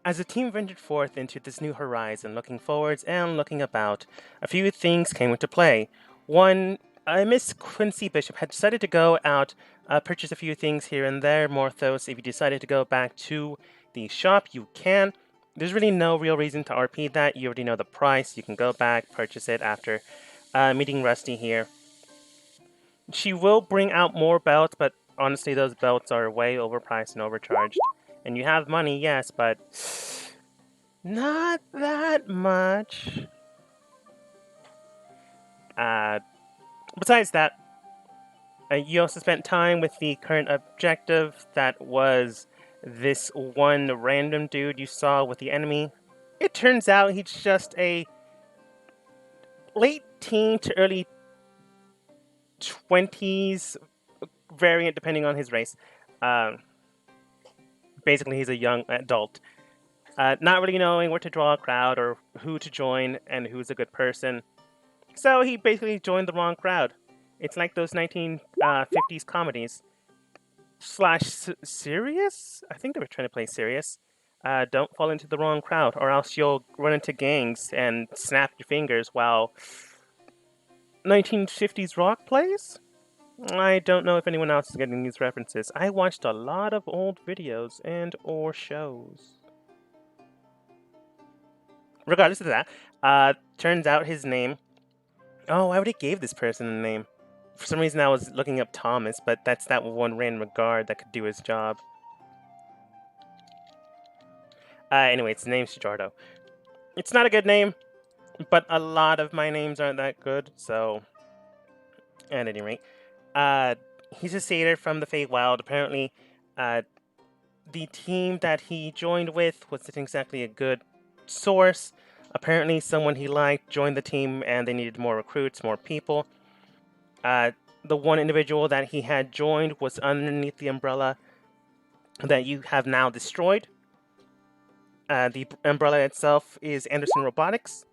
As the team ventured forth into this new horizon, looking forwards and looking about, a few things came into play. One, Miss Quincy Bishop had decided to go out, purchase a few things here and there. Morthos, if you decided to go back to the shop, you can. There's really no real reason to RP that. You already know the price. You can go back, purchase it after meeting Rusty here. She will bring out more belts, but honestly, those belts are way overpriced and overcharged. And you have money, yes, but not that much. Uh, Besides that, you also spent time with the current objective that was this one random dude you saw with the enemy. It turns out he's just a late teen to early 20s variant, depending on his race. Basically, he's a young adult. Not really knowing where to draw a crowd or who to join and who's a good person. So he basically joined the wrong crowd. It's like those 1950s comedies. Slash serious? I think they were trying to play serious. Don't fall into the wrong crowd, or else you'll run into gangs and snap your fingers while 1950s rock plays? I don't know if anyone else is getting these references. I watched a lot of old videos and or shows. Regardless of that, turns out his name... Oh, I already gave this person a name. For some reason I was looking up Thomas, but that's that one random guard that could do his job. Anyway, its name's Jardo. It's not a good name, but a lot of my names aren't that good, so... At any rate, he's a satyr from the Feywild. Apparently, the team that he joined with wasn't exactly a good source. Apparently, someone he liked joined the team and they needed more recruits, more people. The one individual that he had joined was underneath the umbrella that you have now destroyed. The umbrella itself is Anderson Robotics.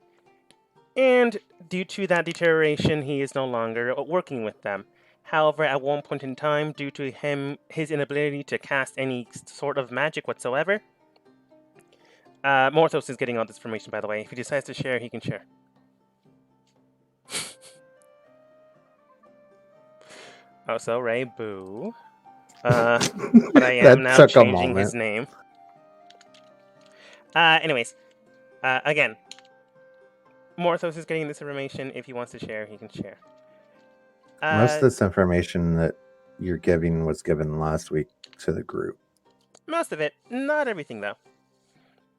And due to that deterioration, he is no longer working with them. However, at one point in time, due to his inability to cast any sort of magic whatsoever, Morthos is getting all this information, by the way. If he decides to share, he can share. Also, Ray Boo. But I am now changing his name. Anyways, again, Morthos is getting this information. If he wants to share, he can share. Most of this information that you're giving was given last week to the group. Most of it. Not everything, though.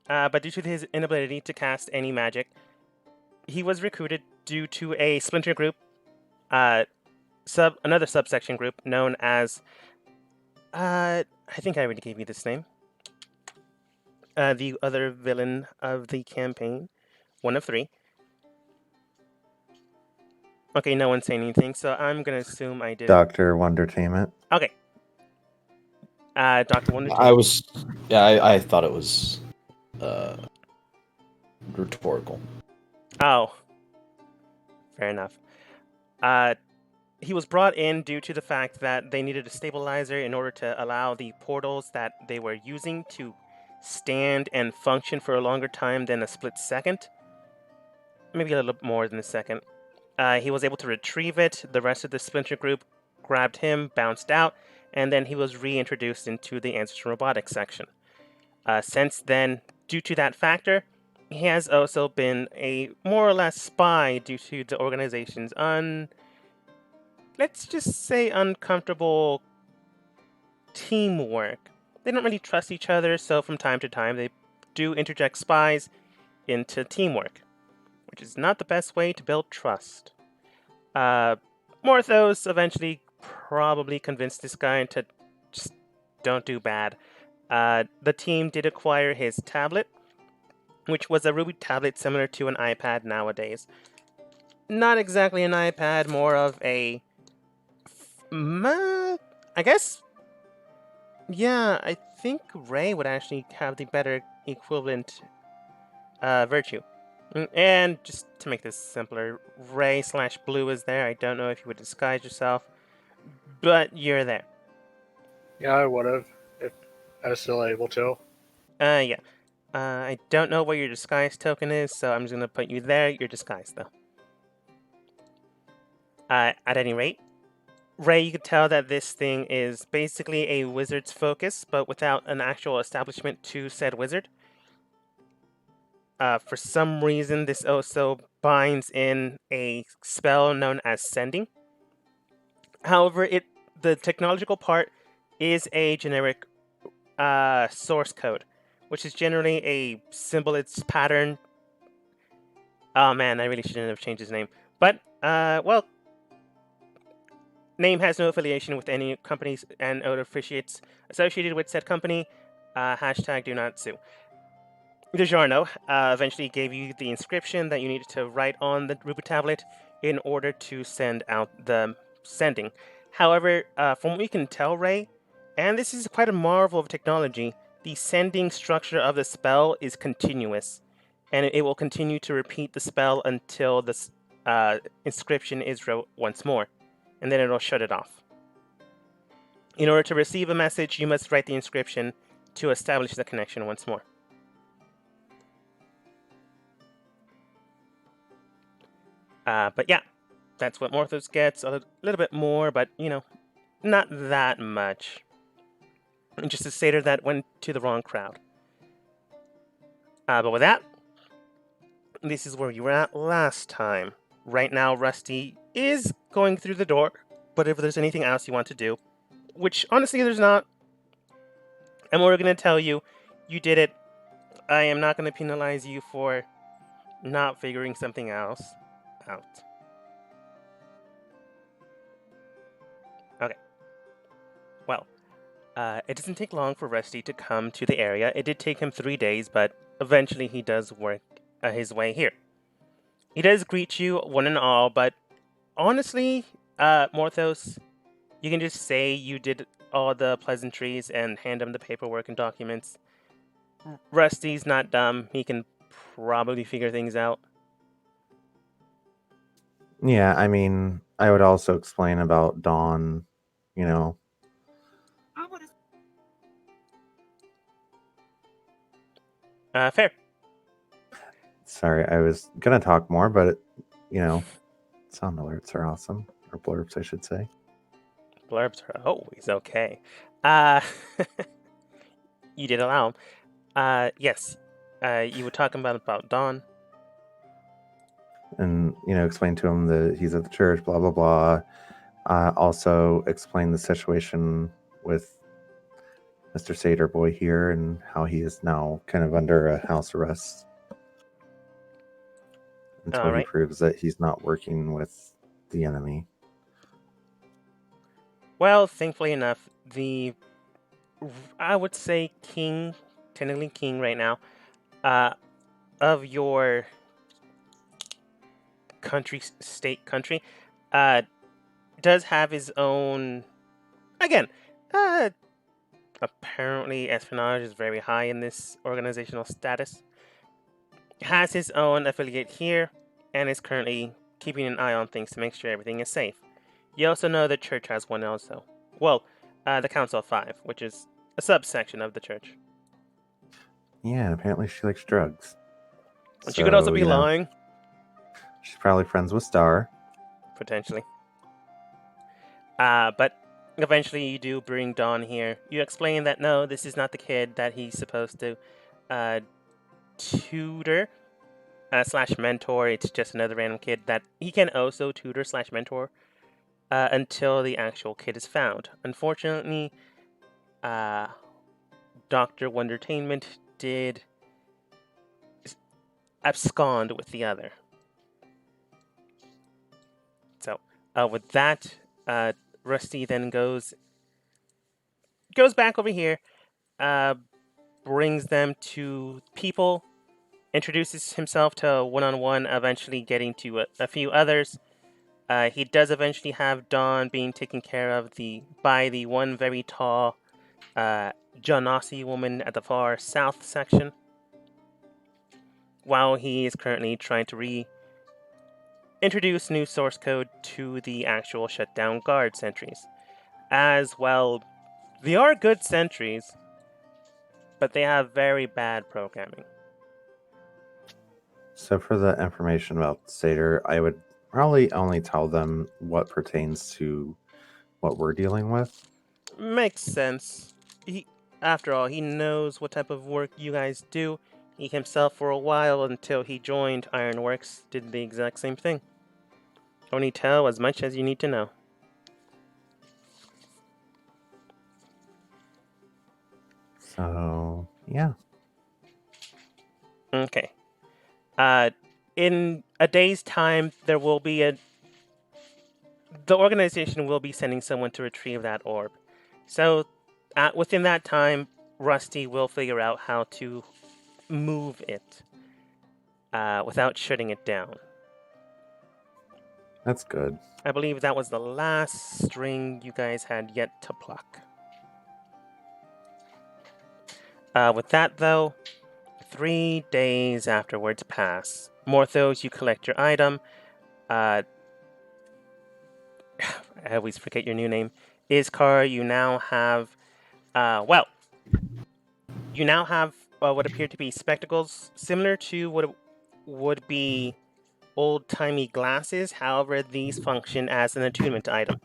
But due to his inability to cast any magic, he was recruited due to a splinter group, another subsection group known as... I think I already gave you this name. The other villain of the campaign. One of three. Okay, no one's saying anything, so I'm gonna assume I did. Dr. Wondertainment. Okay. Dr. Wondertainment. I thought it was rhetorical. Oh. Fair enough. He was brought in due to the fact that they needed a stabilizer in order to allow the portals that they were using to stand and function for a longer time than a split second. Maybe a little more than a second. He was able to retrieve it. The rest of the splinter group grabbed him, bounced out, and then he was reintroduced into the Anderson Robotics section. Since then, due to that factor, he has also been a more or less spy due to the organization's let's just say uncomfortable teamwork. They don't really trust each other, so from time to time they do interject spies into teamwork, which is not the best way to build trust. Morthos eventually probably convinced this guy to just don't do bad. The team did acquire his tablet, which was a Ruby tablet similar to an iPad nowadays. Not exactly an iPad, more of a... I guess... Yeah, I think Ray would actually have the better equivalent virtue. And just to make this simpler, Ray/Blue is there. I don't know if you would disguise yourself, but you're there. Yeah, I would have, if I was still able to. Yeah. I don't know where your disguise token is, so I'm just going to put you there. You're disguised, though. At any rate, Ray, you could tell that this thing is basically a wizard's focus, but without an actual establishment to said wizard. For some reason, this also binds in a spell known as Sending. However, the technological part is a generic source code, which is generally a symbol, its pattern. Oh man, I really shouldn't have changed his name. But, well, name has no affiliation with any companies and other officiates associated with said company. Hashtag do not sue. DiGiorno eventually gave you the inscription that you needed to write on the Ruby tablet in order to send out the sending. However, from what we can tell, Ray, and this is quite a marvel of technology, the sending structure of the spell is continuous, and it will continue to repeat the spell until the inscription is wrote once more, and then it'll shut it off. In order to receive a message, you must write the inscription to establish the connection once more. But yeah, that's what Morthos gets. A little bit more, but, you know, not that much. Just a satyr that went to the wrong crowd. But with that, this is where you were at last time. Right now, Rusty is going through the door, but if there's anything else you want to do, which honestly there's not, and we're going to tell you, you did it. I am not going to penalize you for not figuring something else out. Okay. Well, it doesn't take long for Rusty to come to the area. It did take him 3 days, but eventually he does work his way here. He does greet you, one and all, but honestly, Morthos, you can just say you did all the pleasantries and hand him the paperwork and documents. Rusty's not dumb. He can probably figure things out. Yeah, I mean, I would also explain about Dawn, you know. Fair. Sorry, I was going to talk more, but, you know, sound alerts are awesome. Or blurbs, I should say. Blurbs are always okay. You did allow him. Yes. You were talking about Dawn. And, you know, explain to him that he's at the church, blah, blah, blah. Also explain the situation with Mr. Satyr Boy here and how he is now kind of under a house arrest until he proves that he's not working with the enemy. Well, thankfully enough, I would say technically king right now, of your country, does have his own, again, apparently espionage is very high in this organizational status, has his own affiliate here, and is currently keeping an eye on things to make sure everything is safe. You also know the church has one also. Well, the Council of Five, which is a subsection of the church. Yeah, and apparently she likes drugs. She could also be lying. She's probably friends with Star. Potentially. But eventually you do bring Dawn here. You explain that no, this is not the kid that he's supposed to tutor / mentor. It's just another random kid that he can also tutor / mentor until the actual kid is found. Unfortunately, Dr. Wondertainment did abscond with the other. So, with that, Rusty then goes back over here, brings them to people, introduces himself to one-on-one, eventually getting to a few others. He does eventually have Dawn being taken care of by the one very tall Janasi woman at the far south section, while he is currently trying to reintroduce new source code to the actual shutdown guard sentries. As well, they are good sentries, but they have very bad programming. So for the information about Satyr, I would probably only tell them what pertains to what we're dealing with. Makes sense. After all, he knows what type of work you guys do. He himself, for a while until he joined Ironworks, did the exact same thing. Only tell as much as you need to know. So yeah. Okay. In a day's time, the organization will be sending someone to retrieve that orb. So, within that time, Rusty will figure out how to move it without shutting it down. That's good. I believe that was the last string you guys had yet to pluck. With that, though, 3 days afterwards pass. Morthos, you collect your item. I always forget your new name. Iskar, you now have, you now have what appear to be spectacles, similar to what would be old-timey glasses. However, these function as an attunement item.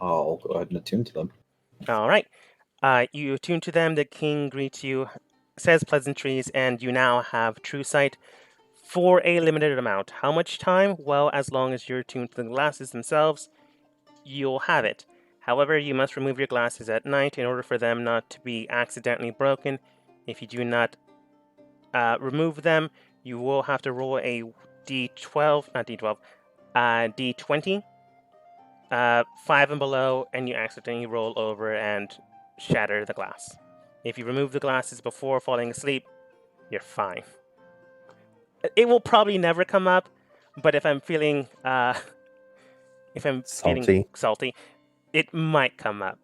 I'll go ahead and attune to them. All right. You attune to them. The king greets you, says pleasantries, and you now have true sight for a limited amount. How much time? Well, as long as you're attuned to the glasses themselves, you'll have it. However, you must remove your glasses at night in order for them not to be accidentally broken. If you do not remove them, you will have to roll a d12, not d12, d20, 5 and below, and you accidentally roll over and shatter the glass. If you remove the glasses before falling asleep, you're fine. It will probably never come up, but if I'm feeling feeling salty, it might come up.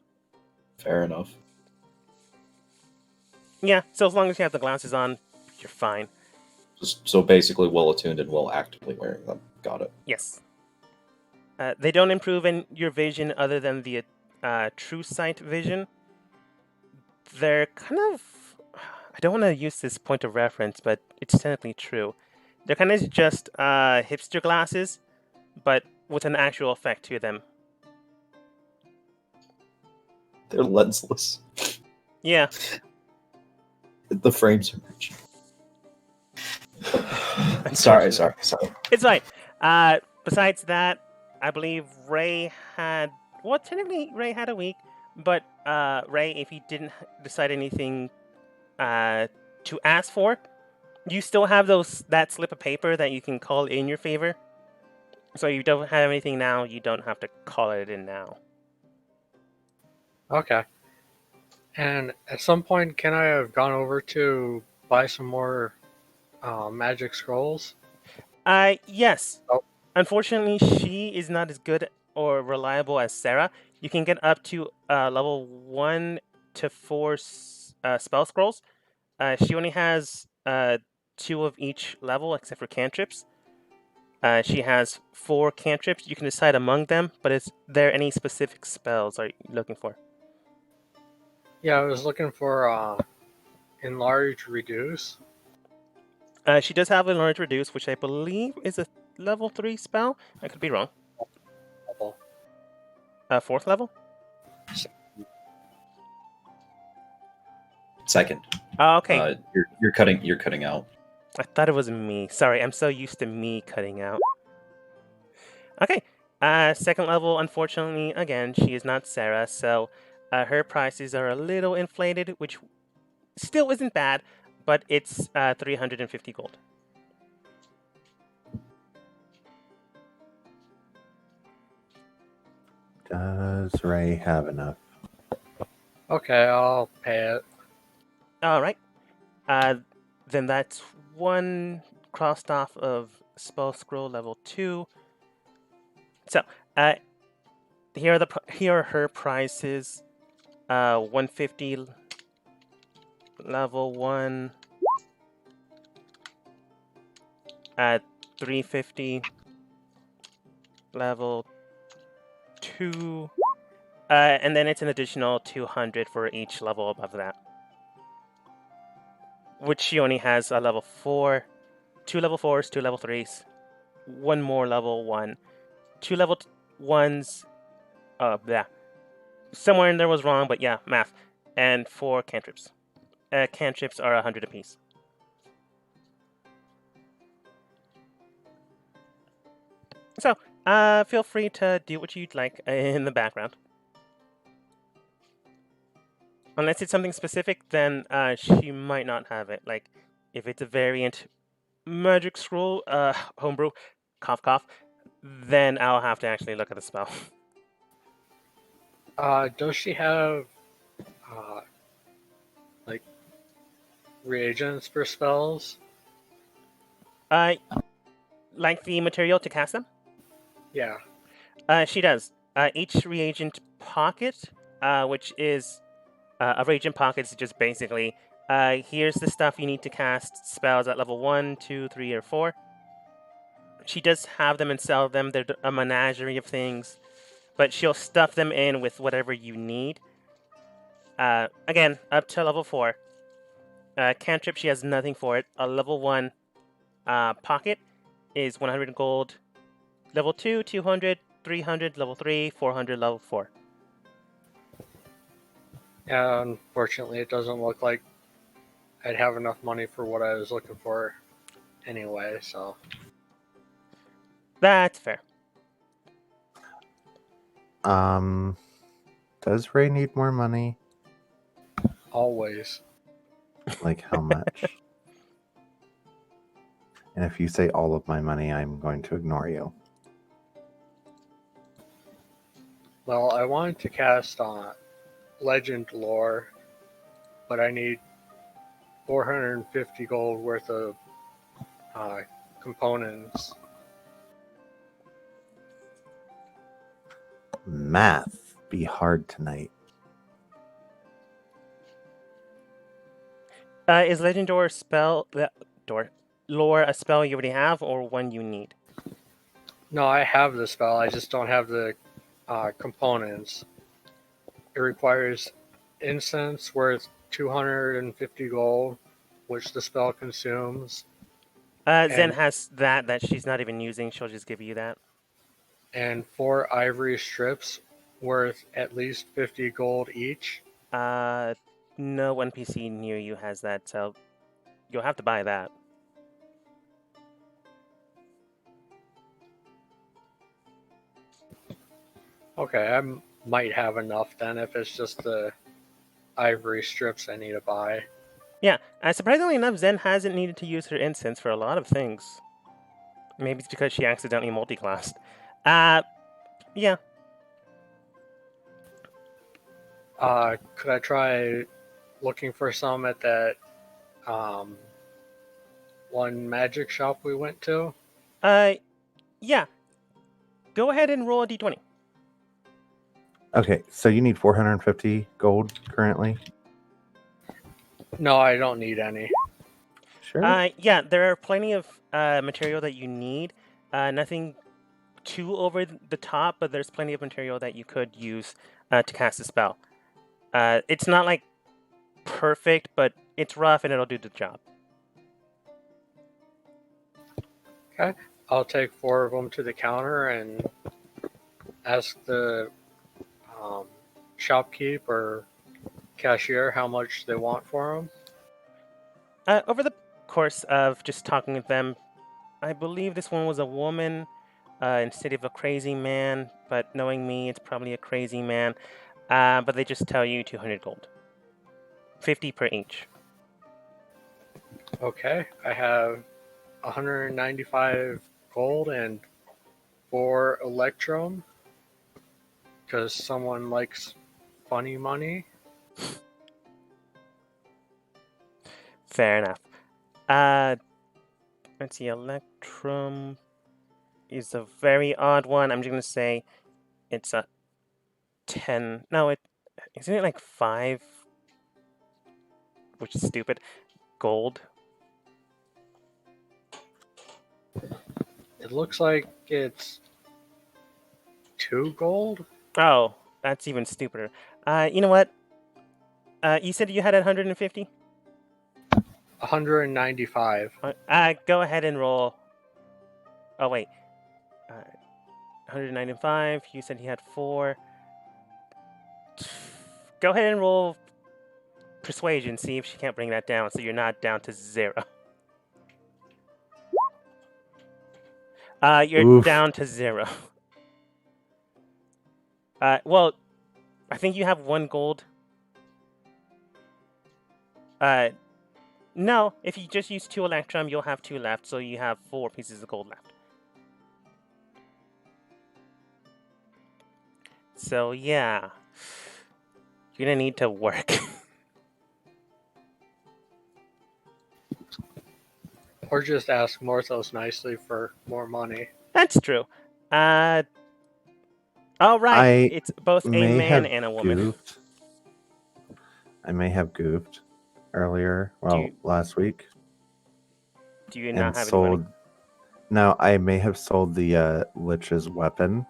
Fair enough. Yeah, so as long as you have the glasses on, you're fine. So basically, well attuned and well actively wearing them. Got it. Yes. They don't improve in your vision other than the true sight vision. They're kind of... I don't want to use this point of reference, but it's technically true. They're kind of just hipster glasses, but with an actual effect to them. They're lensless. Yeah. The frames are rich. Sorry. It's fine. Besides that, I believe Ray had... Well, technically, Ray had a week, but Ray, if he didn't decide anything to ask for, you still have that slip of paper that you can call in your favor. So you don't have anything now, you don't have to call it in now. Okay. And at some point, can I have gone over to buy some more magic scrolls? Yes. Oh. Unfortunately, she is not as good or reliable as Sarah. You can get up to level 1 to 4 spell scrolls. She only has 2 of each level, except for cantrips. She has 4 cantrips. You can decide among them, but is there any specific spells are you looking for? Yeah, I was looking for Enlarge Reduce. She does have Enlarge Reduce, which I believe is a level 3 spell. I could be wrong. Level. 4th level? Second. Oh, okay. You're cutting out. I thought it was me. Sorry, I'm so used to me cutting out. Okay. 2nd level, unfortunately, again, she is not Sarah, so her prices are a little inflated, which still isn't bad, but it's 350 gold. Does Ray have enough? Okay, I'll pay it. All right. Then that's 1 crossed off of spell scroll level 2. So, here are her prices. 150 level 1. 350 level 2. And then it's an additional 200 for each level above that. Which she only has a level 4, 2 level 4s, 2 level 3s, 1 more level 1, 2 level 1s, yeah. Somewhere in there was wrong, but yeah, math. And 4 cantrips. Cantrips are 100 apiece. So, feel free to do what you'd like in the background. Unless it's something specific, then she might not have it. Like, if it's a variant magic scroll, homebrew, cough cough, then I'll have to actually look at the spell. Does she have like reagents for spells? Like the material to cast them? Yeah. She does. Each reagent pocket, which is a reagent pocket, is just basically here's the stuff you need to cast spells at level 1, 2, 3, or 4. She does have them and sell them. They're a menagerie of things, but she'll stuff them in with whatever you need. Again, up to level 4. Cantrip, she has nothing for it. A level 1 pocket is 100 gold. Level 2, 200, 300, level 3, 400, level 4. Yeah, unfortunately, it doesn't look like I'd have enough money for what I was looking for anyway, so. That's fair. Does Ray need more money? Always. Like how much? And if you say all of my money, I'm going to ignore you. Well, I wanted to cast on Legend Lore, but I need 450 gold worth of components. Math be hard tonight. Is Legend Door spell lore a spell you already have or one you need? No, I have the spell. I just don't have the components. It requires incense worth 250 gold, which the spell consumes, Zen And- has that she's not even using. She'll just give you that. and 4 ivory strips worth at least 50 gold each. No NPC near you has that, so you'll have to buy that. Okay, I might have enough then if it's just the ivory strips I need to buy. Yeah, surprisingly enough, Zen hasn't needed to use her incense for a lot of things. Maybe it's because she accidentally multi-classed. Yeah. Could I try looking for some at that one magic shop we went to? Yeah. Go ahead and roll a d20. Okay, so you need 450 gold currently? No, I don't need any. Sure. Yeah, there are plenty of material that you need. Nothing too over the top, but there's plenty of material that you could use to cast a spell. It's not like perfect, but it's rough and it'll do the job. Okay, I'll take 4 of them to the counter and ask the shopkeep or cashier how much they want for them. Over the course of just talking with them, I believe this one was a woman instead of a crazy man, but knowing me, it's probably a crazy man. But they just tell you 200 gold. 50 per each. Okay, I have 195 gold and 4 electrum because someone likes funny money. Fair enough. Let's see, Electrum is a very odd one. I'm just gonna say it's a 10. No, isn't it like 5, which is stupid. Gold. It looks like it's 2 gold. Oh, That's even stupider. You know what? You said you had 150? 195. Go ahead and roll. Oh, wait. 195. You said he had 4. Go ahead and roll persuasion. See if she can't bring that down so you're not down to 0. You're Oof. down to 0. Well, I think you have 1 gold. No, if you just use 2 electrum, you'll have 2 left, so you have 4 pieces of gold left. So yeah, you're gonna need to work. Or just ask Morthos nicely for more money. That's true. All right, it's both a May man have and a woman. goofed. I may have goofed earlier. Well, you- last week. Do you And not have any money? sold. No, I may have sold the Lich's weapon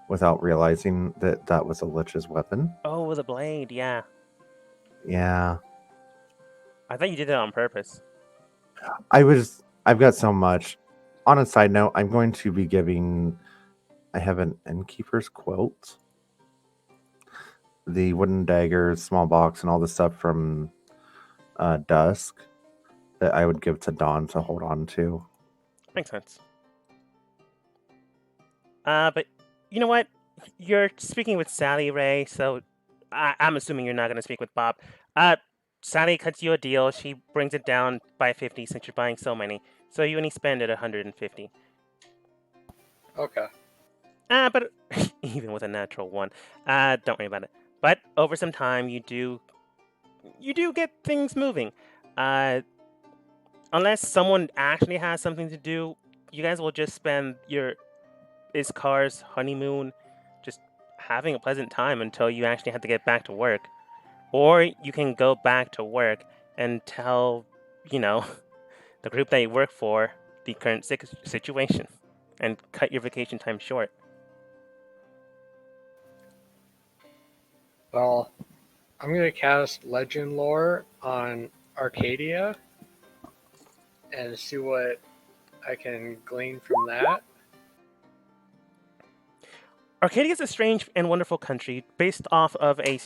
without realizing that that was a Lich's weapon. Oh, the blade, yeah. Yeah. I thought you did it on purpose. I've got so much. On a side note, I'm going to be giving. I have an innkeeper's quilt, the wooden daggers, small box, and all the stuff from Dusk that I would give to Dawn to hold on to. Makes sense. But you know what? You're speaking with Sally Ray, so I'm assuming you're not going to speak with Bob. Sally cuts you a deal. She brings it down by 50 since you're buying so many. So you only spend it 150. Okay. But even with a natural 1, don't worry about it. But over some time, you do get things moving. Unless someone actually has something to do, you guys will just spend your Iskar's honeymoon just having a pleasant time until you actually have to get back to work. Or you can go back to work and tell, the group that you work for the current situation and cut your vacation time short. Well, I'm going to cast Legend Lore on Arcadia and see what I can glean from that. Arcadia is a strange and wonderful country based off of a.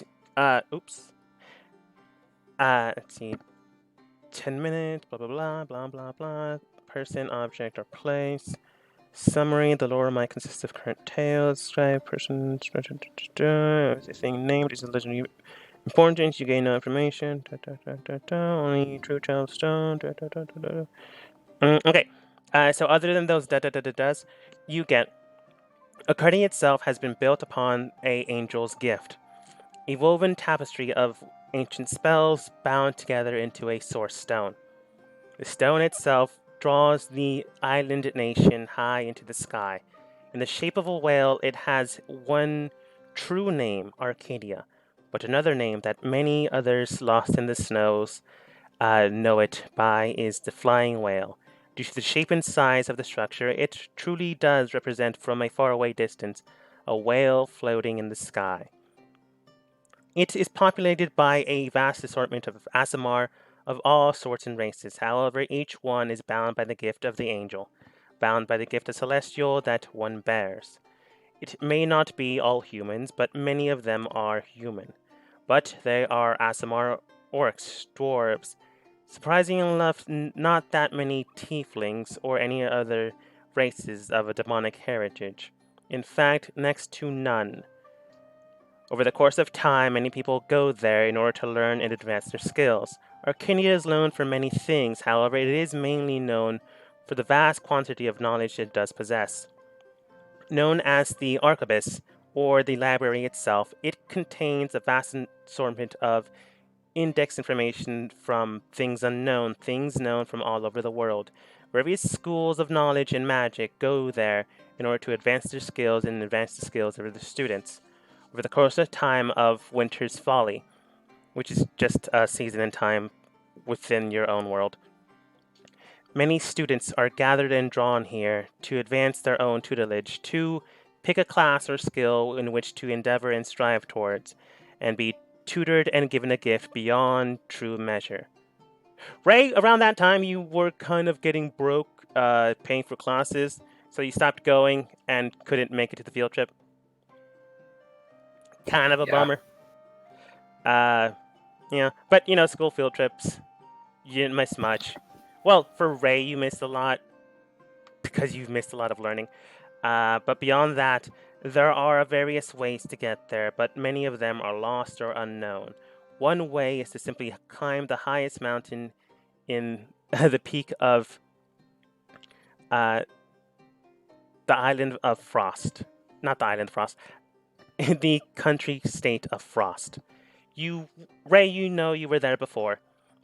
Let's see. 10 minutes, blah, blah, blah, blah, blah, blah. Person, object, or place. Summary: the lore might consist of current tales, describe person, thing named, is a legendary importance, you gain no information, only true child stone, Okay, so other than those does, you get Arcadia itself has been built upon a angel's gift, a woven tapestry of ancient spells bound together into a source stone. The stone itself draws the island nation high into the sky. In the shape of a whale, it has one true name, Arcadia, but another name that many others lost in the snows know it by is the flying whale. Due to the shape and size of the structure, it truly does represent from a faraway distance a whale floating in the sky. It is populated by a vast assortment of Aasimar of all sorts and races. However, each one is bound by the gift of the angel, bound by the gift of celestial that one bears. It may not be all humans, but many of them are human. But they are Aasimar orcs, dwarves. Surprisingly enough, not that many tieflings or any other races of a demonic heritage. In fact, next to none. Over the course of time, many people go there in order to learn and advance their skills. Arcadia is known for many things, however, it is mainly known for the vast quantity of knowledge it does possess. Known as the Arquebus, or the library itself, it contains a vast assortment of index information from things unknown, things known from all over the world. Various schools of knowledge and magic go there in order to advance their skills and advance the skills of the students. Over the course of time of Winter's Folly, which is just a season and time within your own world. Many students are gathered and drawn here to advance their own tutelage, to Pick a class or skill in which to endeavor and strive towards, and be tutored and given a gift beyond true measure. Ray, around that time, you were kind of getting broke, paying for classes, so you stopped going and couldn't make it to the field trip. Kind of a Yeah. bummer. Yeah, but school field trips, you didn't miss much. Well, for Ray, you missed a lot because you've missed a lot of learning. But beyond that, there are various ways to get there, but many of them are lost or unknown. One way is to simply climb the highest mountain in the peak of the island of Frost. Not the island of Frost, in the country state of Frost. Ray, you were there before.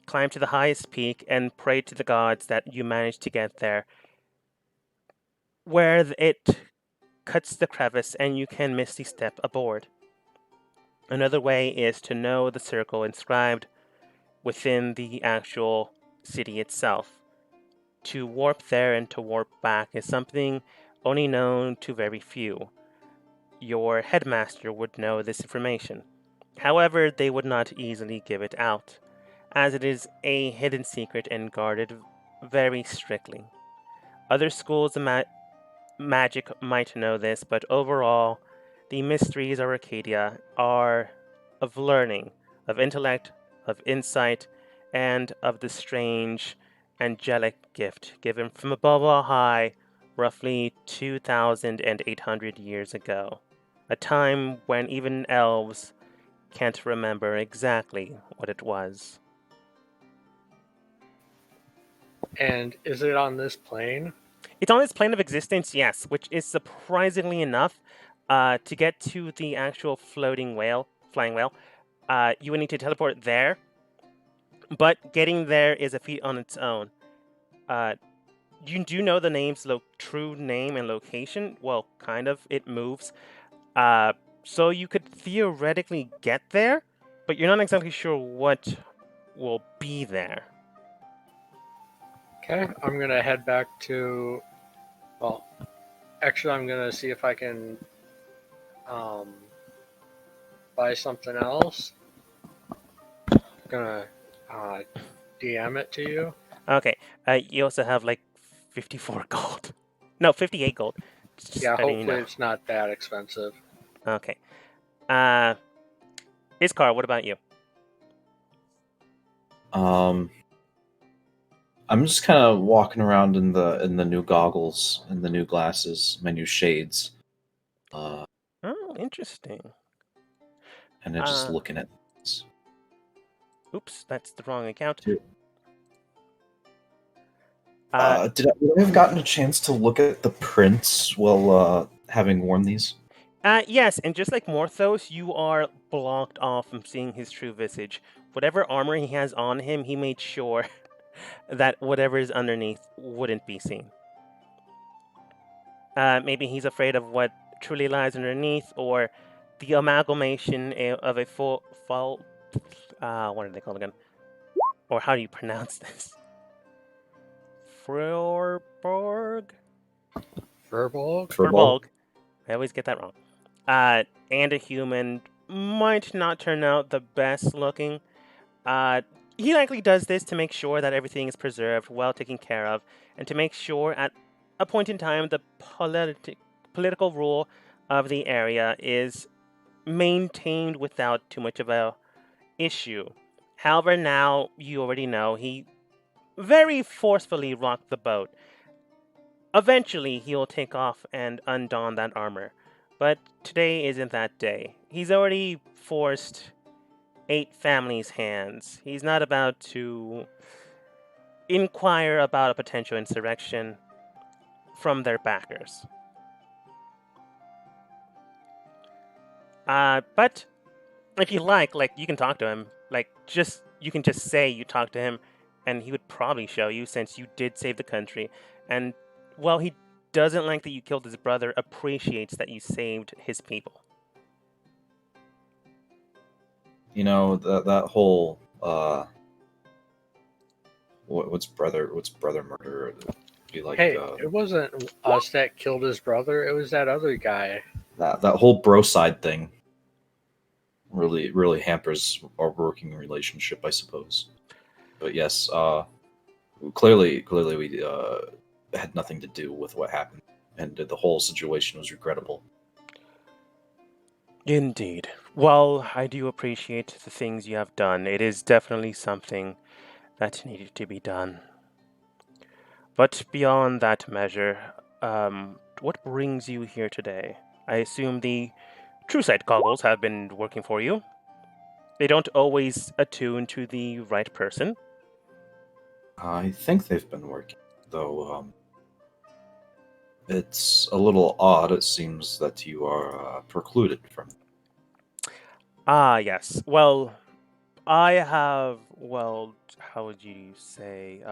Climb to the highest peak and pray to the gods that you managed to get there, where it cuts the crevice and you can misty step aboard. Another way is to know the circle inscribed within the actual city itself. To warp there and to warp back is something only known to very few. Your headmaster would know this information. However, they would not easily give it out, as it is a hidden secret and guarded very strictly. Other schools of magic might know this, but overall, the mysteries of Arcadia are of learning, of intellect, of insight, and of the strange angelic gift given from above all high roughly 2,800 years ago, a time when even elves can't remember exactly what it was. And is it on this plane? It's on this plane of existence, yes, which is surprisingly enough, to get to the actual flying whale, you would need to teleport there, but getting there is a feat on its own. You do know the name's true name and location? Well, kind of. It moves. So you could theoretically get there, but you're not exactly sure what will be there. Okay, I'm gonna head back to. Well, actually, I'm gonna see if I can buy something else. I'm gonna DM it to you. Okay. You also have 54 gold. No, 58 gold. Just Yeah, letting you hopefully know. it's not that expensive. Okay. Iskar, what about you? I'm just kind of walking around in the new goggles and the new glasses, my new shades, Oh, interesting. and then just looking at things. Oops, that's the wrong account. Would I have gotten a chance to look at the prints while having worn these? Yes, and just like Morthos, you are blocked off from seeing his true visage. Whatever armor he has on him, he made sure that whatever is underneath wouldn't be seen. Maybe he's afraid of what truly lies underneath, or the amalgamation of a full what are they called again? Or how do you pronounce this? Furbolg? Furbolg? I always get that wrong. And a human might not turn out the best looking. He likely does this to make sure that everything is preserved, well taken care of, and to make sure at a point in time the political rule of the area is maintained without too much of a issue. However, now you already know he very forcefully rocked the boat. Eventually, he'll take off and undon that armor. But today isn't that day. He's already forced 8 families' hands. He's not about to inquire about a potential insurrection from their backers. But if you like, you can talk to him. You can just say you talked to him, and he would probably show you, since you did save the country. And, well, he doesn't like that you killed his brother, appreciates that you saved his people. You know, that whole what's brother murder? Be like Hey, it wasn't us that killed his brother. It was that other guy. that whole bro side thing really hampers our working relationship, I suppose. But yes, clearly we had nothing to do with what happened, and the whole situation was regrettable. Indeed. Well, I do appreciate the things you have done. It is definitely something that needed to be done. But beyond that measure, what brings you here today? I assume the True Sight goggles have been working for you. They don't always attune to the right person. I think they've been working, though. It's a little odd. It seems that you are precluded from. Ah, yes. Well, I have, well, how would you say,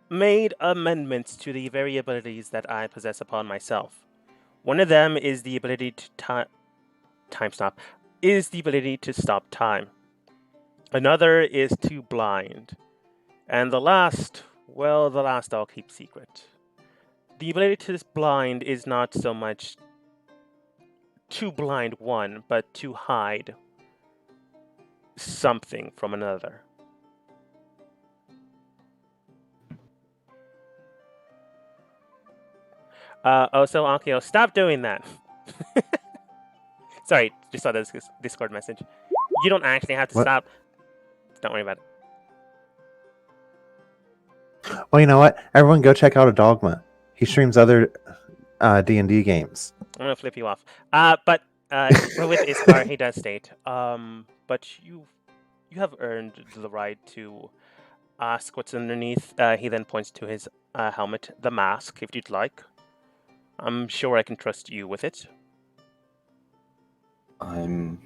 made amendments to the very abilities that I possess upon myself. One of them is the ability to time stop, is the ability to stop time. Another is to blind. And the last, well, the last I'll keep secret. The ability to blind is not so much to blind one, but to hide something from another. So Akio, stop doing that. Sorry, just saw this Discord message. You don't actually have to What? stop. Don't worry about it. Well, you know what? Everyone go check out a Dogma. He streams other D&D games. I'm gonna flip you off. But with Iskar, he does state, but you have earned the right to ask what's underneath. He then points to his helmet, the mask, if you'd like. I'm sure I can trust you with it. I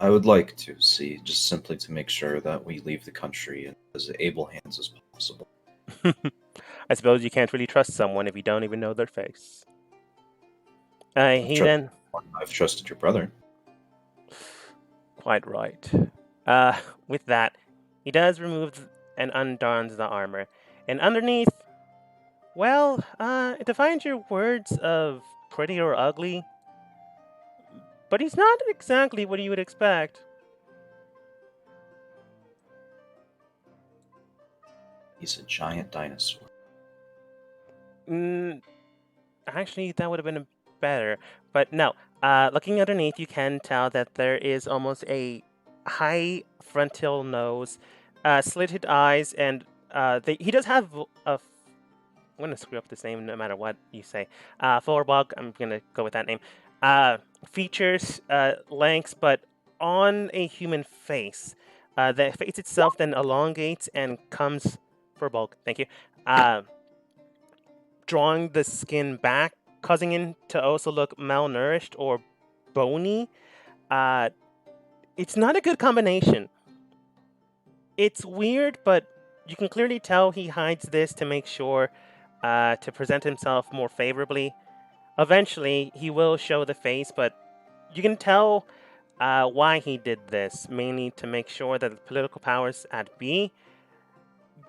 would like to see, just simply to make sure that we leave the country in as able hands as possible. I suppose you can't really trust someone if you don't even know their face. He then... I've trusted your brother. Quite right. With that, he does remove and undons the armor. And underneath, well, it defines your words of pretty or ugly. But he's not exactly what you would expect. He's a giant dinosaur. Actually, that would have been better. But no, looking underneath, you can tell that there is almost a high frontal nose, slitted eyes, and he does have a... I'm going to screw up this name no matter what you say. Fullerbog, I'm going to go with that name. Features, lengths, but on a human face. The face itself then elongates and comes... For bulk, thank you. Drawing the skin back, causing it to also look malnourished or bony. It's not a good combination. It's weird, but you can clearly tell he hides this to make sure to present himself more favorably. Eventually, he will show the face, but you can tell why he did this, mainly to make sure that the political powers at B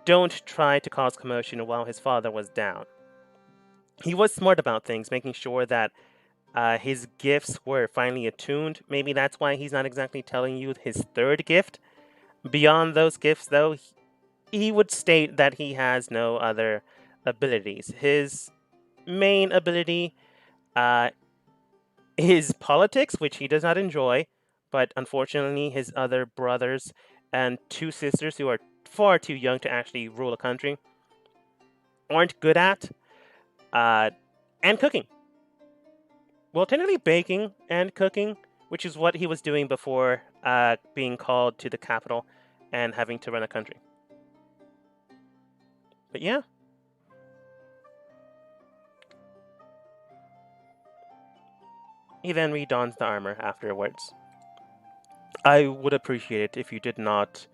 don't try to cause commotion while his father was down. He was smart about things, making sure that his gifts were finally attuned. Maybe that's why he's not exactly telling you his third gift. Beyond those gifts, though, he would state that he has no other abilities. His main ability is politics, which he does not enjoy, but unfortunately his other brothers and two sisters, who are far too young to actually rule a country, aren't good at. And cooking. Well, technically baking and cooking, which is what he was doing before being called to the capital and having to run a country. But yeah. He then redons the armor afterwards. I would appreciate it if you did not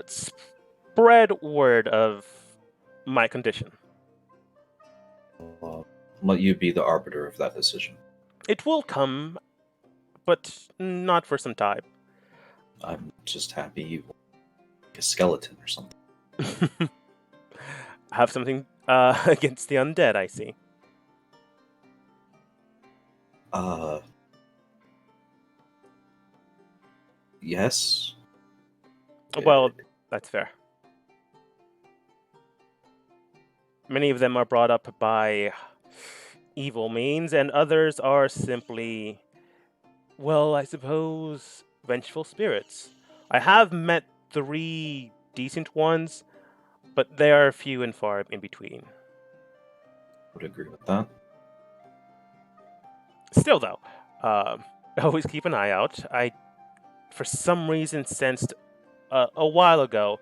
spread word of my condition. I'll let you be the arbiter of that decision. It will come, but not for some time. I'm just happy you like a skeleton or something. Have something against the undead, I see. Yes. Well, that's fair. Many of them are brought up by evil means, and others are simply, well, I suppose, vengeful spirits. I have met 3 decent ones, but they are few and far in between. Would agree with that. Still, though, always keep an eye out. I, for some reason, sensed a while ago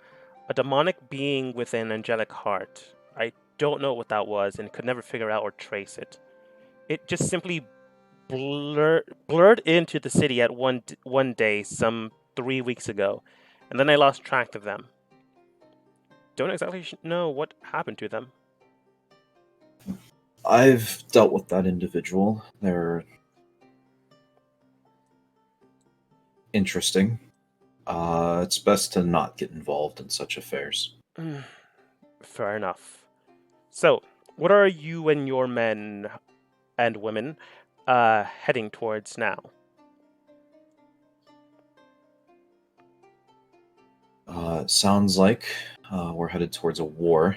a demonic being with an angelic heart. I don't know what that was and could never figure out or trace it. It just simply blurred into the city at one day some 3 weeks ago, and then I lost track of them. Don't exactly know what happened to them. I've dealt with that individual. They're interesting. It's best to not get involved in such affairs. Fair enough. So, what are you and your men and women heading towards now? Sounds like we're headed towards a war.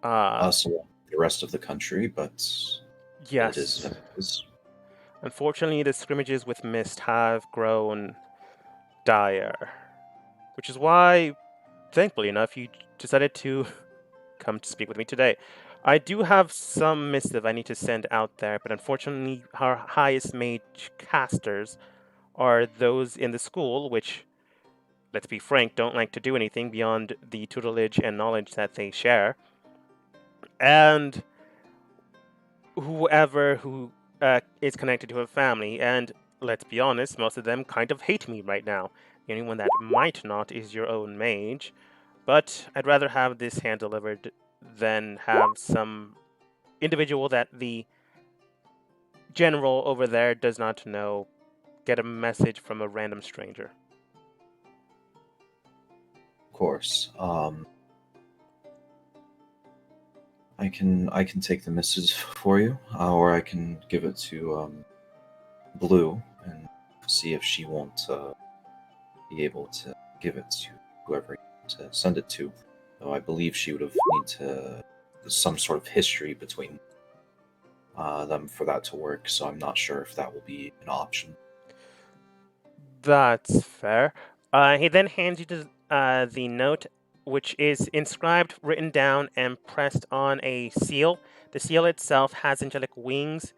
Us along with the rest of the country, but Yes. it is what it is. Unfortunately, the scrimmages with Mist have grown dire, which is why, thankfully enough, you decided to come to speak with me today. I do have some missive I need to send out there, but unfortunately, our highest mage casters are those in the school, which, let's be frank, don't like to do anything beyond the tutelage and knowledge that they share. And whoever who is connected to a family, and let's be honest, most of them kind of hate me right now. The only one that might not is your own mage, but I'd rather have this hand delivered than have some individual that the general over there does not know get a message from a random stranger. Of course. I can take the message for you, or I can give it to Blue and see if she won't be able to give it to whoever you want to send it to. Though I believe she would have need to some sort of history between them for that to work. So I'm not sure if that will be an option. That's fair. He then hands you the note, which is inscribed, written down, and pressed on a seal. The seal itself has angelic wings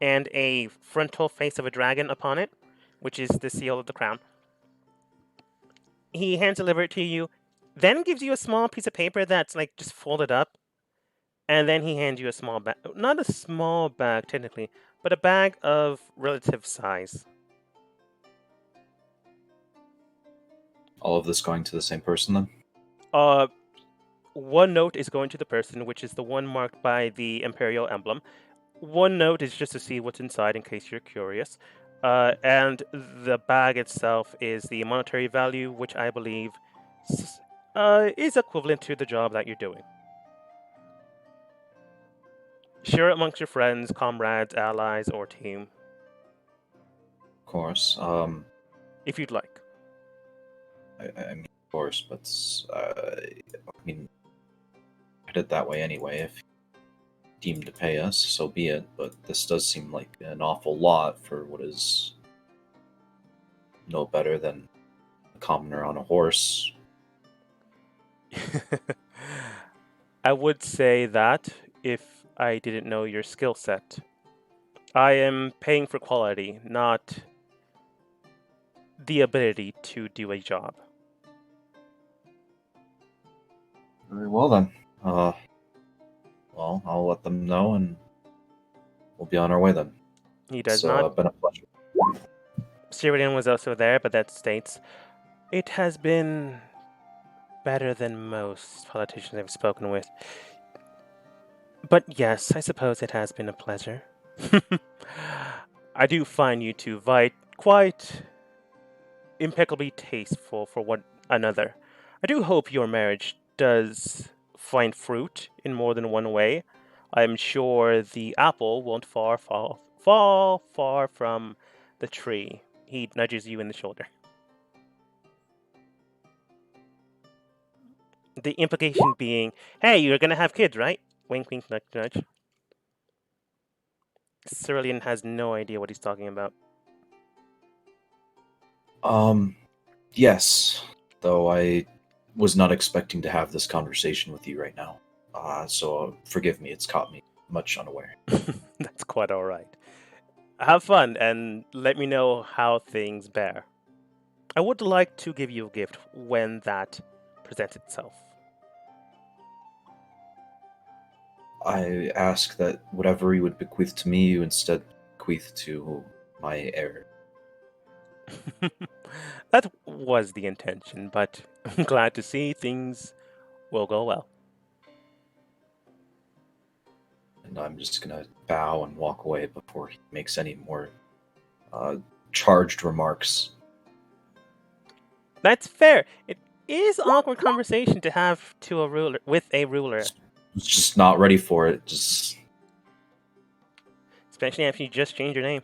and a frontal face of a dragon upon it, which is the seal of the crown. He hands deliver it to you, then gives you a small piece of paper that's like just folded up, and then he hands you a small bag. Not a small bag, technically, but a bag of relative size. All of this going to the same person then? One note is going to the person, which is the one marked by the Imperial emblem. One note is just to see what's inside in case you're curious. And the bag itself is the monetary value, which I believe is equivalent to the job that you're doing. Share it amongst your friends, comrades, allies, or team, Of course. if you'd like. I mean, of course, but I mean, headed that way anyway. If deemed to pay us, so be it. But this does seem like an awful lot for what is no better than a commoner on a horse. I would say that if I didn't know your skill set. I am paying for quality, not the ability to do a job. Very well then. Well, I'll let them know, and we'll be on our way then. He does It's not. been a pleasure. Cyrodian was also there, but that states, it has been better than most politicians I've spoken with. But yes, I suppose it has been a pleasure. I do find you two quite impeccably tasteful for one another. I do hope your marriage does find fruit in more than one way. I'm sure the apple won't fall far from the tree. He nudges you in the shoulder. The implication being, hey, you're gonna have kids, right? Wink, wink, nudge, nudge. Cerulean has no idea what he's talking about. Yes. Though I was not expecting to have this conversation with you right now. So forgive me, it's caught me much unaware. That's quite alright. Have fun and let me know how things bear. I would like to give you a gift when that presents itself. I ask that whatever you would bequeath to me, you instead bequeath to my heir. That was the intention, but I'm glad to see things will go well. And I'm just gonna bow and walk away before he makes any more charged remarks. That's fair. It is awkward conversation to have to a ruler with a ruler, Was just not ready for it. Just especially after you just changed your name.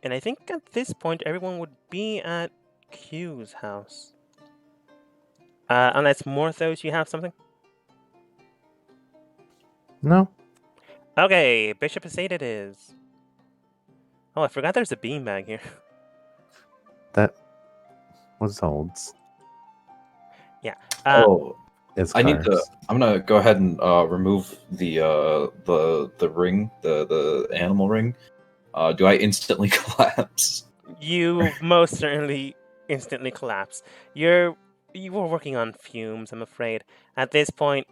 And I think at this point everyone would be at Q's house. Unless Morthos, you have something? No. Okay, Bishop Estate it is. Oh, I forgot there's a beanbag here. That was Holds. It's I need to. Cars. I'm gonna go ahead and remove the ring, the animal ring. Do I instantly collapse? You most certainly instantly collapse. You were working on fumes, I'm afraid. At this point,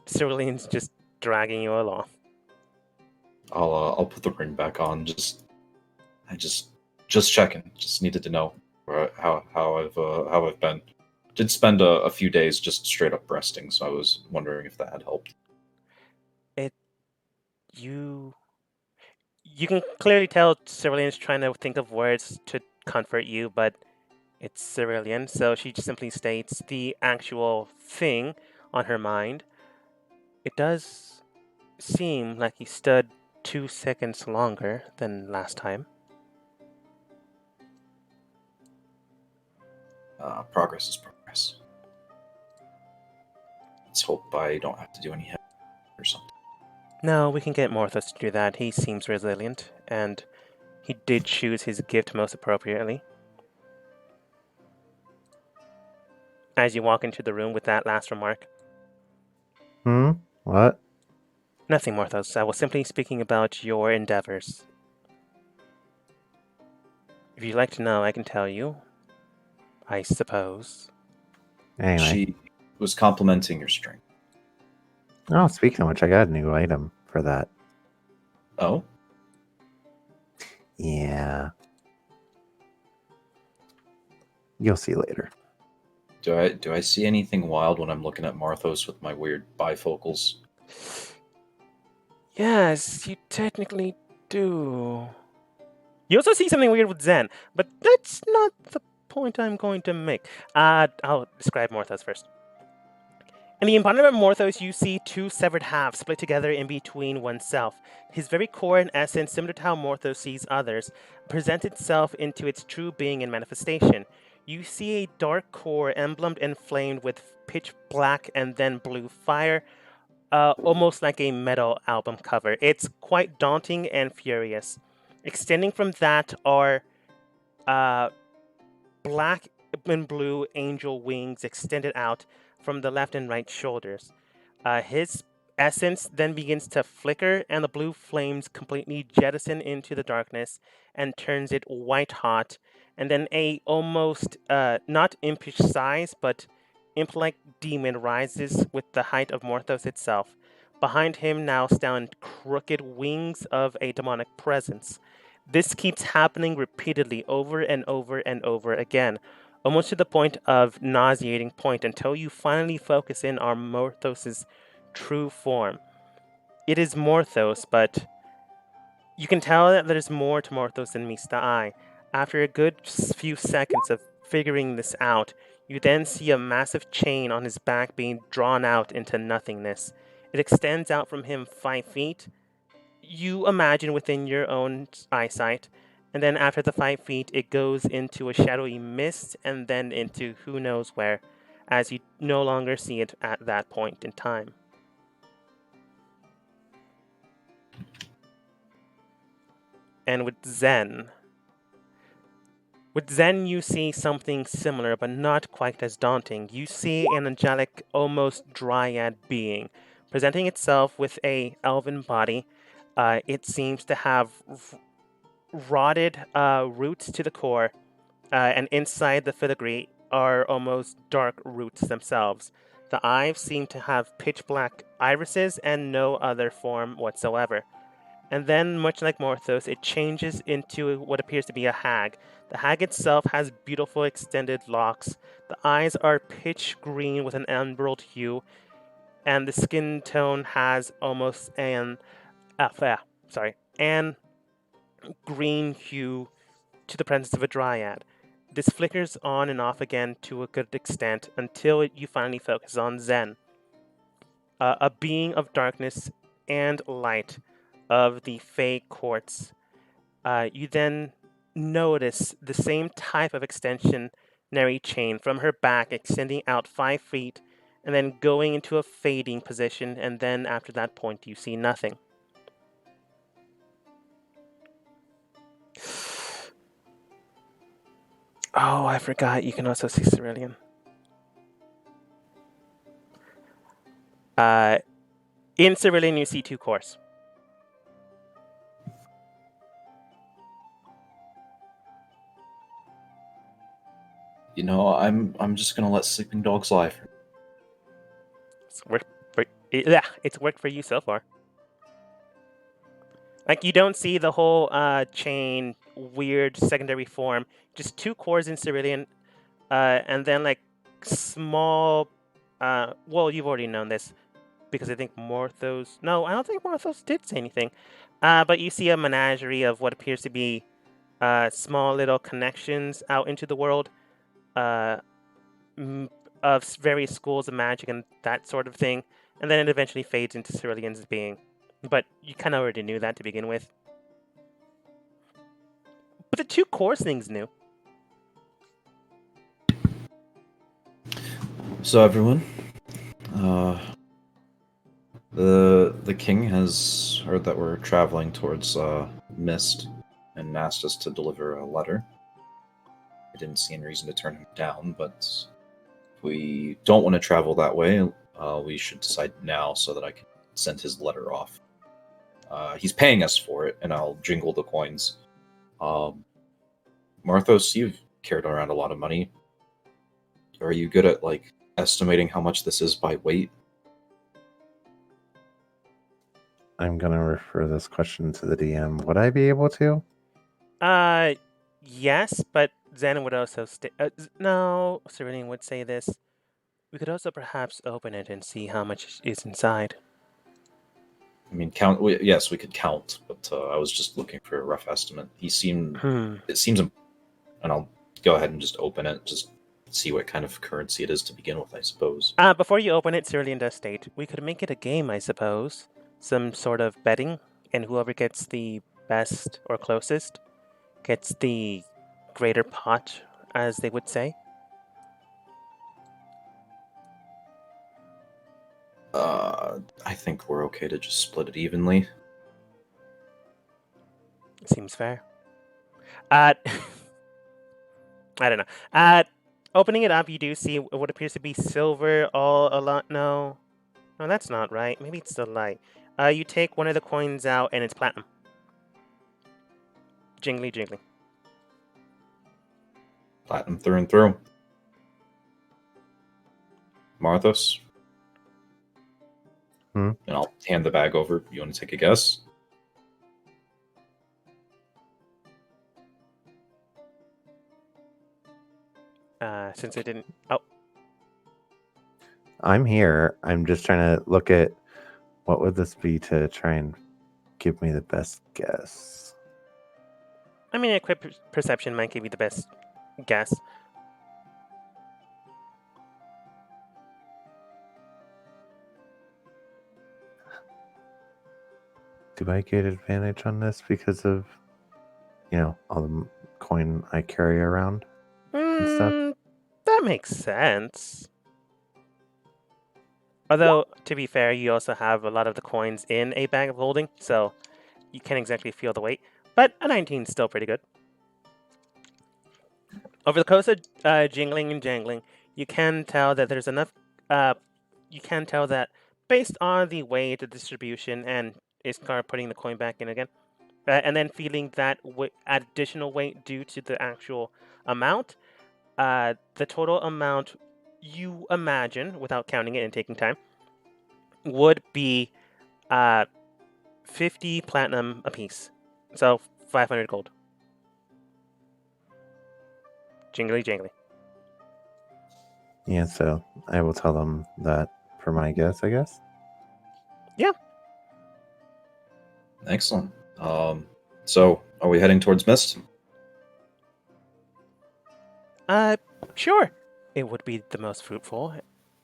Cerulean's just dragging you along. I'll put the ring back on. Just checking. Just needed to know how I've been. Did spend a few days just straight up resting, so I was wondering if that had helped. You can clearly tell Cerulean's trying to think of words to comfort you, but it's Cerulean, so she just simply states the actual thing on her mind. It does seem like he stood 2 seconds longer than last time. Progress is progress. Let's hope I don't have to do any heavy or something. No, we can get Morthos to do that. He seems resilient, and he did choose his gift most appropriately. As you walk into the room with that last remark. What? Nothing, Morthos. I was simply speaking about your endeavors. If you'd like to know, I can tell you. I suppose. Anyway. She was complimenting your strength. Oh, speaking of which, I got a new item for that. Oh? Yeah. You'll see later. Do I see anything wild when I'm looking at Marthos with my weird bifocals? Yes, you technically do. You also see something weird with Zen, but that's not the point I'm going to make. I'll describe Morthos first. In the embodiment of Morthos, you see two severed halves split together in between oneself. His very core and essence, similar to how Morthos sees others, presents itself into its true being and manifestation. You see a dark core emblemed and flamed with pitch black and then blue fire, almost like a metal album cover. It's quite daunting and furious. Extending from that are black and blue angel wings extended out from the left and right shoulders. His essence then begins to flicker, and the blue flames completely jettison into the darkness and turns it white hot. And then a almost not impish size, but imp-like demon rises with the height of Morthos itself. Behind him now stand crooked wings of a demonic presence. This keeps happening repeatedly over and over and over again, almost to the point of nauseating point, until you finally focus in on Morthos' true form. It is Morthos, but You can tell that there's more to Morthos than meets the eye. After a good few seconds of figuring this out, you then see a massive chain on his back being drawn out into nothingness. It extends out from him 5 feet. You imagine within your own eyesight, and then after the 5 feet, it goes into a shadowy mist and then into who knows where, as you no longer see it at that point in time. And with Zen, you see something similar, but not quite as daunting. You see an angelic, almost dryad being, presenting itself with a elven body. It seems to have rotted roots to the core, and inside the filigree are almost dark roots themselves. The eyes seem to have pitch black irises and no other form whatsoever. And then, much like Morthos, it changes into what appears to be a hag. The hag itself has beautiful extended locks. The eyes are pitch green with an emerald hue, and the skin tone has almost an green hue to the presence of a dryad. This flickers on and off again to a good extent until you finally focus on Zen, a being of darkness and light of the Fey courts. You then notice the same type of extensionary chain from her back extending out 5 feet and then going into a fading position, and then after that point you see nothing. Oh, I forgot, you can also see Cerulean. In Cerulean, you see 2 cores. You know, I'm just gonna let sleeping dogs lie. It's worked for you so far. Like, you don't see the whole chain weird secondary form. Just 2 cores in Cerulean, and then like small. Well, you've already known this because I think Morthos. No, I don't think Morthos did say anything. But you see a menagerie of what appears to be small little connections out into the world, of various schools of magic and that sort of thing, and then it eventually fades into Cerulean's being. But you kind of already knew that to begin with. But the 2 cores thing's new. So everyone, the king has heard that we're traveling towards Mist and asked us to deliver a letter. I didn't see any reason to turn him down, but if we don't want to travel that way, we should decide now so that I can send his letter off. He's paying us for it, and I'll jingle the coins. Marthos, you've carried around a lot of money. Are you good at like estimating how much this is by weight? I'm gonna refer this question to the DM. Would I be able to? Yes, but Zen would also no, Cerulean would say this. We could also perhaps open it and see how much is inside. I mean, yes, we could count, but I was just looking for a rough estimate. It seems, and I'll go ahead and just open it, just see what kind of currency it is to begin with, I suppose. Before you open it, Cerulean does state, we could make it a game, I suppose. Some sort of betting, and whoever gets the best or closest gets the greater pot, as they would say. I think we're okay to just split it evenly. Seems fair. I don't know. Opening it up, you do see what appears to be silver all a lot. No, that's not right. Maybe it's the light. You take one of the coins out, and it's platinum. Jingly, jingly. Platinum through and through. Marthos? And I'll hand the bag over. You want to take a guess? Since I didn't... Oh. I'm here. I'm just trying to look at what would this be to try and give me the best guess. I mean, a quick perception might give you the best guess. Do I get advantage on this because of, all the coin I carry around and stuff? That makes sense. Although, to be fair, you also have a lot of the coins in a bag of holding, so you can't exactly feel the weight. But a 19 is still pretty good. Over the course of jingling and jangling, you can tell that there's enough. You can tell that based on the weight, the distribution, and Iskar putting the coin back in again, and then feeling that additional weight due to the actual amount, the total amount you imagine, without counting it and taking time, would be 50 platinum apiece. So 500 gold. Jingly jangly. Yeah, so I will tell them that for my guess, I guess. Excellent. So are we heading towards Mist? Sure. It would be the most fruitful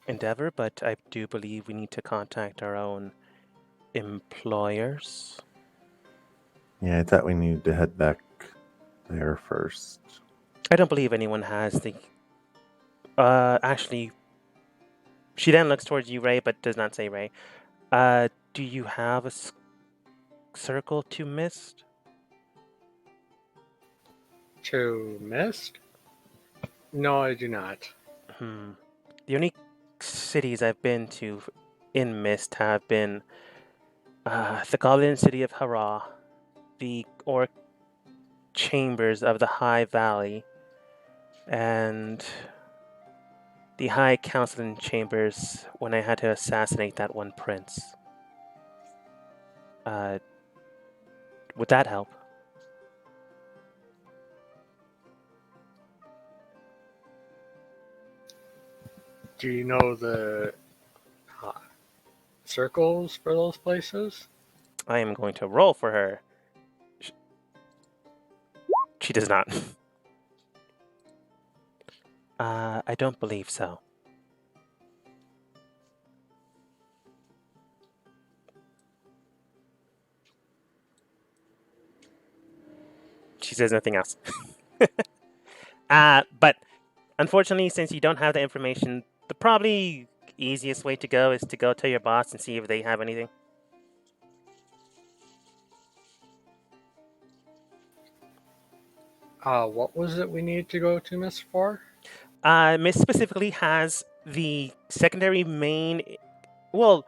endeavor, but I do believe we need to contact our own employers. Yeah, I thought we needed to head back there first. I don't believe anyone has the. Actually, she then looks towards you, Ray, but does not say Ray. Do you have a circle to Mist? To Mist? No, I do not. The only cities I've been to in Mist have been the Goblin City of Hara, the Orc Chambers of the High Valley, and the High Council Chambers when I had to assassinate that one prince. Would that help? Do you know the circles for those places? I am going to roll for her. She does not. I don't believe so. She says nothing else. But unfortunately, since you don't have the information, the probably easiest way to go is to go to your boss and see if they have anything. What was it we needed to go to Mist for? Miss specifically has the secondary main. Well,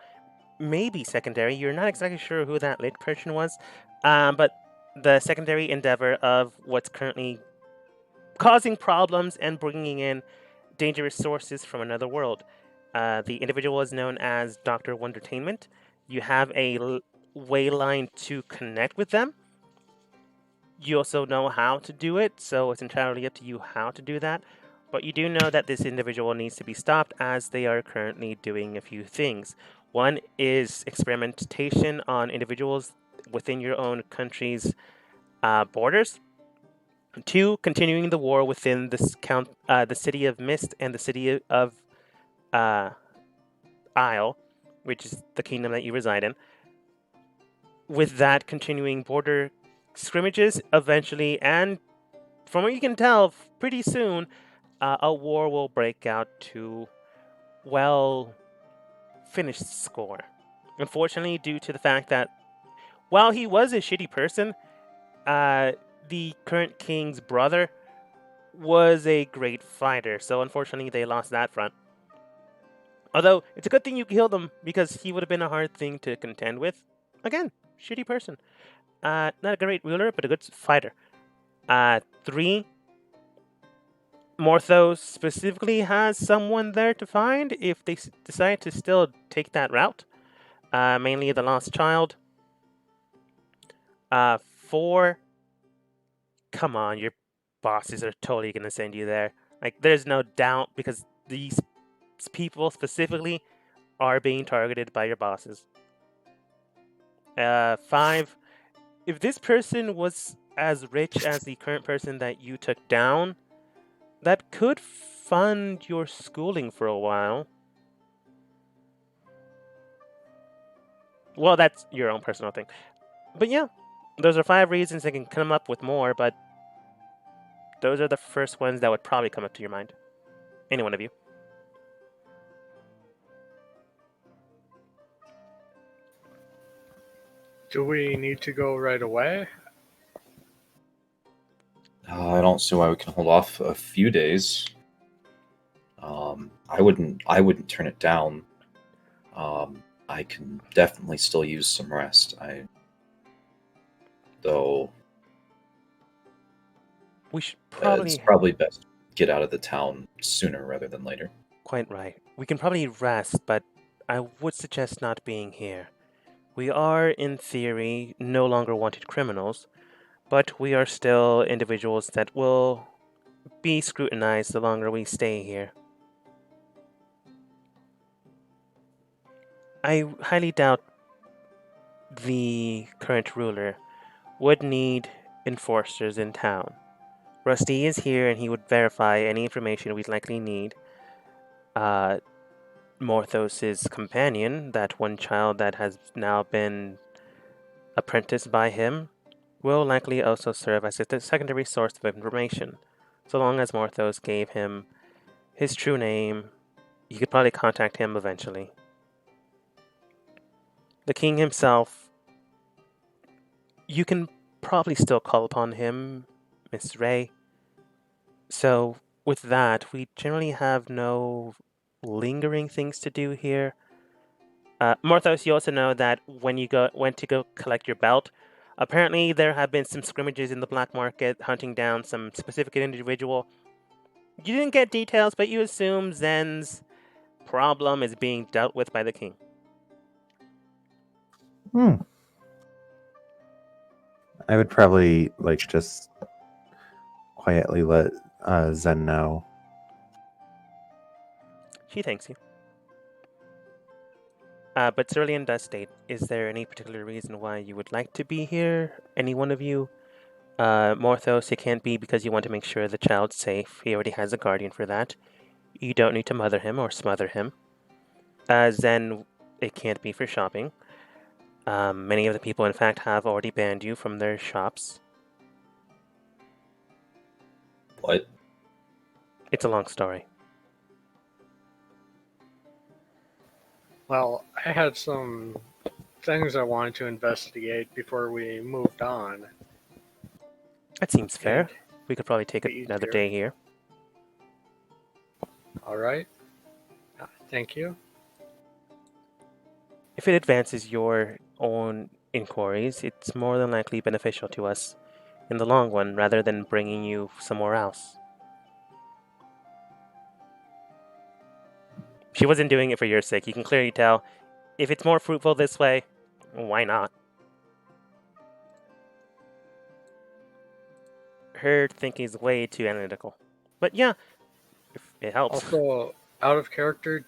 maybe secondary. You're not exactly sure who that lit person was. But the secondary endeavor of what's currently causing problems and bringing in dangerous sources from another world. The individual is known as Dr. Wondertainment. You have a way line to connect with them. You also know how to do it, so it's entirely up to you how to do that. But you do know that this individual needs to be stopped as they are currently doing a few things. One is experimentation on individuals within your own country's borders. Two, continuing the war within the city of Mist and the city of Isle, which is the kingdom that you reside in. With that, continuing border scrimmages eventually, and from what you can tell, pretty soon, a war will break out to, well, finished score. Unfortunately, due to the fact that while he was a shitty person, the current king's brother was a great fighter, so unfortunately they lost that front. Although, it's a good thing you killed him, because he would have been a hard thing to contend with. Again, shitty person. Not a great ruler, but a good fighter. 3, Morthos specifically has someone there to find if they decide to still take that route. Mainly the lost child. 4, come on, your bosses are totally going to send you there. Like, there's no doubt, because these people specifically are being targeted by your bosses. 5. If this person was as rich as the current person that you took down, that could fund your schooling for a while. Well, that's your own personal thing. But yeah, those are 5 reasons. They can come up with more, but those are the first ones that would probably come up to your mind. Any one of you. Do we need to go right away? I don't see why we can hold off a few days. I wouldn't turn it down. I can definitely still use some rest. Though We should it's probably best to get out of the town sooner rather than later. Quite right. We can probably rest, but I would suggest not being here. We are, in theory, no longer wanted criminals, but we are still individuals that will be scrutinized the longer we stay here. I highly doubt the current ruler would need enforcers in town. Rusty is here and he would verify any information we'd likely need. Morthos' companion, that one child that has now been apprenticed by him, will likely also serve as a secondary source of information. So long as Morthos gave him his true name, you could probably contact him eventually. The king himself, you can probably still call upon him, Miss Ray. So with that, we generally have no lingering things to do here. Morthos, you also know that when you went to go collect your belt, apparently there have been some scrimmages in the black market hunting down some specific individual. You didn't get details, but you assume Zen's problem is being dealt with by the king. I would probably just quietly let Zen know. She thanks you. But Cerulean does state, is there any particular reason why you would like to be here? Any one of you? Morthos, it can't be because you want to make sure the child's safe. He already has a guardian for that. You don't need to mother him or smother him. Zen, it can't be for shopping. Many of the people, in fact, have already banned you from their shops. What? It's a long story. Well, I had some things I wanted to investigate before we moved on. That seems fair. And We could probably take be another easier. day here. All right. Thank you. If it advances your own inquiries, it's more than likely beneficial to us in the long run rather than bringing you somewhere else. She wasn't doing it for your sake. You can clearly tell. If it's more fruitful this way, why not? Her thinking is way too analytical. But yeah, if it helps. Also, out of character,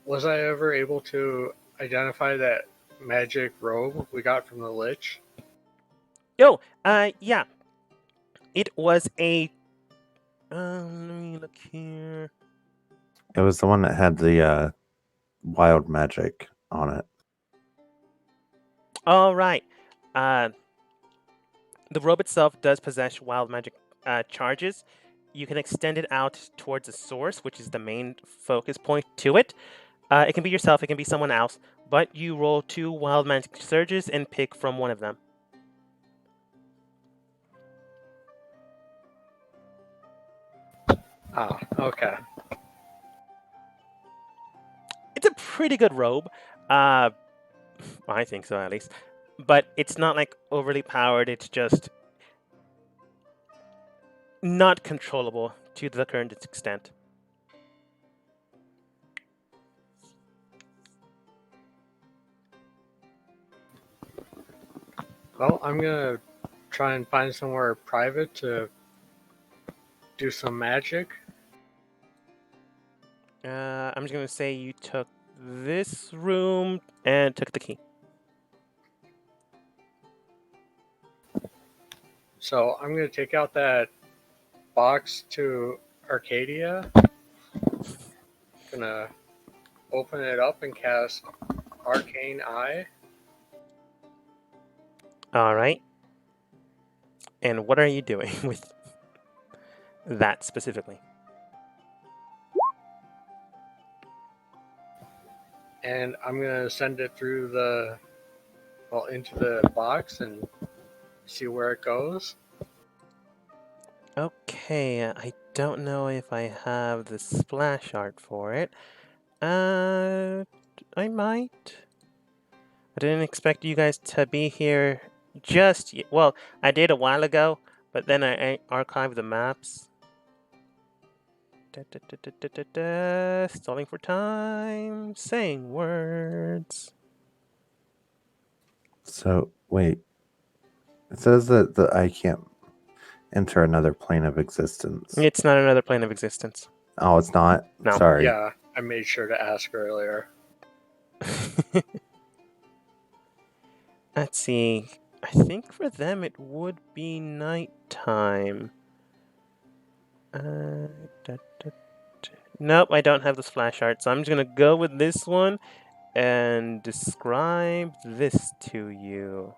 was I ever able to identify that magic robe we got from the Lich? Yeah. It was a... let me look here. It was the one that had the wild magic on it. All right. The robe itself does possess wild magic charges. You can extend it out towards the source, which is the main focus point to it. It can be yourself, it can be someone else, but you roll 2 wild magic surges and pick from one of them. Ah, okay. It's a pretty good robe. I think so, at least. But it's not like overly powered, it's just not controllable to the current extent. Well, I'm gonna try and find somewhere private to do some magic. I'm just going to say you took this room and took the key. So I'm going to take out that box to Arcadia. Gonna open it up and cast Arcane Eye. All right. And what are you doing with that specifically? And I'm gonna send it through into the box and see where it goes. Okay, I don't know if I have the splash art for it. I might. I didn't expect you guys to be here just yet. Well, I did a while ago, but then I archived the maps. Stalling for time, saying words. So wait, it says that I can't enter another plane of existence. It's not another plane of existence. Oh, it's not. No. Sorry. Yeah, I made sure to ask earlier. Let's see. I think for them it would be nighttime. Nope, I don't have the splash art, so I'm just gonna go with this one and describe this to you.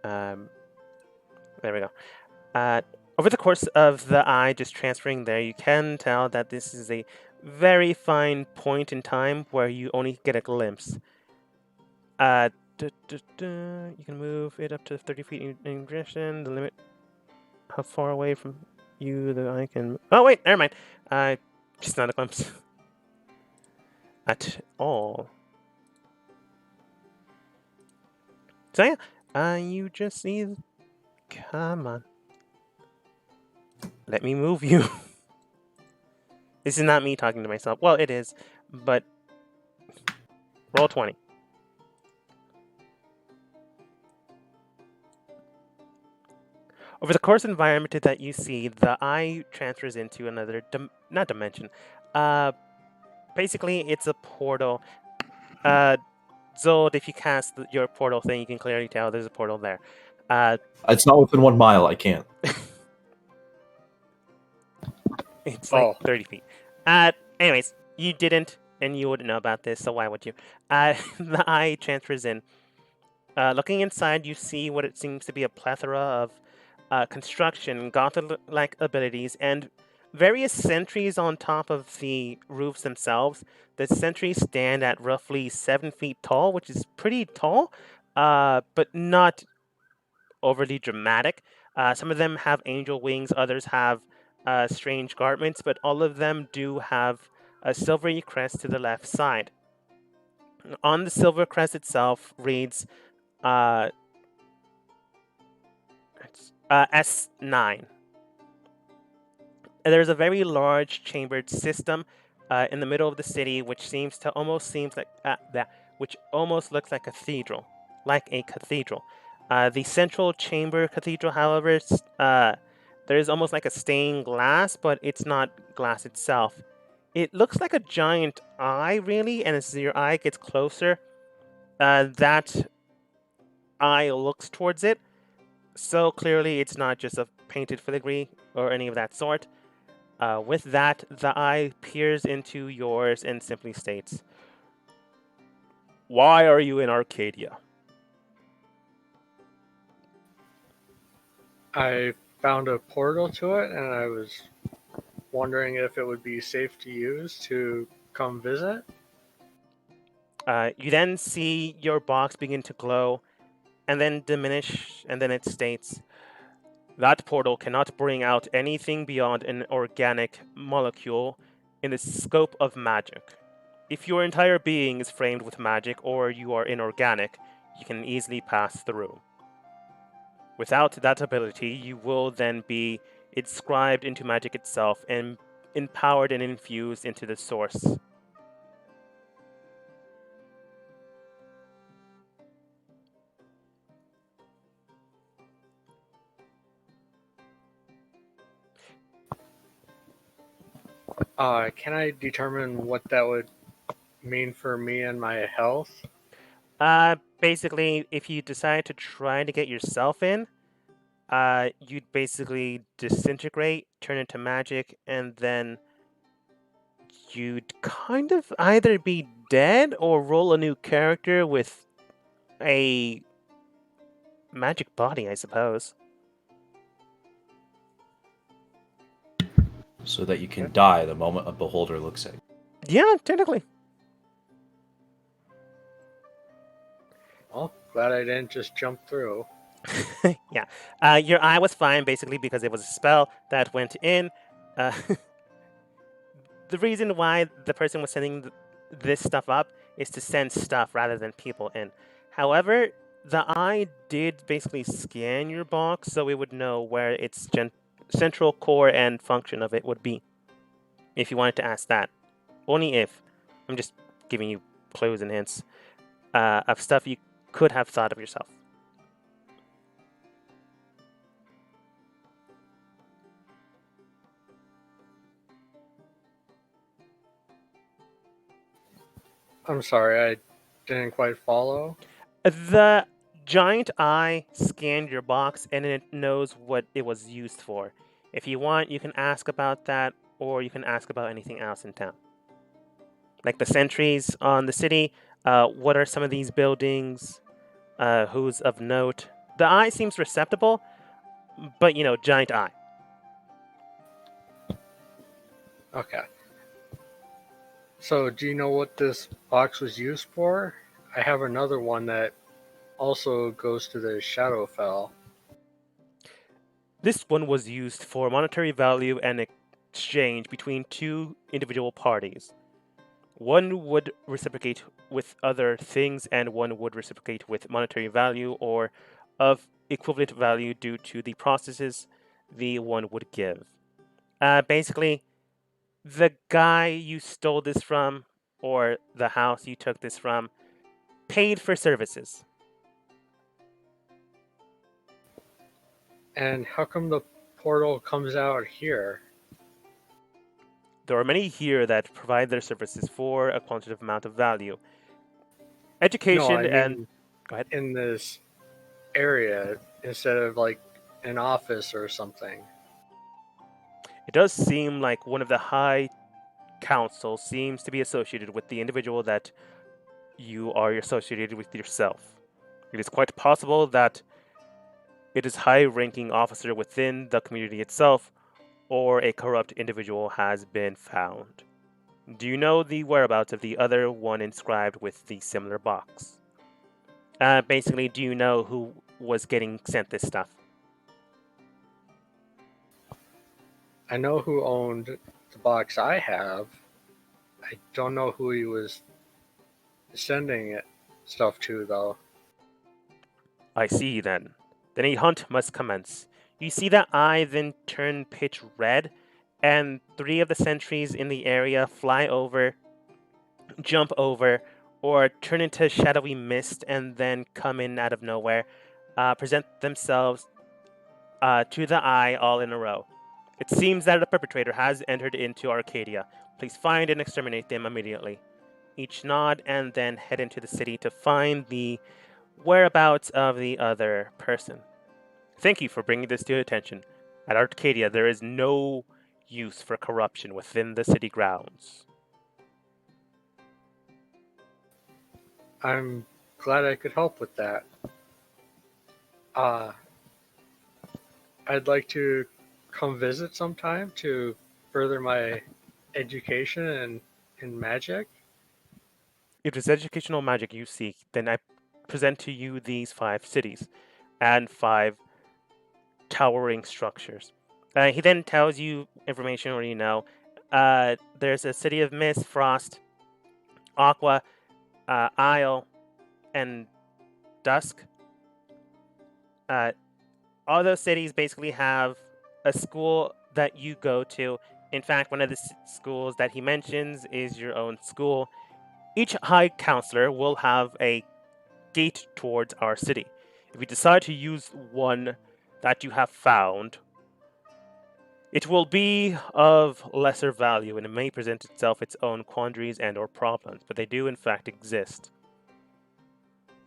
There we go. Over the course of the eye just transferring there, you can tell that this is a very fine point in time where you only get a glimpse. You can move it up to 30 feet in direction. The limit, how far away from you the eye can... Oh, wait, never mind. Just not a glimpse. At all. So yeah, you just see... Come on. Let me move you. This is not me talking to myself. Well, it is, but... Roll 20. Over the course environment that you see, the eye transfers into another... not dimension. Basically, it's a portal. Zold, if you cast your portal thing, you can clearly tell there's a portal there. It's not within 1 mile. I can't. It's like 30 feet. Anyways, you didn't, and you wouldn't know about this, so why would you? The eye transfers in. Looking inside, you see what it seems to be a plethora of construction, Gothic-like abilities, and various sentries on top of the roofs themselves. The sentries stand at roughly 7 feet tall, which is pretty tall, but not overly dramatic. Some of them have angel wings, others have strange garments, but all of them do have a silvery crest to the left side. On the silver crest itself reads S9. There's a very large chambered system in the middle of the city, which almost looks like a cathedral. The central chamber cathedral, however, there is almost like a stained glass, but it's not glass itself. It looks like a giant eye, really, and as your eye gets closer, that eye looks towards it. So clearly, it's not just a painted filigree or any of that sort. With that, the eye peers into yours and simply states, "Why are you in Arcadia?" I found a portal to it, and I was wondering if it would be safe to use to come visit. You then see your box begin to glow and then diminish, and then it states, "That portal cannot bring out anything beyond an organic molecule in the scope of magic. If your entire being is framed with magic or you are inorganic, you can easily pass through. Without that ability, you will then be inscribed into magic itself and empowered and infused into the source." Can I determine what that would mean for me and my health? Basically, if you decide to try to get yourself in, you'd basically disintegrate, turn into magic, and then you'd kind of either be dead or roll a new character with a magic body, I suppose. So that you can Okay. die the moment a beholder looks at you. Yeah, technically. Well, glad I didn't just jump through. Yeah. Your eye was fine, basically, because it was a spell that went in. Uh, the reason why the person was sending this stuff up is to send stuff rather than people in. However, the eye did basically scan your box, so it would know where its central core and function of it would be. If you wanted to ask that, only if. I'm just giving you clues and hints of stuff you could have thought of yourself. I'm sorry, I didn't quite follow. The giant eye scanned your box and it knows what it was used for. If you want, you can ask about that, or you can ask about anything else in town. Like the sentries on the city, what are some of these buildings, who's of note. The eye seems receptible, but giant eye. Okay. So, do you know what this box was used for? I have another one that also goes to the Shadowfell. This one was used for monetary value and exchange between two individual parties. One would reciprocate with other things, and one would reciprocate with monetary value or of equivalent value due to the processes the one would give. Basically, the guy you stole this from, or the house you took this from, paid for services. And how come the portal comes out here? There are many here that provide their services for a quantitative amount of value. No, Education I and mean go ahead. in this area instead of like an office or something. It does seem like one of the high council seems to be associated with the individual that you are associated with yourself. It is quite possible that it is high-ranking officer within the community itself, or a corrupt individual has been found. Do you know the whereabouts of the other one inscribed with the similar box? Basically, do you know who was getting sent this stuff? I know who owned the box I have. I don't know who he was sending it stuff to though. I see then. Then a hunt must commence. You see that eye then turn pitch red, and 3 of the sentries in the area fly over, jump over, or turn into shadowy mist and then come in out of nowhere, present themselves to the eye all in a row. It seems that a perpetrator has entered into Arcadia. Please find and exterminate them immediately. Each nod and then head into the city to find the whereabouts of the other person. Thank you for bringing this to attention. At Arcadia, there is no use for corruption within the city grounds. I'm glad I could help with that. Uh, I'd like to come visit sometime to further my education in magic. If it's educational magic you seek, then I present to you these 5 cities and 5 towering structures. He then tells you information already know. There's a city of Mist, Frost, Aqua, Isle, and Dusk. All those cities basically have a school that you go to. In fact, one of the schools that he mentions is your own school. Each high counselor will have a gate towards our city. If you decide to use one that you have found, it will be of lesser value and it may present itself its own quandaries and or problems, but they do in fact exist.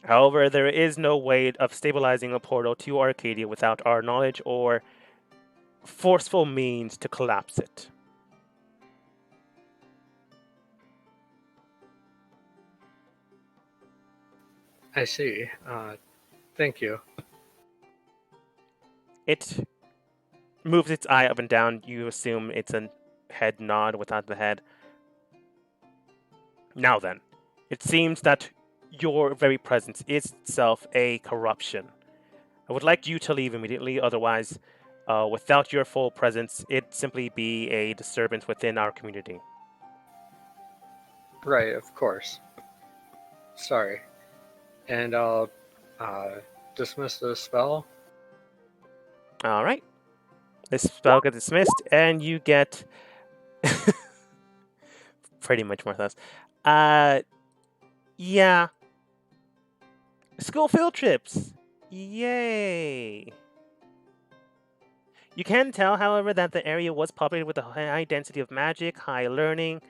However, there is no way of stabilizing a portal to Arcadia without our knowledge or forceful means to collapse it. I see. Thank you. It moves its eye up and down. You assume it's a head nod without the head. Now then, it seems that your very presence is itself a corruption. I would like you to leave immediately, otherwise, without your full presence, it'd simply be a disturbance within our community. Right, of course. Sorry. And I'll dismiss the spell. Alright. This spell gets dismissed, and you get pretty much more or less. Yeah. School field trips. Yay. You can tell, however, that the area was populated with a high density of magic, high learning,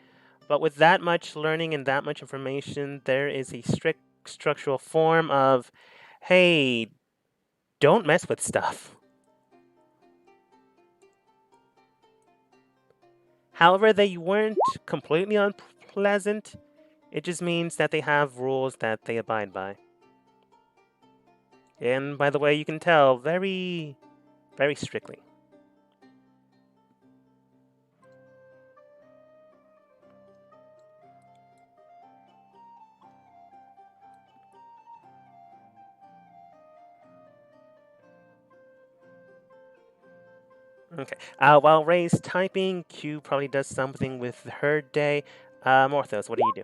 but with that much learning and that much information, there is a strict structural form of, hey, don't mess with stuff. However, they weren't completely unpleasant. It just means that they have rules that they abide by. And by the way, you can tell very, very strictly. Okay. While Ray's typing, Q probably does something with her day. Morthos, what do you do?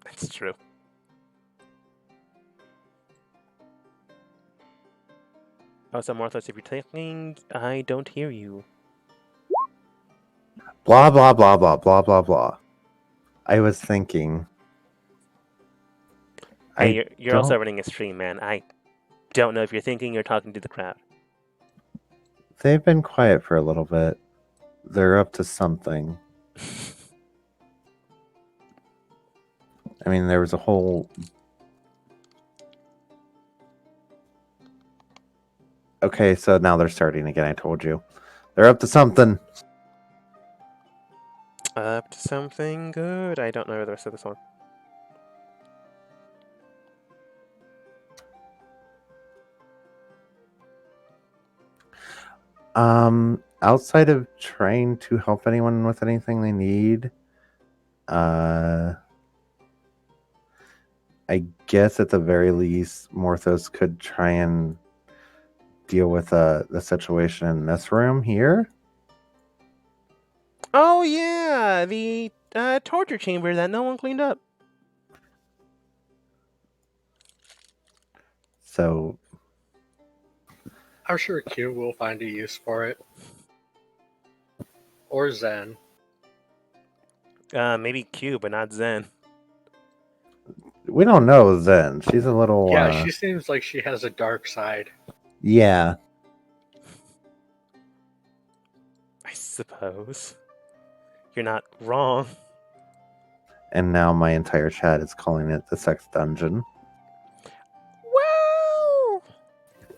That's true. Oh, so Morthos, if you're typing, I don't hear you. Blah blah blah blah blah blah blah. I was thinking. Hey, you're also don't- running a stream, man. I don't know if you're thinking or talking to the crowd. They've been quiet for a little bit. They're up to something. I mean, there was a whole. Okay, so now they're starting again. I told you. They're up to something. Up to something good. I don't know the rest of the song. Outside of trying to help anyone with anything they need, I guess at the very least, Morthos could try and deal with the situation in this room here. Oh yeah, the torture chamber that no one cleaned up. So I'm sure Q will find a use for it. Or Zen. Maybe Q, but not Zen. we don't know Zen. She's a little. Yeah, she seems like she has a dark side. Yeah. I suppose. You're not wrong. And now my entire chat is calling it the sex dungeon. Well,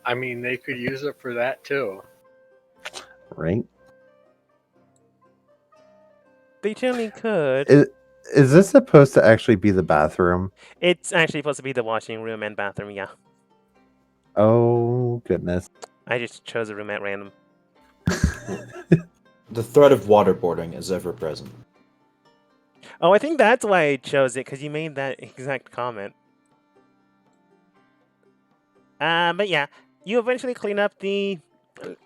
I mean, they could use it for that too. Right? they generally could. Is this supposed to actually be the bathroom? It's actually supposed to be the washing room and bathroom, yeah. Oh, goodness. I just chose a room at random. The threat of waterboarding is ever present. Oh, I think that's why I chose it, because you made that exact comment. But yeah, you eventually clean up the,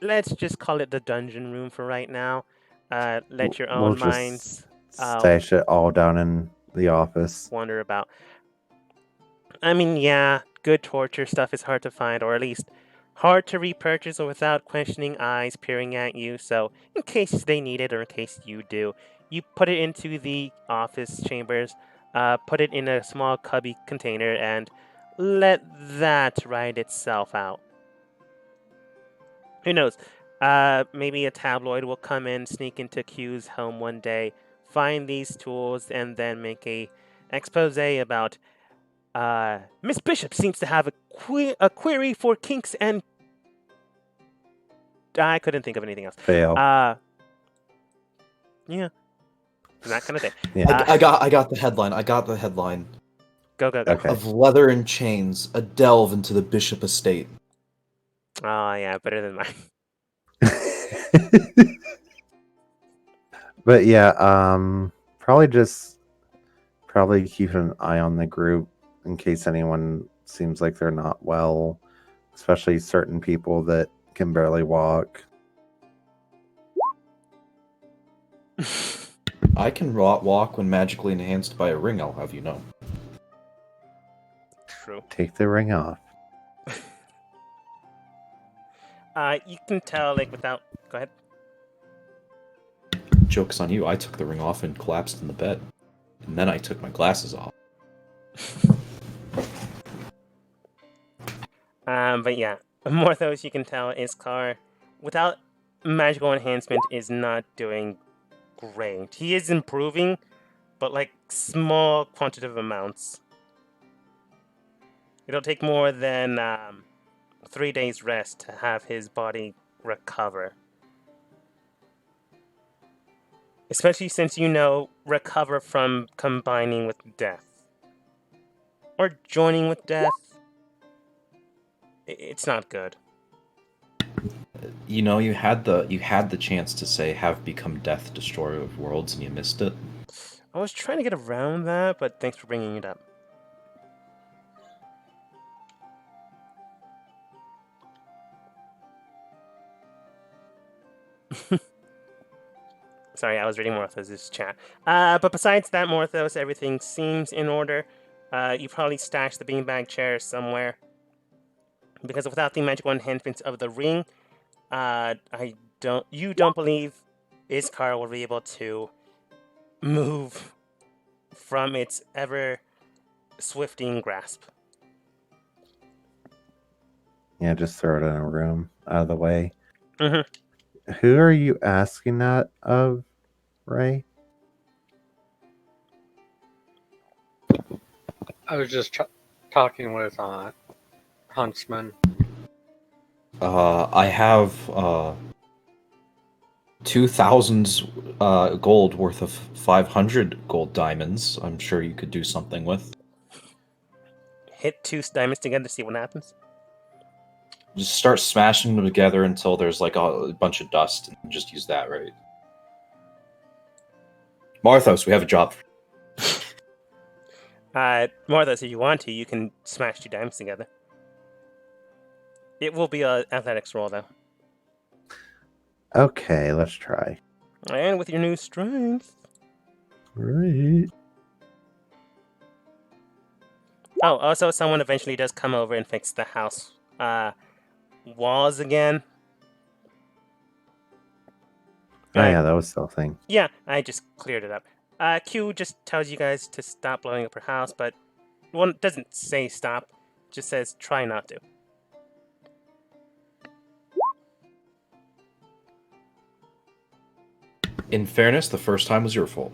let's just call it the dungeon room for right now. Let your We'll own just minds stash it all down in the office. wander about. I mean, yeah, good torture stuff is hard to find, or at least hard to repurchase or without questioning eyes peering at you. So, in case they need it or in case you do, you put it into the office chambers, put it in a small cubby container, and let that ride itself out. Who knows? Maybe a tabloid will come in, sneak into Q's home one day, find these tools and then make a expose about Miss Bishop seems to have a query for kinks and I couldn't think of anything else. Fail. Yeah. That kind of thing. Yeah. I got the headline. I got the headline. Go. Okay. Of leather and chains, a delve into the Bishop estate. Oh yeah, better than mine. But yeah, probably keep an eye on the group in case anyone seems like they're not well, especially certain people that can barely walk. I can walk when magically enhanced by a ring, I'll have you know. True. Take the ring off. You can tell without. Go ahead. Joke's on you, I took the ring off and collapsed in the bed. And then I took my glasses off. But yeah, Morthos, you can tell Iskar, without magical enhancement, is not doing great. He is improving, but small quantitative amounts. It'll take more than 3 days rest to have his body recover. Especially since recover from combining with death. Or joining with death. It's not good. You know, you had the chance to say have become death, destroyer of worlds, and you missed it. I was trying to get around that, but thanks for bringing it up. Sorry, I was reading Morthos' chat. But besides that, Morthos, everything seems in order. You probably stashed the beanbag chair somewhere. Because without the magical enhancements of the ring, you don't believe Iskar will be able to move from its ever swifting grasp. Yeah, just throw it in a room out of the way. Mm-hmm. Who are you asking that of, Ray? I was just talking with Huntsman. I have 2,000 gold worth of 500 gold diamonds. I'm sure you could do something with. Hit 2 diamonds together to see what happens. Just start smashing them together until there's a bunch of dust, and just use that, right? Marthos, we have a job. Morthos, if you want to, you can smash 2 diamonds together. It will be an athletics roll, though. Okay, let's try. And with your new strength. Right. Oh, also, someone eventually does come over and fix the house walls again. Oh yeah, that was still a thing. Yeah, I just cleared it up. Q just tells you guys to stop blowing up her house, but one doesn't say stop, just says try not to. In fairness, the first time was your fault.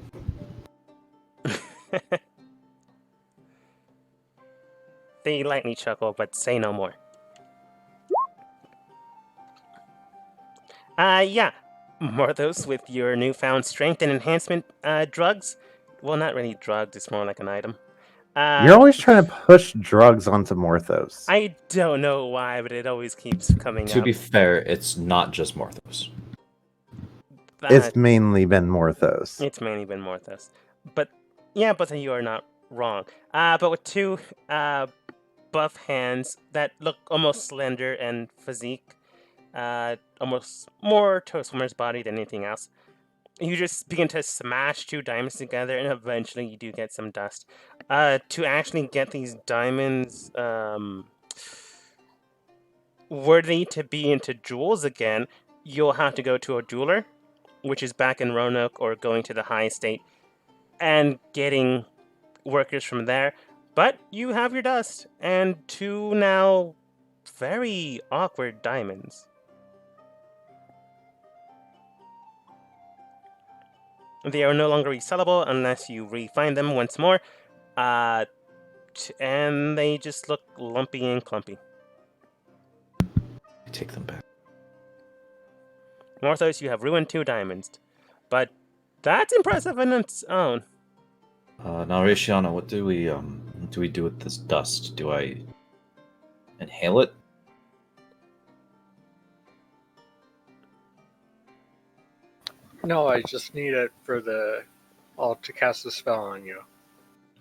They lightly chuckle, but say no more. Yeah. Morthos, with your newfound strength and enhancement drugs. Well, not really drugs, it's more like an item. You're always trying to push drugs onto Morthos. I don't know why, but it always keeps coming up. To be fair, it's not just Marthos. It's mainly been Morthos. It's mainly been Morthos. But, yeah, both of you are not wrong. But with 2 buff hands that look almost slender and physique, almost more to a swimmer's body than anything else, you just begin to smash 2 diamonds together, and eventually you do get some dust. To actually get these diamonds worthy to be into jewels again, you'll have to go to a jeweler, which is back in Roanoke, or going to the high estate and getting workers from there. But you have your dust, and 2 now very awkward diamonds. They are no longer resellable unless you refine them once more. And they just look lumpy and clumpy. I take them back. Morthos, you have ruined 2 diamonds. But that's impressive in its own. Now, Raishiana, what do we do with this dust? Do I inhale it? No, I just need it for to cast a spell on you.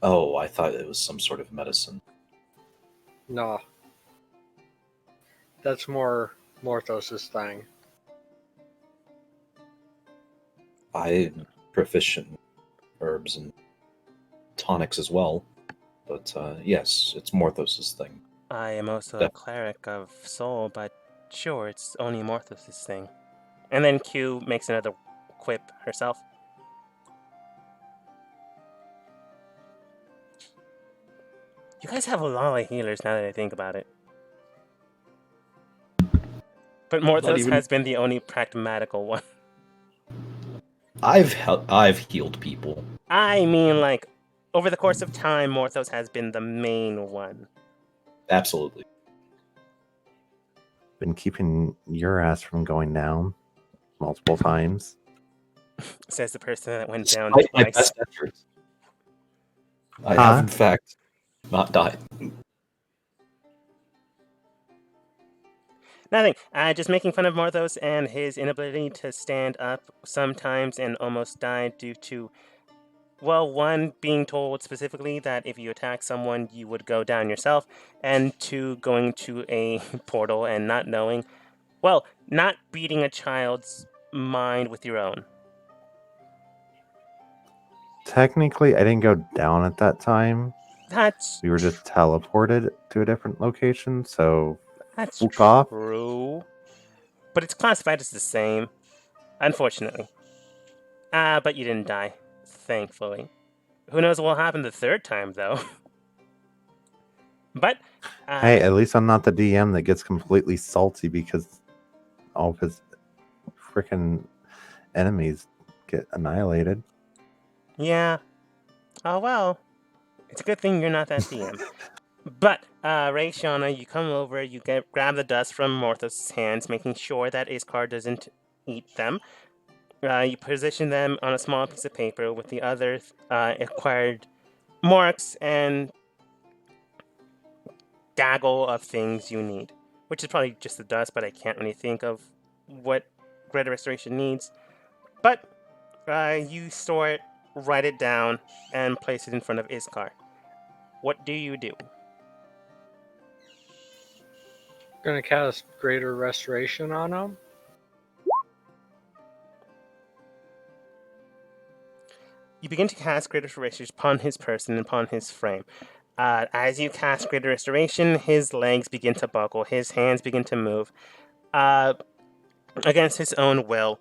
Oh, I thought it was some sort of medicine. No. That's more Morthos' thing. I'm proficient in herbs and tonics as well, but yes, it's Morthos' thing. I am also a cleric of soul, but sure, it's only Morthos' thing. And then Q makes another quip herself. You guys have a lot of healers now that I think about it. But Morthos has been the only pragmatical one. I've healed people. I mean, like, over the course of time, Morthos has been the main one. Absolutely. Been keeping your ass from going down multiple times. Says the person that went down Despite my twice. best efforts, I have in fact not died. Nothing. Just making fun of Morthos and his inability to stand up sometimes and almost die due to, well, one, being told specifically that if you attack someone, you would go down yourself, and two, going to a portal and not knowing, well, not beating a child's mind with your own. Technically, I didn't go down at that time. That's We were just teleported to a different location, so That's fuck off. true. But it's classified as the same, unfortunately. But you didn't die, thankfully. Who knows what will happen the third time, though. But, Hey, at least I'm not the DM that gets completely salty because all of his freaking enemies get annihilated. yeah. Oh, well. It's a good thing you're not that DM. But, Raishiana, you come over, you grab the dust from Morthos' hands, making sure that Iskar doesn't eat them. You position them on a small piece of paper with the other acquired marks and gaggle of things you need. Which is probably just the dust, but I can't really think of what Greater Restoration needs. But you store it, write it down, and place it in front of Iskar. What do you do? Gonna cast Greater Restoration on him. You begin to cast Greater Restoration upon his person and upon his frame. As you cast Greater Restoration, his legs begin to buckle, his hands begin to move. Against his own will,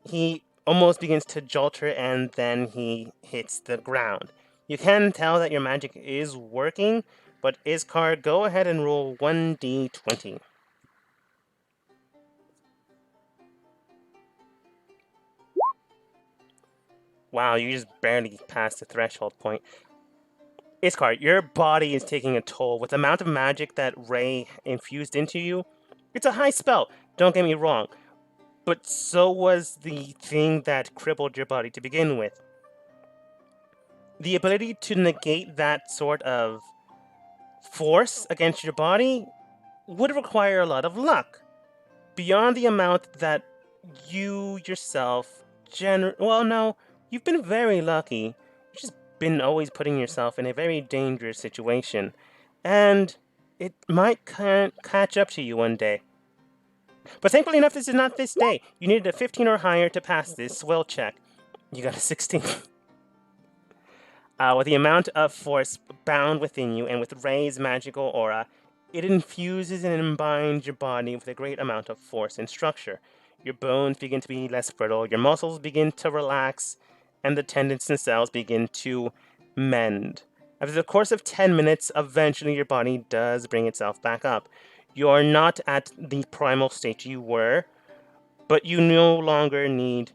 he almost begins to jolter and then he hits the ground. You can tell that your magic is working, but Iskar, go ahead and roll 1d20. Wow, you just barely passed the threshold point. Iskar, your body is taking a toll. With the amount of magic that Ray infused into you, it's a high spell, don't get me wrong. But so was the thing that crippled your body to begin with. The ability to negate that sort of force against your body would require a lot of luck. Beyond the amount that you yourself well, no, you've been very lucky. You've just been always putting yourself in a very dangerous situation. And it might catch up to you one day. But thankfully enough, this is not this day. You needed a 15 or higher to pass this will check. You got a 16. With the amount of force bound within you and with Ray's magical aura, it infuses and imbibes your body with a great amount of force and structure. Your bones begin to be less brittle, your muscles begin to relax, and the tendons and cells begin to mend. After the course of 10 minutes, eventually your body does bring itself back up. You're not at the primal state you were, but you no longer need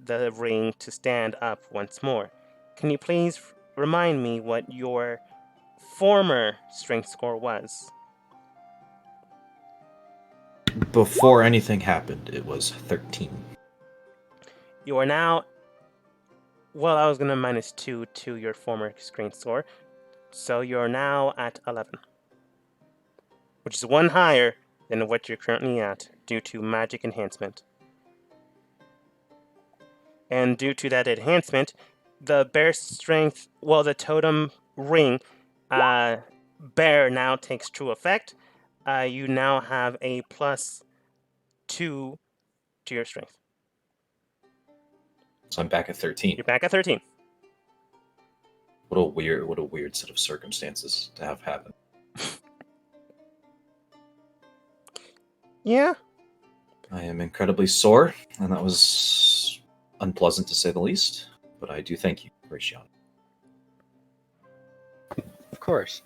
the ring to stand up once more. Can you please remind me what your former strength score was? Before anything happened, it was 13. You are now. Well, I was going to -2 to your former strength score. So you're now at 11. Which is 1 higher than what you're currently at due to magic enhancement. And due to that enhancement, the bear strength, well, the totem ring, bear now takes true effect. You now have a +2 to your strength. So I'm back at 13. You're back at 13. What a weird set of circumstances to have happen. Yeah. I am incredibly sore, and that was unpleasant to say the least. But I do thank you, Gracian. Of course.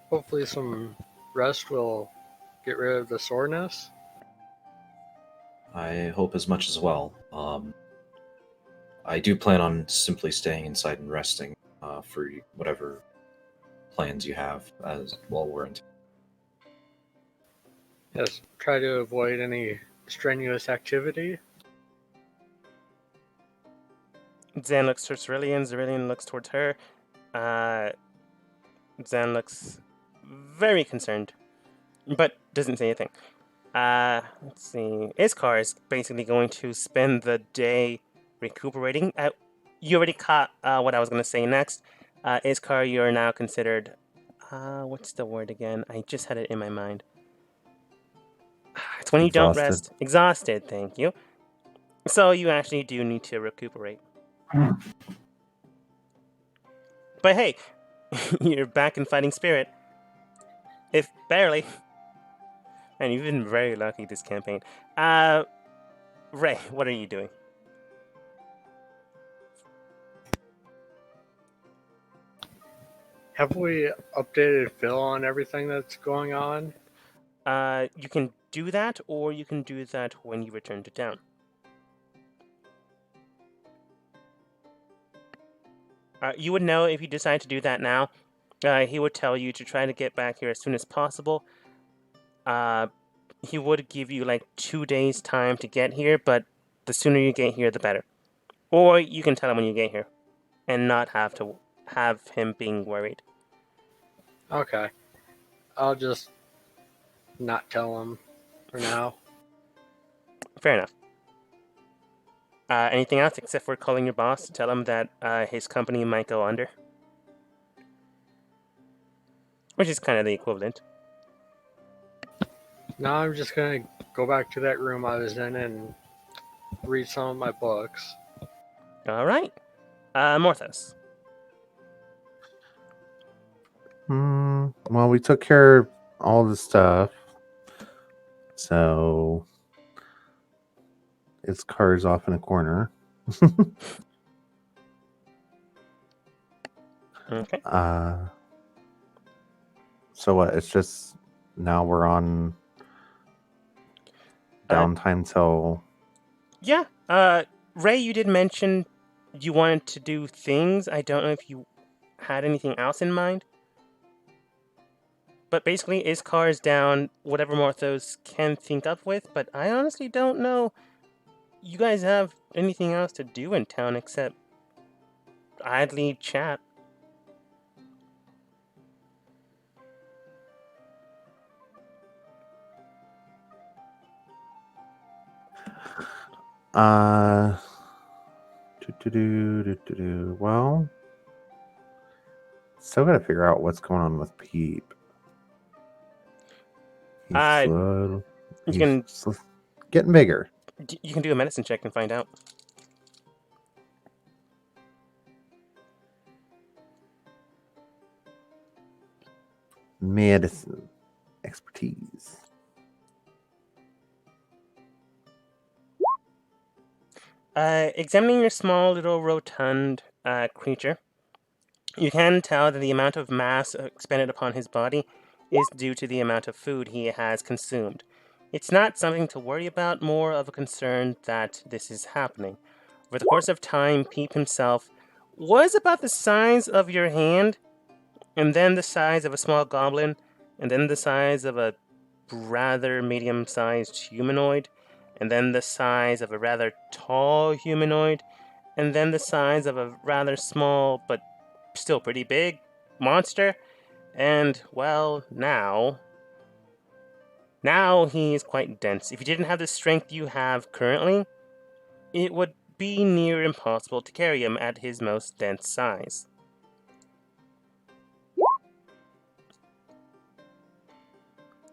Hopefully some rest will get rid of the soreness. I hope as much as well. I do plan on simply staying inside and resting for whatever plans you have as while we're in. Yes, try to avoid any strenuous activity. Zan looks towards Cerulean. Cerulean looks towards her. Zan looks very concerned, but doesn't say anything. Let's see. Iskar is basically going to spend the day recuperating. You already caught what I was going to say next. Iskar, you're now considered... what's the word again? I just had it in my mind. It's when you don't rest. Exhausted, thank you. So you actually do need to recuperate. But hey, you're back in fighting spirit. If barely. And you've been very lucky this campaign. Ray, what are you doing? Have we updated Phil on everything that's going on? You can do that, or you can do that when you return to town. You would know if you decide to do that now. He would tell you to try to get back here as soon as possible. He would give you like 2 days time to get here, but the sooner you get here, the better. Or you can tell him when you get here, and not have to have him being worried. Okay. I'll just not tell him for now. Fair enough. Anything else except for calling your boss to tell him that his company might go under? Which is kind of the equivalent. Now I'm just gonna go back to that room I was in and read some of my books. All right. Morthos. Well, we took care of all the stuff. So its car's off in a corner. Okay. So what? It's just now we're on downtime till. Yeah. Ray, you did mention you wanted to do things. I don't know if you had anything else in mind. But basically, Iskar is down whatever Morthos can think up with, but I honestly don't know you guys have anything else to do in town except idly chat. Well, still gotta figure out what's going on with Peep. He's getting bigger. You can do a medicine check and find out. Medicine expertise. Examining your small little rotund creature, you can tell that the amount of mass expended upon his body is due to the amount of food he has consumed. It's not something to worry about, more of a concern that this is happening. Over the course of time, Peep himself was about the size of your hand, and then the size of a small goblin, and then the size of a rather medium sized humanoid, and then the size of a rather tall humanoid, and then the size of a rather small but still pretty big monster. And, well, now he is quite dense. If you didn't have the strength you have currently, it would be near impossible to carry him at his most dense size.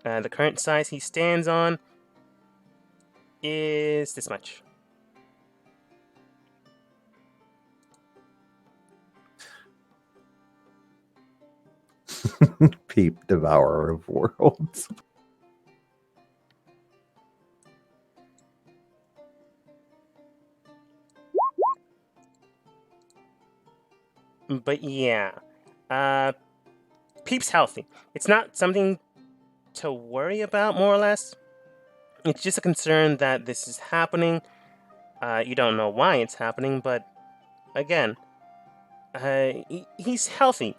The current size he stands on is this much. Peep, devourer of worlds. But yeah, Peep's healthy. It's not something to worry about, more or less. It's just a concern that this is happening. You don't know why it's happening, but again, he's healthy.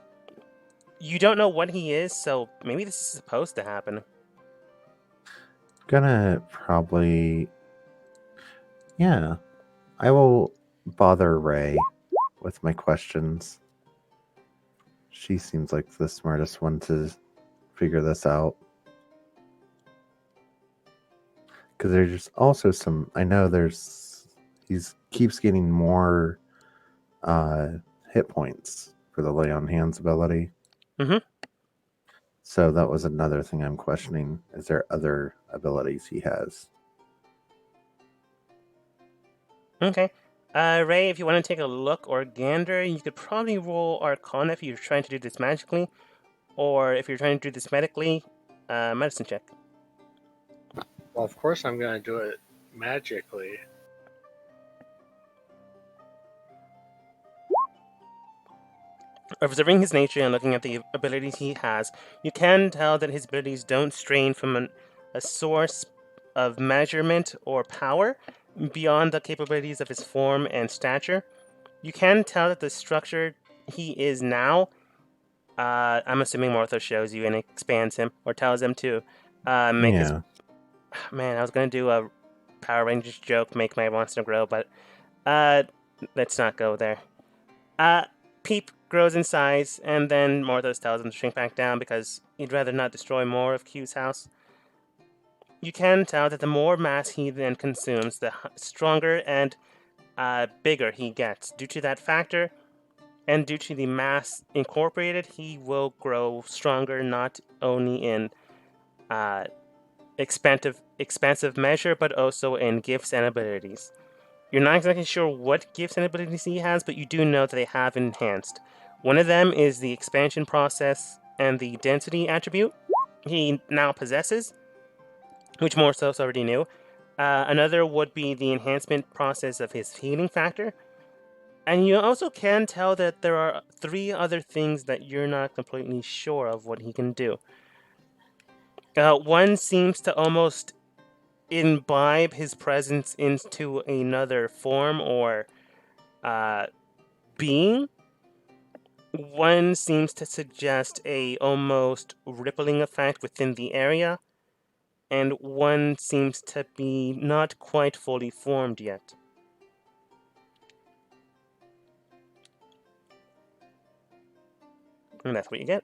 You don't know what he is, so maybe this is supposed to happen. Gonna probably. Yeah. I will bother Ray with my questions. She seems like the smartest one to figure this out. Because there's also some. I know he keeps getting more hit points for the lay on hands ability. Mhm. So that was another thing I'm questioning. Is there other abilities he has? Okay. Ray, if you want to take a look or gander, you could probably roll Arcana if you're trying to do this magically, or if you're trying to do this medically, medicine check. Well, of course I'm going to do it magically. Observing his nature and looking at the abilities he has, you can tell that his abilities don't strain from a source of measurement or power beyond the capabilities of his form and stature. You can tell that the structure he is now, I'm assuming Mortho shows you and expands him, or tells him to make his... Man, I was going to do a Power Rangers joke, make my monster grow, but let's not go there. Peep grows in size, and then Morthos tells him to shrink back down because he'd rather not destroy more of Q's house. You can tell that the more mass he then consumes, the stronger and bigger he gets. Due to that factor, and due to the mass incorporated, he will grow stronger not only in expansive measure, but also in gifts and abilities. You're not exactly sure what gifts and abilities he has, but you do know that they have enhanced. One of them is the expansion process and the density attribute he now possesses, which Morthos already knew. Another would be the enhancement process of his healing factor. And you also can tell that there are 3 other things that you're not completely sure of what he can do. One seems to almost imbibe his presence into another form or being. One seems to suggest a almost rippling effect within the area, and one seems to be not quite fully formed yet. And that's what you get.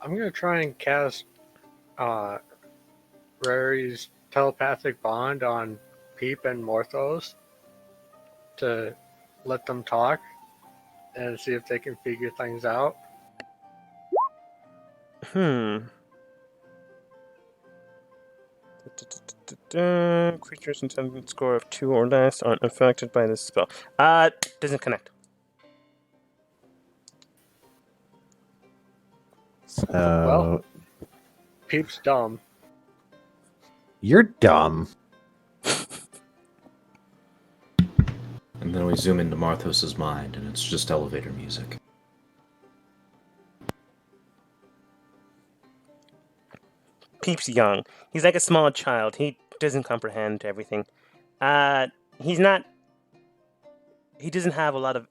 I'm going to try and cast Rary's telepathic bond on Peep and Morthos to let them talk and see if they can figure things out. Creatures intelligence score of 2 or less aren't affected by this spell. Doesn't connect. So Well, Peep's dumb. You're dumb. And then we zoom into Marthos' mind, and it's just elevator music. Peep's young. He's like a small child. He doesn't comprehend everything. He's not. He doesn't have a lot of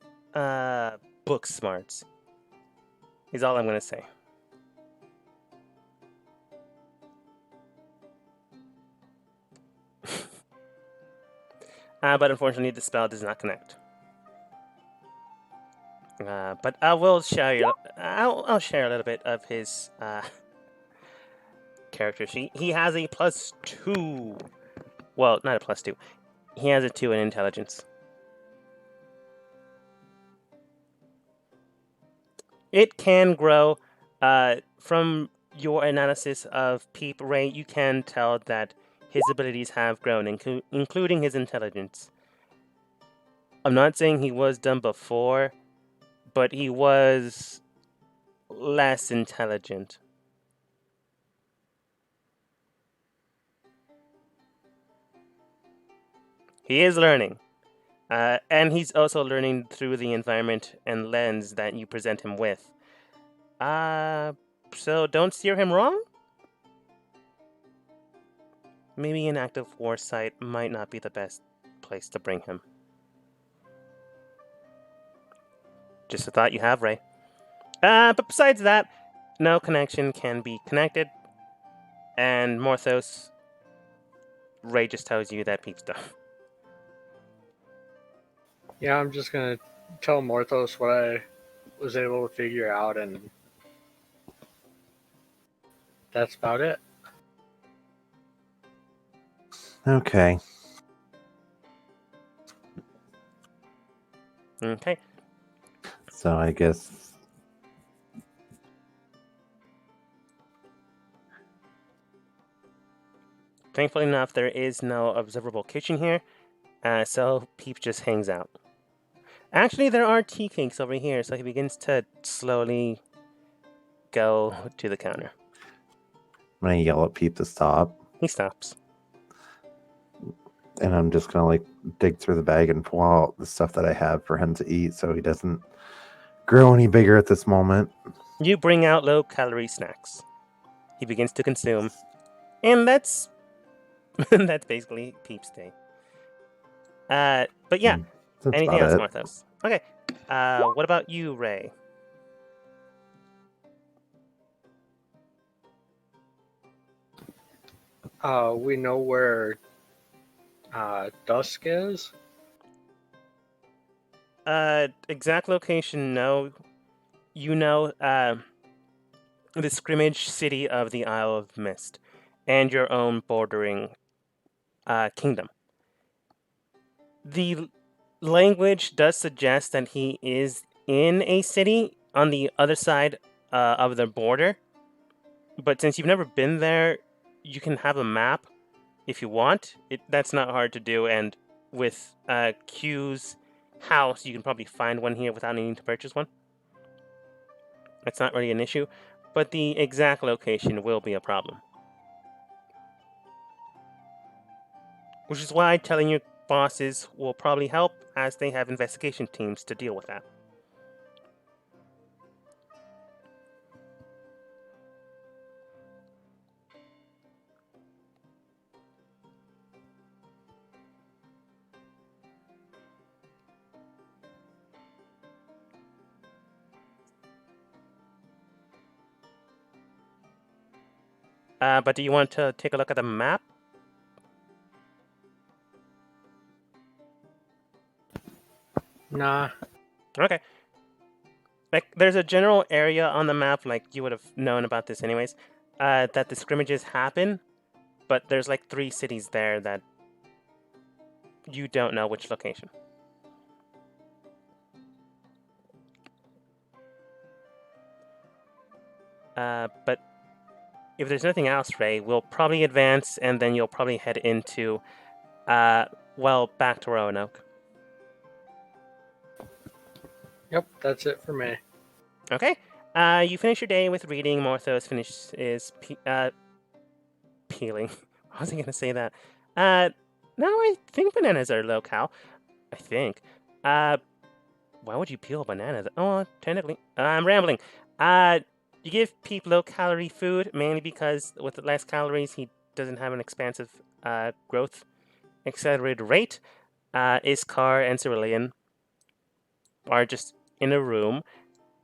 book smarts. Is all I'm gonna say. But unfortunately, the spell does not connect. But I will share you. I'll share a little bit of his character sheet. He has a +2. Well, not a +2. He has a 2 in intelligence. It can grow. From your analysis of Peep Ray, you can tell that his abilities have grown, including his intelligence. I'm not saying he was dumb before, but he was less intelligent. He is learning. And he's also learning through the environment and lens that you present him with. So don't steer him wrong? Maybe an active war site might not be the best place to bring him. Just a thought you have, Ray. But besides that, no connection can be connected. And Morthos, Ray just tells you that Peep's done. Yeah, I'm just gonna tell Morthos what I was able to figure out, and that's about it. Okay. Okay. So I guess Thankfully enough, there is no observable kitchen here, so Peep just hangs out. Actually, there are tea cakes over here, so he begins to slowly go to the counter. I'm gonna yell at Peep to stop, He stops. and I'm just gonna like dig through the bag and pull out the stuff that I have for him to eat, so he doesn't grow any bigger at this moment. You bring out low-calorie snacks. He begins to consume, and that's that's basically Peep's day. But yeah, That's anything else, about it. Marthos? Okay. What about you, Ray? We know where Dusk is. Exact location, no. You know, the scrimmage city of the Isle of Mist, and your own bordering kingdom. The language does suggest that he is in a city on the other side of the border, but since you've never been there, you can have a map if you want. That's not hard to do, and with Q's house, you can probably find one here without needing to purchase one. That's not really an issue, but the exact location will be a problem. Which is why telling your bosses will probably help, as they have investigation teams to deal with that. But do you want to take a look at the map? Nah. Okay. Like, there's a general area on the map, like, you would have known about this anyways, that the scrimmages happen, but there's like 3 cities there that you don't know which location. But if there's nothing else, Ray, we'll probably advance, and then you'll probably head into, well, back to Roanoke. Yep, that's it for me. Okay. You finish your day with reading. Morthos finishes peeling. I wasn't going to say that. No, I think bananas are low-cal. I think. Why would you peel a banana? Oh, technically. I'm rambling. You give Peep low-calorie food, mainly because with less calories, he doesn't have an expansive growth accelerated rate. Iskar and Cerulean are just in a room.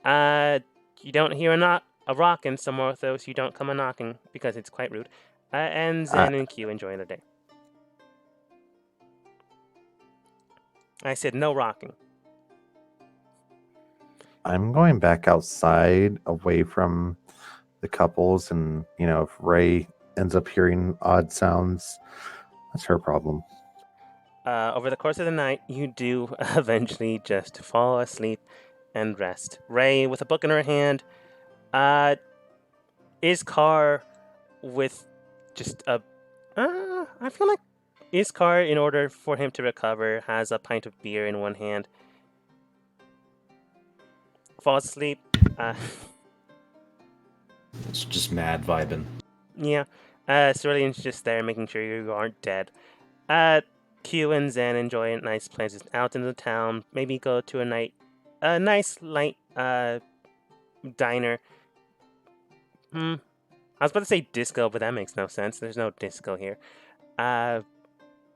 You don't hear a rockin', so Morthos, you don't come a knocking because it's quite rude. And Zen and Q enjoying their day. I said no rocking. I'm going back outside away from the couples, and if Ray ends up hearing odd sounds, that's her problem. Over the course of the night, you do eventually just fall asleep and rest. Ray, with a book in her hand, Iskar with just a. I feel like Iskar, in order for him to recover, has a pint of beer in one hand. Falls asleep. It's just mad vibing. Yeah. Cerulean's just there making sure you aren't dead. Q and Zen enjoy nice places out in the town. Maybe go to a nice light diner. I was about to say disco, but that makes no sense. There's no disco here. And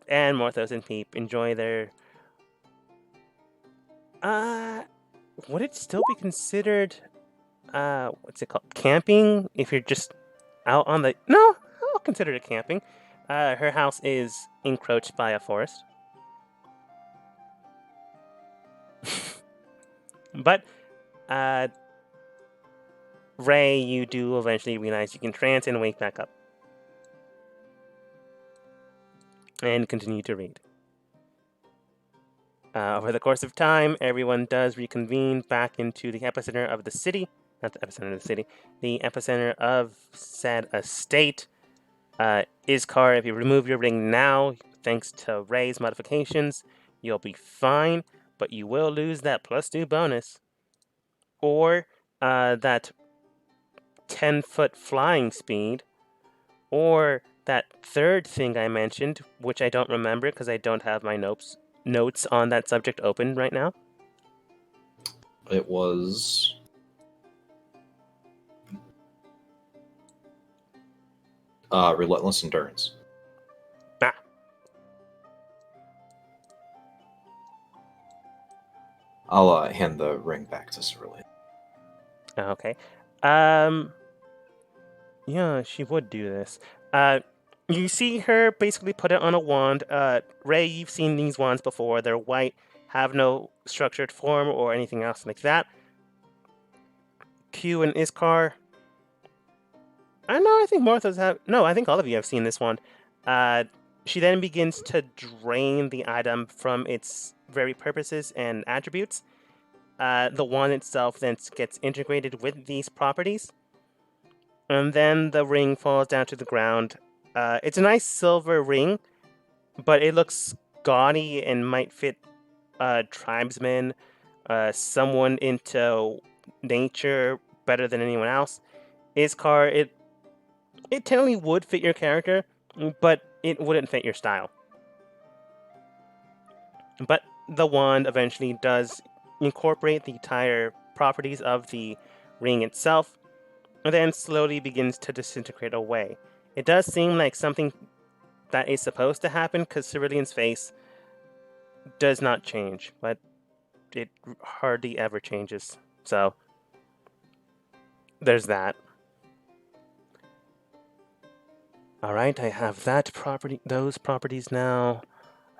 Morthos and Peep enjoy their. Would it still be considered? What's it called? Camping? If you're just out on the. No, I'll consider it camping. Her house is encroached by a forest. But, Ray, you do eventually realize you can trance and wake back up. And continue to read. Over the course of time, everyone does reconvene back into the epicenter of the city. Not the epicenter of the city. The epicenter of said estate. Iskar, if you remove your ring now, thanks to Ray's modifications, you'll be fine, but you will lose that +2 bonus. Or that 10-foot flying speed. Or that third thing I mentioned, which I don't remember because I don't have my notes on that subject open right now. It was relentless endurance. Ah. I'll hand the ring back to Cerulean. Okay. Yeah, she would do this. You see her basically put it on a wand. Ray, you've seen these wands before. They're white, have no structured form or anything else like that. Q and Iskar. I think Morthos have. No, I think all of you have seen this wand. She then begins to drain the item from its very purposes and attributes. The wand itself then gets integrated with these properties. And then the ring falls down to the ground. It's a nice silver ring, but it looks gaudy and might fit a tribesman, someone into nature better than anyone else. Iskar, it technically would fit your character, but it wouldn't fit your style. But the wand eventually does incorporate the entire properties of the ring itself, and then slowly begins to disintegrate away. It does seem like something that is supposed to happen because Cerulean's face does not change, but it hardly ever changes. So there's that. Alright, I have those properties now.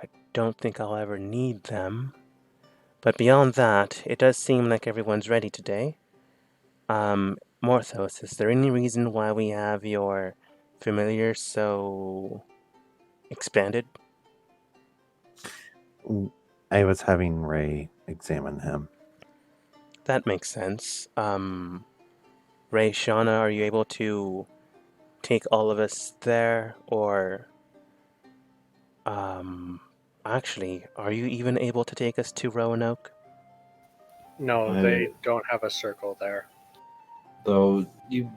I don't think I'll ever need them. But beyond that, it does seem like everyone's ready today. Morthos, is there any reason why we have your familiar so expanded? I was having Ray examine him. That makes sense. Ray, Shauna, are you able to take all of us there? Or, actually, are you even able to take us to Roanoke? No, they don't have a circle there. Though you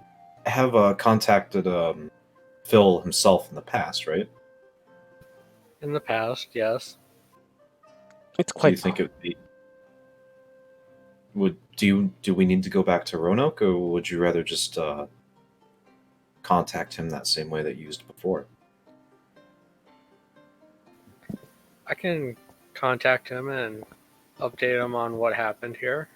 have contacted Phil himself in the past, right? In the past, yes. It's Do quite. you think it would be? Do we need to go back to Roanoke, or would you rather just contact him that same way that you used before? I can contact him and update him on what happened here.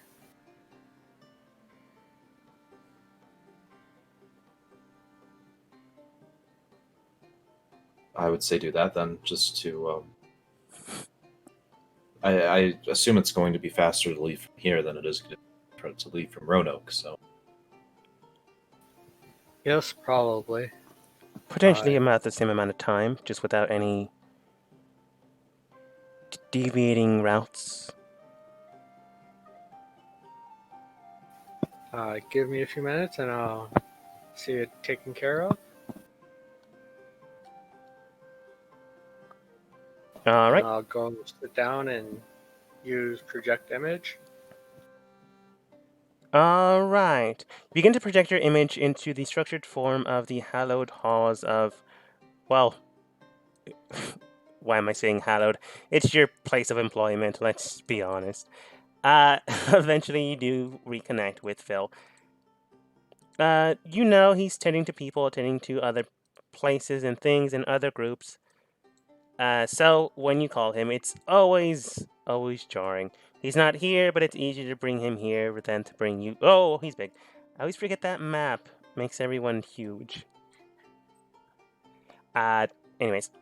I would say do that then, just to. I assume it's going to be faster to leave from here than it is to leave from Roanoke. So Yes, probably. Potentially about the same amount of time, just without any deviating routes. Give me a few minutes and I'll see it taken care of. All right. And I'll go sit down and use project image. All right. Begin to project your image into the structured form of the hallowed halls of, well, why am I saying hallowed? It's your place of employment, let's be honest. Eventually you do reconnect with Phil. You know he's tending to people, tending to other places and things and other groups. So when you call him, it's always jarring. He's not here, but it's easier to bring him here than to bring you. Oh, he's big. I always forget that map makes everyone huge. Anyways,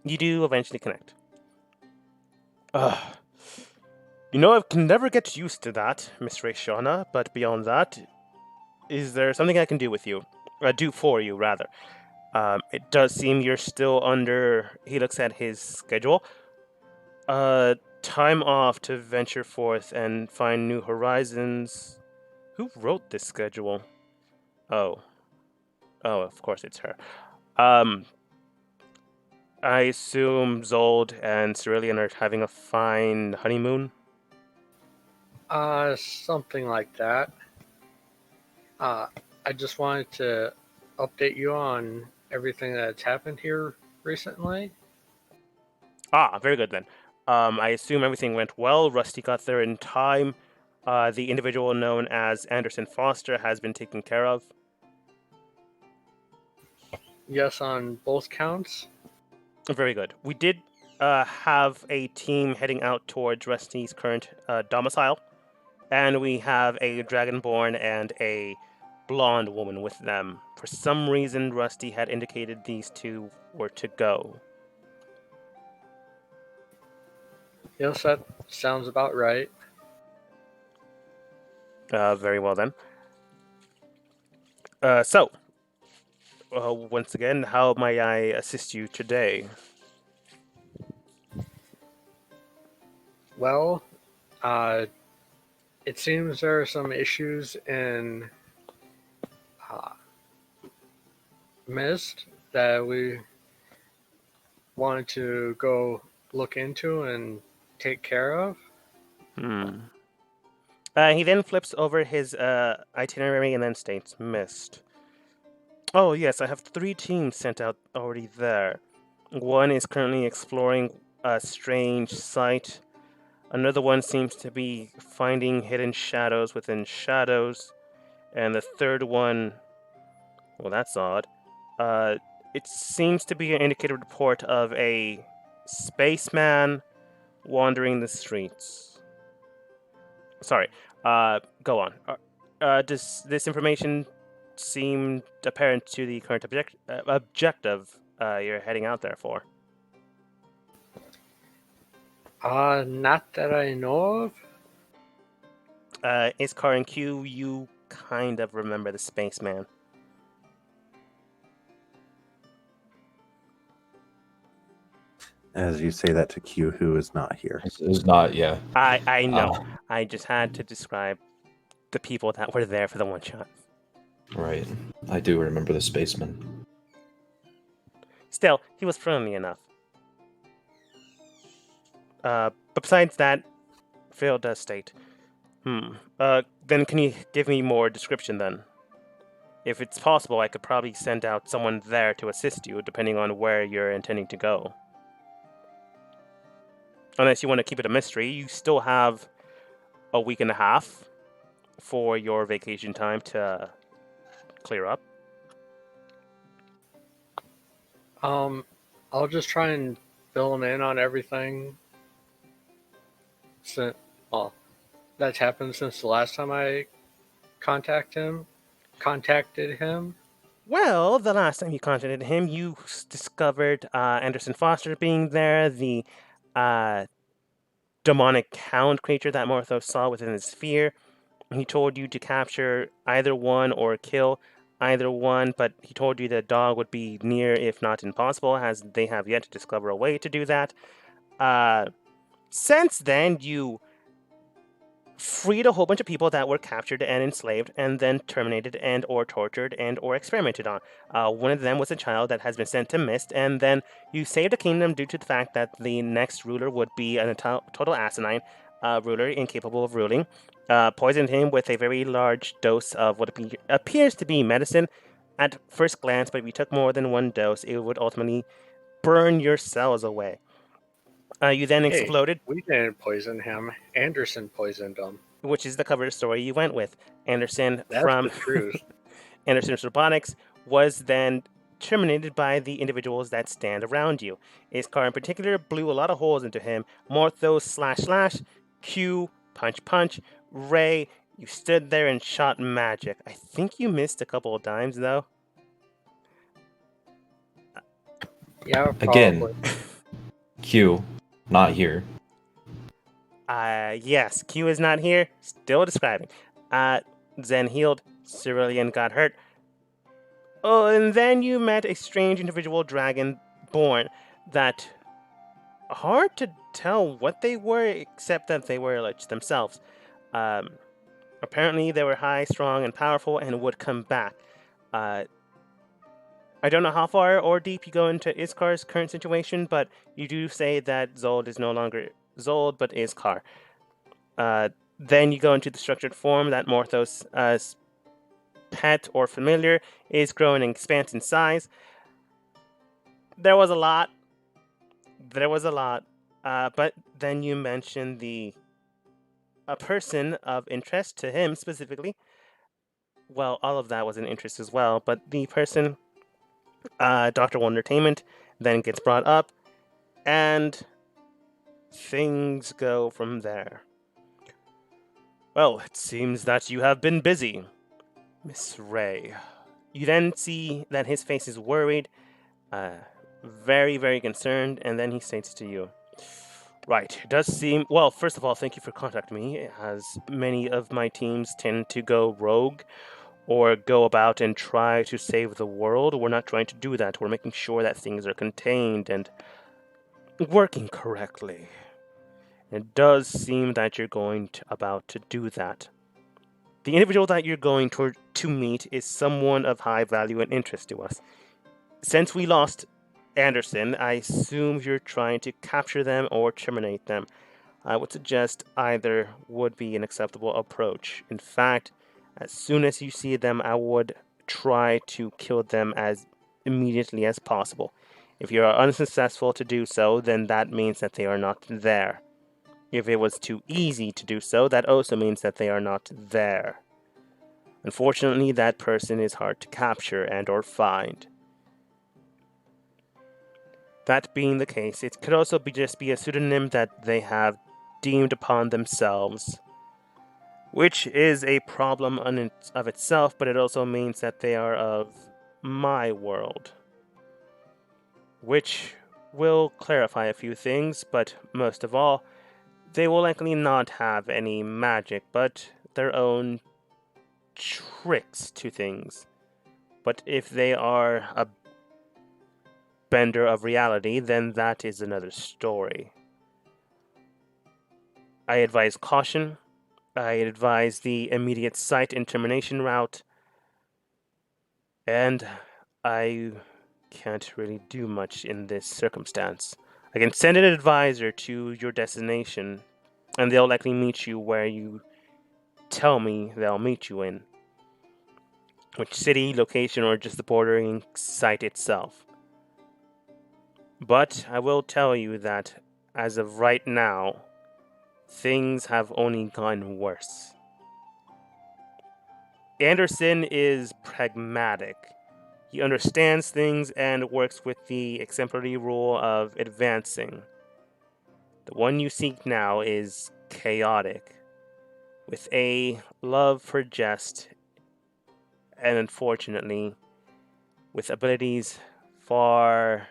you do eventually connect. I can never get used to that, Miss Rayshana, but beyond that, is there something I can do with you? Do for you, rather. It does seem you're still under... He looks at his schedule. Time off to venture forth and find new horizons. Who wrote this schedule? Oh, of course it's her. I assume Zold and Cerulean are having a fine honeymoon? Something like that. I just wanted to update you on everything that's happened here recently. Very good then. I assume everything went well. Rusty got there in time. The individual known as Anderson Foster has been taken care of. Yes, on both counts. Very good. We did have a team heading out towards Rusty's current domicile, and we have a Dragonborn and a blonde woman with them. For some reason, Rusty had indicated these two were to go. Yes, that sounds about right. Very well then. Once again, how may I assist you today? Well, it seems there are some issues in Mist that we wanted to go look into and take care of. He then flips over his itinerary and then states, Mist. Oh, yes, I have 3 teams sent out already there. One is currently exploring a strange site. Another one seems to be finding hidden shadows within shadows. And the third one, well, that's odd. It seems to be an indicated report of a spaceman wandering the streets. Sorry, go on. Does this information seem apparent to the current objective you're heading out there for? Not that I know of. Iskar and Q, you kind of remember the spaceman. As you say that to Q, who is not here. It's not, yeah. I know. I just had to describe the people that were there for the one shot. Right. I do remember the spaceman. Still, he was friendly enough. But besides that, Phil does state. Then can you give me more description then? If it's possible, I could probably send out someone there to assist you, depending on where you're intending to go. Unless you want to keep it a mystery, you still have a week and a half for your vacation time to clear up. I'll just try and fill him in on everything. Since, well, that's happened since the last time I contacted him. Well, the last time you contacted him, you discovered Anderson Foster being there, the uh, demonic hound creature that Morthos saw within his sphere. He told you to capture either one or kill either one, but he told you the dog would be near, if not impossible, as they have yet to discover a way to do that. Since then, you freed a whole bunch of people that were captured and enslaved and then terminated and or tortured and or experimented on. One of them was a child that has been sent to Mist, and then you saved a kingdom due to the fact that the next ruler would be a total asinine ruler incapable of ruling. Poisoned him with a very large dose of what appears to be medicine at first glance, but if you took more than one dose, it would ultimately burn your cells away. You then Hey, exploded, we didn't poison him. Anderson poisoned him. which is the cover story you went with. Anderson That's from the truth. Anderson's Robotics was then terminated by the individuals that stand around you. Iskar in particular blew a lot of holes into him. Morthos // Q, punch. Ray, you stood there and shot magic. I think you missed a couple of times though. Yeah, probably. Again, Q, not here. Yes, Q is not here. Still describing. Zen healed. Cerulean got hurt. Oh, and then you met a strange individual dragonborn that hard to tell what they were, except that they were like themselves. Apparently, they were high, strong, and powerful, and would come back. I don't know how far or deep you go into Iskar's current situation, but you do say that Zold is no longer Zold, but Iskar. Then you go into the structured form that Morthos' pet or familiar is growing and expands in size. There was a lot. But then you mentioned a person of interest to him specifically. Well, all of that was an interest as well, but the person, Dr. Wondertainment, then gets brought up, and things go from there. Well, it seems that you have been busy, Miss Ray. You then see that his face is worried, very, very concerned, and then he states to you, right, it does seem... Well, first of all, thank you for contacting me, as many of my teams tend to go rogue or go about and try to save the world. We're not trying to do that. We're making sure that things are contained and working correctly. It does seem that you're about to do that. The individual that you're going to meet is someone of high value and interest to us. Since we lost Anderson, I assume you're trying to capture them or terminate them. I would suggest either would be an acceptable approach. In fact, as soon as you see them, I would try to kill them as immediately as possible. If you are unsuccessful to do so, then that means that they are not there. If it was too easy to do so, that also means that they are not there. Unfortunately, that person is hard to capture and or find. That being the case, it could also just be a pseudonym that they have deemed upon themselves, which is a problem of itself, but it also means that they are of my world, which will clarify a few things, but most of all, they will likely not have any magic, but their own tricks to things. But if they are a bender of reality, then that is another story. I advise caution. I advise the immediate site and termination route. And I can't really do much in this circumstance. I can send an advisor to your destination, and they'll likely meet you where you tell me they'll meet you in. Which city, location, or just the bordering site itself. But I will tell you that, as of right now, things have only gotten worse. Anderson is pragmatic. He understands things and works with the exemplary rule of advancing. The one you seek now is chaotic, with a love for jest, and unfortunately, with abilities far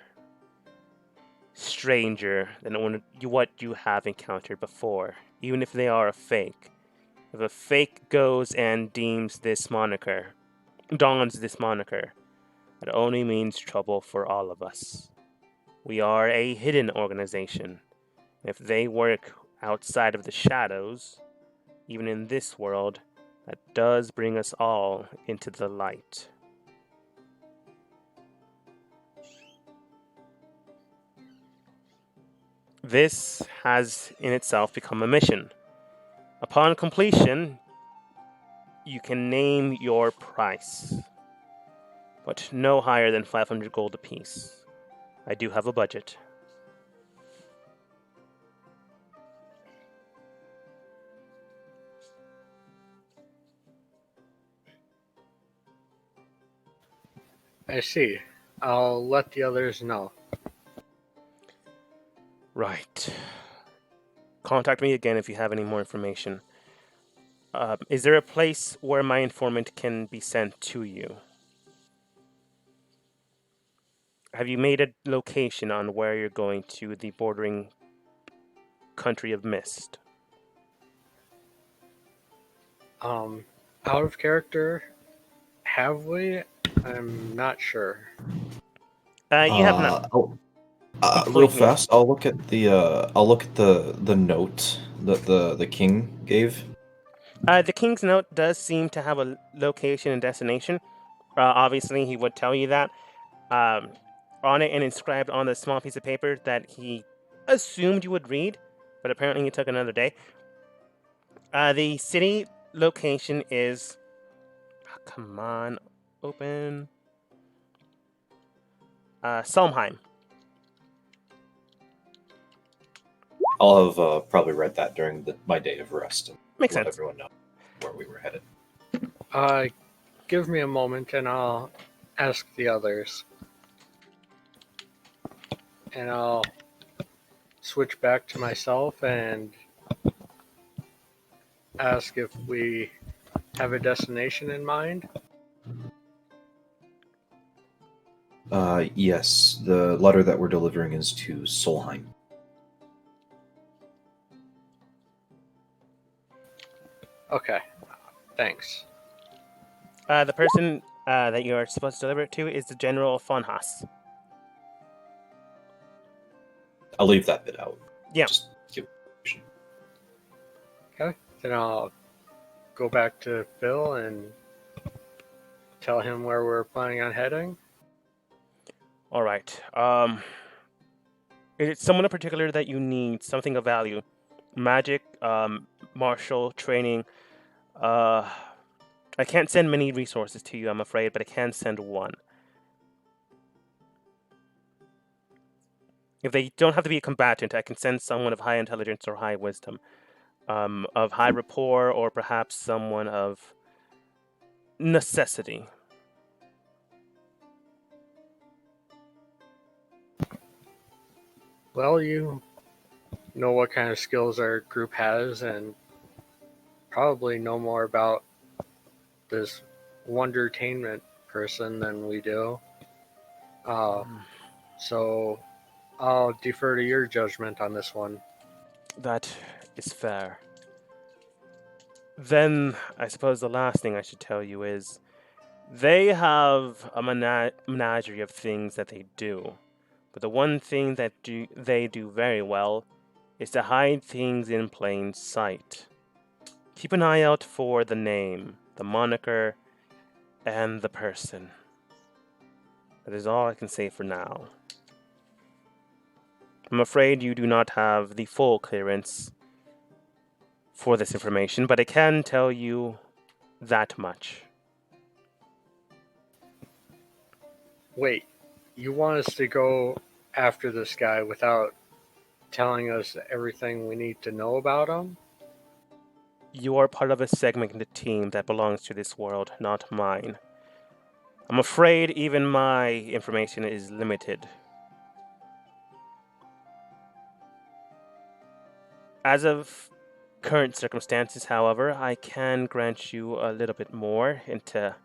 stranger than what you have encountered before, even if they are a fake. If a fake goes and dons this moniker, it only means trouble for all of us. We are a hidden organization. If they work outside of the shadows, even in this world, that does bring us all into the light. This has in itself become a mission. Upon completion, you can name your price, but no higher than 500 gold apiece. I do have a budget. I see. I'll let the others know. Right. Contact me again if you have any more information. Is there a place where my informant can be sent to you? Have you made a location on where you're going to the bordering country of Mist? Out of character, have we? I'm not sure. You have not. Real Please. fast, I'll look at the note that the king gave. The King's Note does seem to have a location and destination. Obviously, he would tell you that. On it and inscribed on the small piece of paper that he assumed you would read, but apparently he took another day. The city location is... come on, open... Solmheim. I'll have probably read that during my day of rest and Makes let sense. everyone know where we were headed. Give me a moment and I'll ask the others. And I'll switch back to myself and ask if we have a destination in mind. Yes, the letter that we're delivering is to Solheim. Okay, thanks. The person that you are supposed to deliver it to is the General von Haas. I'll leave that bit out. Yeah. Just give Okay, then I'll go back to Phil and tell him where we're planning on heading. All right. Is it someone in particular that you need? Something of value? Magic, martial training. I can't send many resources to you, I'm afraid, but I can send one. If they don't have to be a combatant, I can send someone of high intelligence or high wisdom, of high rapport, or perhaps someone of necessity. Well, you know what kind of skills our group has and probably know more about this Wondertainment person than we do. So I'll defer to your judgment on this one. That is fair. Then, I suppose the last thing I should tell you is, they have a menagerie of things that they do. But the one thing that they do very well is to hide things in plain sight. Keep an eye out for the name, the moniker, and the person. That is all I can say for now. I'm afraid you do not have the full clearance for this information, but I can tell you that much. Wait, you want us to go after this guy without telling us everything we need to know about him? You are part of a segment in the team that belongs to this world, not mine. I'm afraid even my information is limited. As of current circumstances, however, I can grant you a little bit more into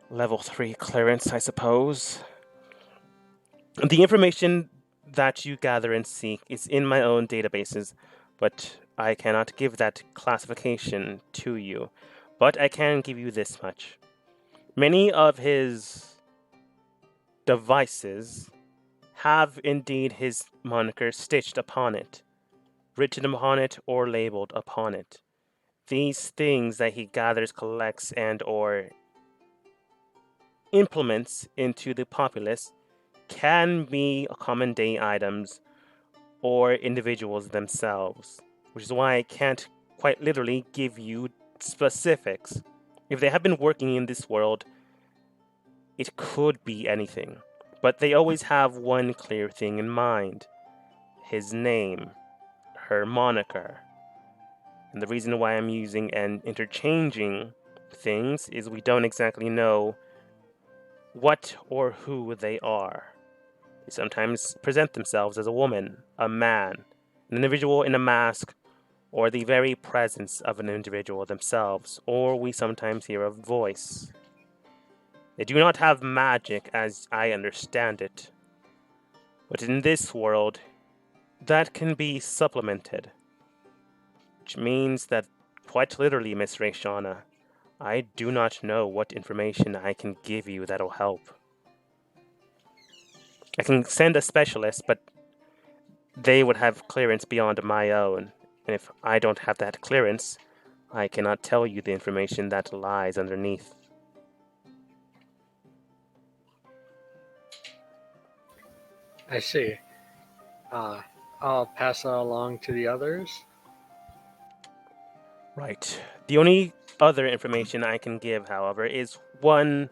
level 3 clearance, I suppose. The information that you gather and seek is in my own databases, but I cannot give that classification to you. But I can give you this much. Many of his devices have indeed his moniker stitched upon it, written upon it, or labeled upon it. These things that he gathers, collects, and or implements into the populace can be common day items or individuals themselves, which is why I can't quite literally give you specifics. If they have been working in this world, it could be anything, but they always have one clear thing in mind: his name, her moniker. And the reason why I'm using and interchanging things is we don't exactly know what or who they are. They sometimes present themselves as a woman, a man, an individual in a mask, or the very presence of an individual themselves, or we sometimes hear a voice. They do not have magic as I understand it, but in this world, that can be supplemented, which means that quite literally, Miss Rayshana, I do not know what information I can give you that'll help. I can send a specialist, but they would have clearance beyond my own, and if I don't have that clearance, I cannot tell you the information that lies underneath. I see. I'll pass that along to the others. Right. The only other information I can give, however, is one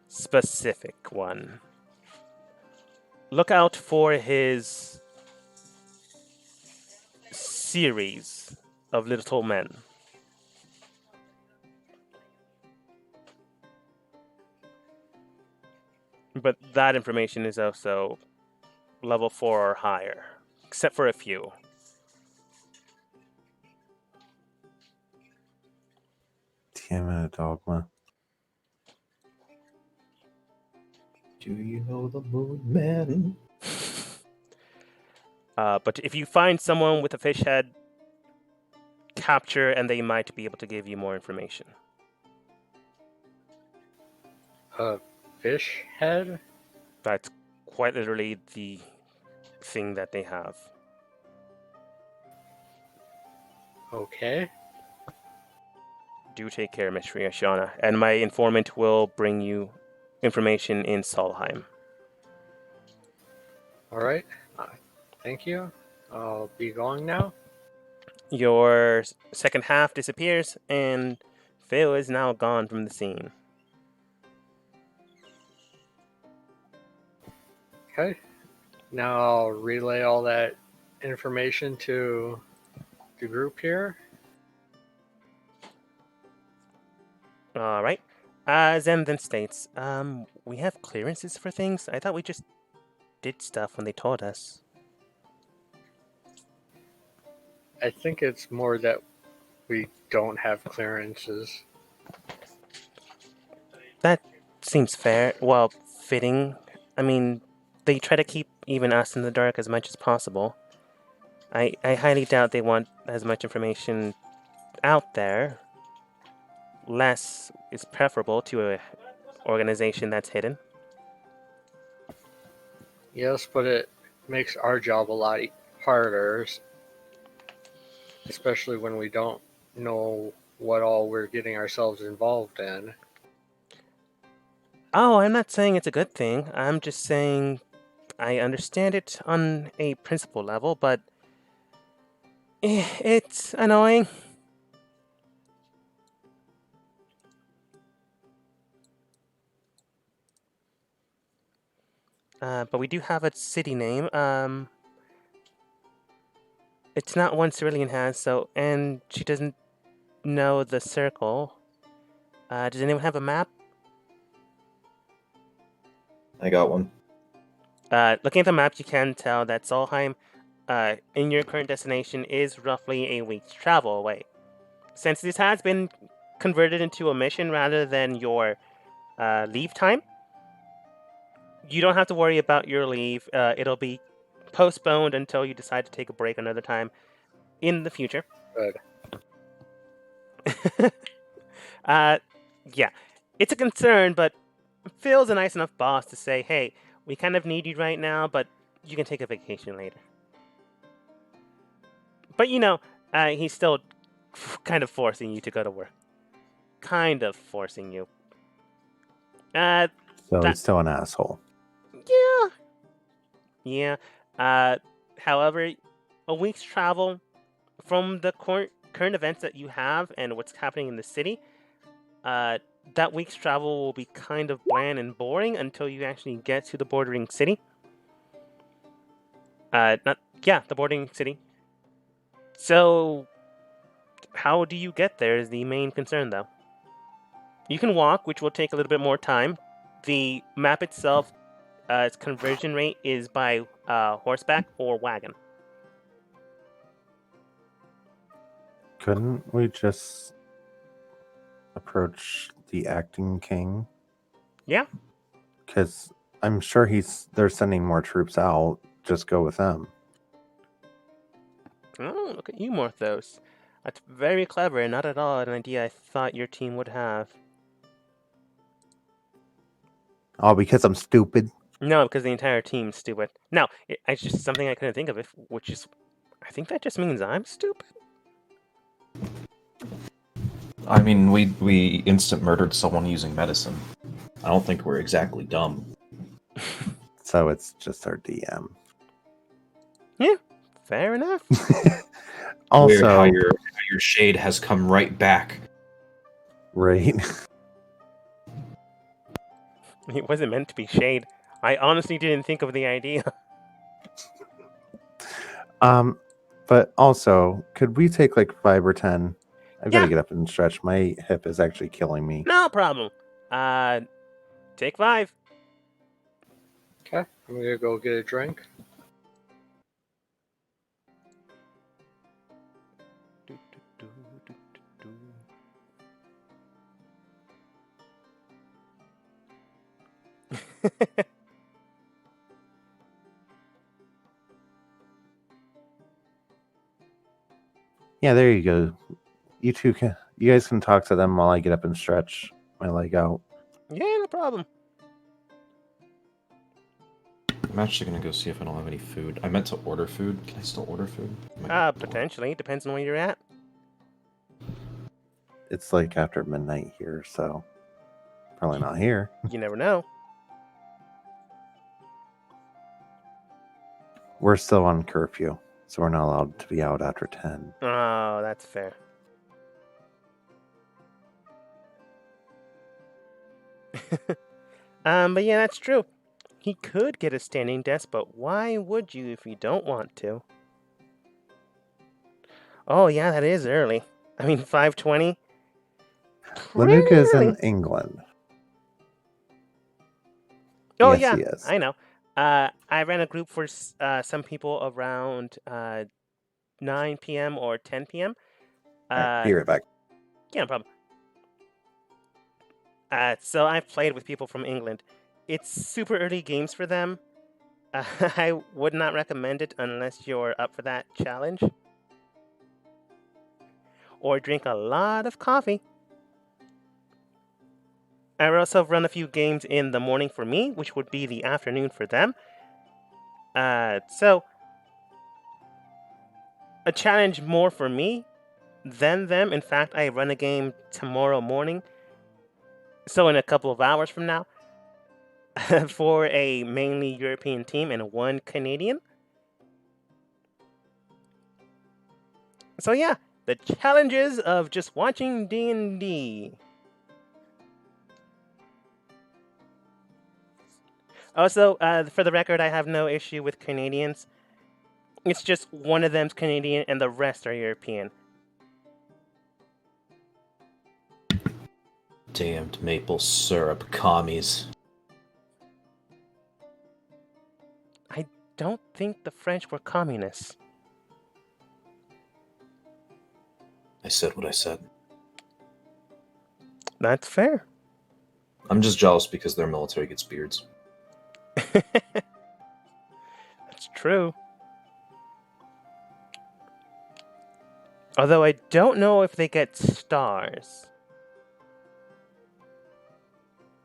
specific one. Look out for his series of little men. But that information is also level 4 or higher, except for a few. Damn dogma. Do you know the Moon Man? But if you find someone with a fish head, capture and they might be able to give you more information. A fish head? That's quite literally the thing that they have. Okay. Do take care, Miss Rayshana, and my informant will bring you information in Solheim. Alright. Thank you. I'll be going now. Your second half disappears, and Phil is now gone from the scene. Okay. Now I'll relay all that information to the group here. All right. Zen then states, we have clearances for things? I thought we just did stuff when they told us. I think it's more that we don't have clearances. That seems fair. Well, fitting. I mean, they try to keep even us in the dark as much as possible. I highly doubt they want as much information out there. Less is preferable to a organization that's hidden. Yes, but it makes our job a lot harder, especially when we don't know what all we're getting ourselves involved in. Oh, I'm not saying it's a good thing. I'm just saying I understand it on a principle level, but it's annoying. But we do have a city name. It's not one Cerulean has, so, and she doesn't know the circle. Does anyone have a map? I got one. Looking at the map, you can tell that Solheim, in your current destination, is roughly a week's travel away. Since this has been converted into a mission rather than your leave time, you don't have to worry about your leave. It'll be postponed until you decide to take a break another time in the future. Good. Yeah, it's a concern, but Phil's a nice enough boss to say, hey, we kind of need you right now, but you can take a vacation later. But he's still kind of forcing you to go to work. Kind of forcing you. So That- he's still an asshole. Yeah. However, a week's travel from the current events that you have and what's happening in the city, that week's travel will be kind of bland and boring until you actually get to the bordering city. The bordering city. So, how do you get there is the main concern, though. You can walk, which will take a little bit more time. The map itself, its conversion rate is by horseback or wagon. Couldn't we just approach the acting king? Yeah. Because I'm sure they're sending more troops out. Just go with them. Oh, look at you, Morthos. That's very clever and not at all an idea I thought your team would have. Oh, because I'm stupid. No, because the entire team's stupid. No, it's just something I couldn't think of, which is... I think that just means I'm stupid? I mean, we instant murdered someone using medicine. I don't think we're exactly dumb. So it's just our DM. Fair enough. Also, Weird how your shade has come right back. right. It wasn't meant to be shade. I honestly didn't think of the idea. But also, could we take like 5 or 10? I've got Yeah. to get up and stretch. My hip is actually killing me. No problem. Take 5. Okay, I'm gonna go get a drink. Yeah, there you go. You guys can talk to them while I get up and stretch my leg out. Yeah, no problem. I'm actually gonna go see if I don't have any food. I meant to order food. Can I still order food? Might be- Potentially. Depends on where you're at. It's like after midnight here, so probably not here. You never know. We're still on curfew, so we're not allowed to be out after 10. Oh, that's fair. But yeah, that's true. He could get a standing desk, but why would you if you don't want to? Oh, yeah, that is early. I mean, 5:20. Lenuka is in Really? England. Oh, Yes, yeah, he is. I know. I ran a group for some people around 9 p.m. or 10 p.m. All right, be right back. Yeah, no problem. So I've played with people from England. It's super early games for them. I would not recommend it unless you're up for that challenge. Or drink a lot of coffee. I also run a few games in the morning for me, which would be the afternoon for them. So a challenge more for me than them. In fact, I run a game tomorrow morning. So in a couple of hours from now. For a mainly European team and one Canadian. So yeah, the challenges of just watching D&D. Also, for the record, I have no issue with Canadians. It's just one of them's Canadian and the rest are European. Damned maple syrup commies. I don't think the French were communists. I said what I said. That's fair. I'm just jealous because their military gets beards. That's true. Although I don't know if they get stars.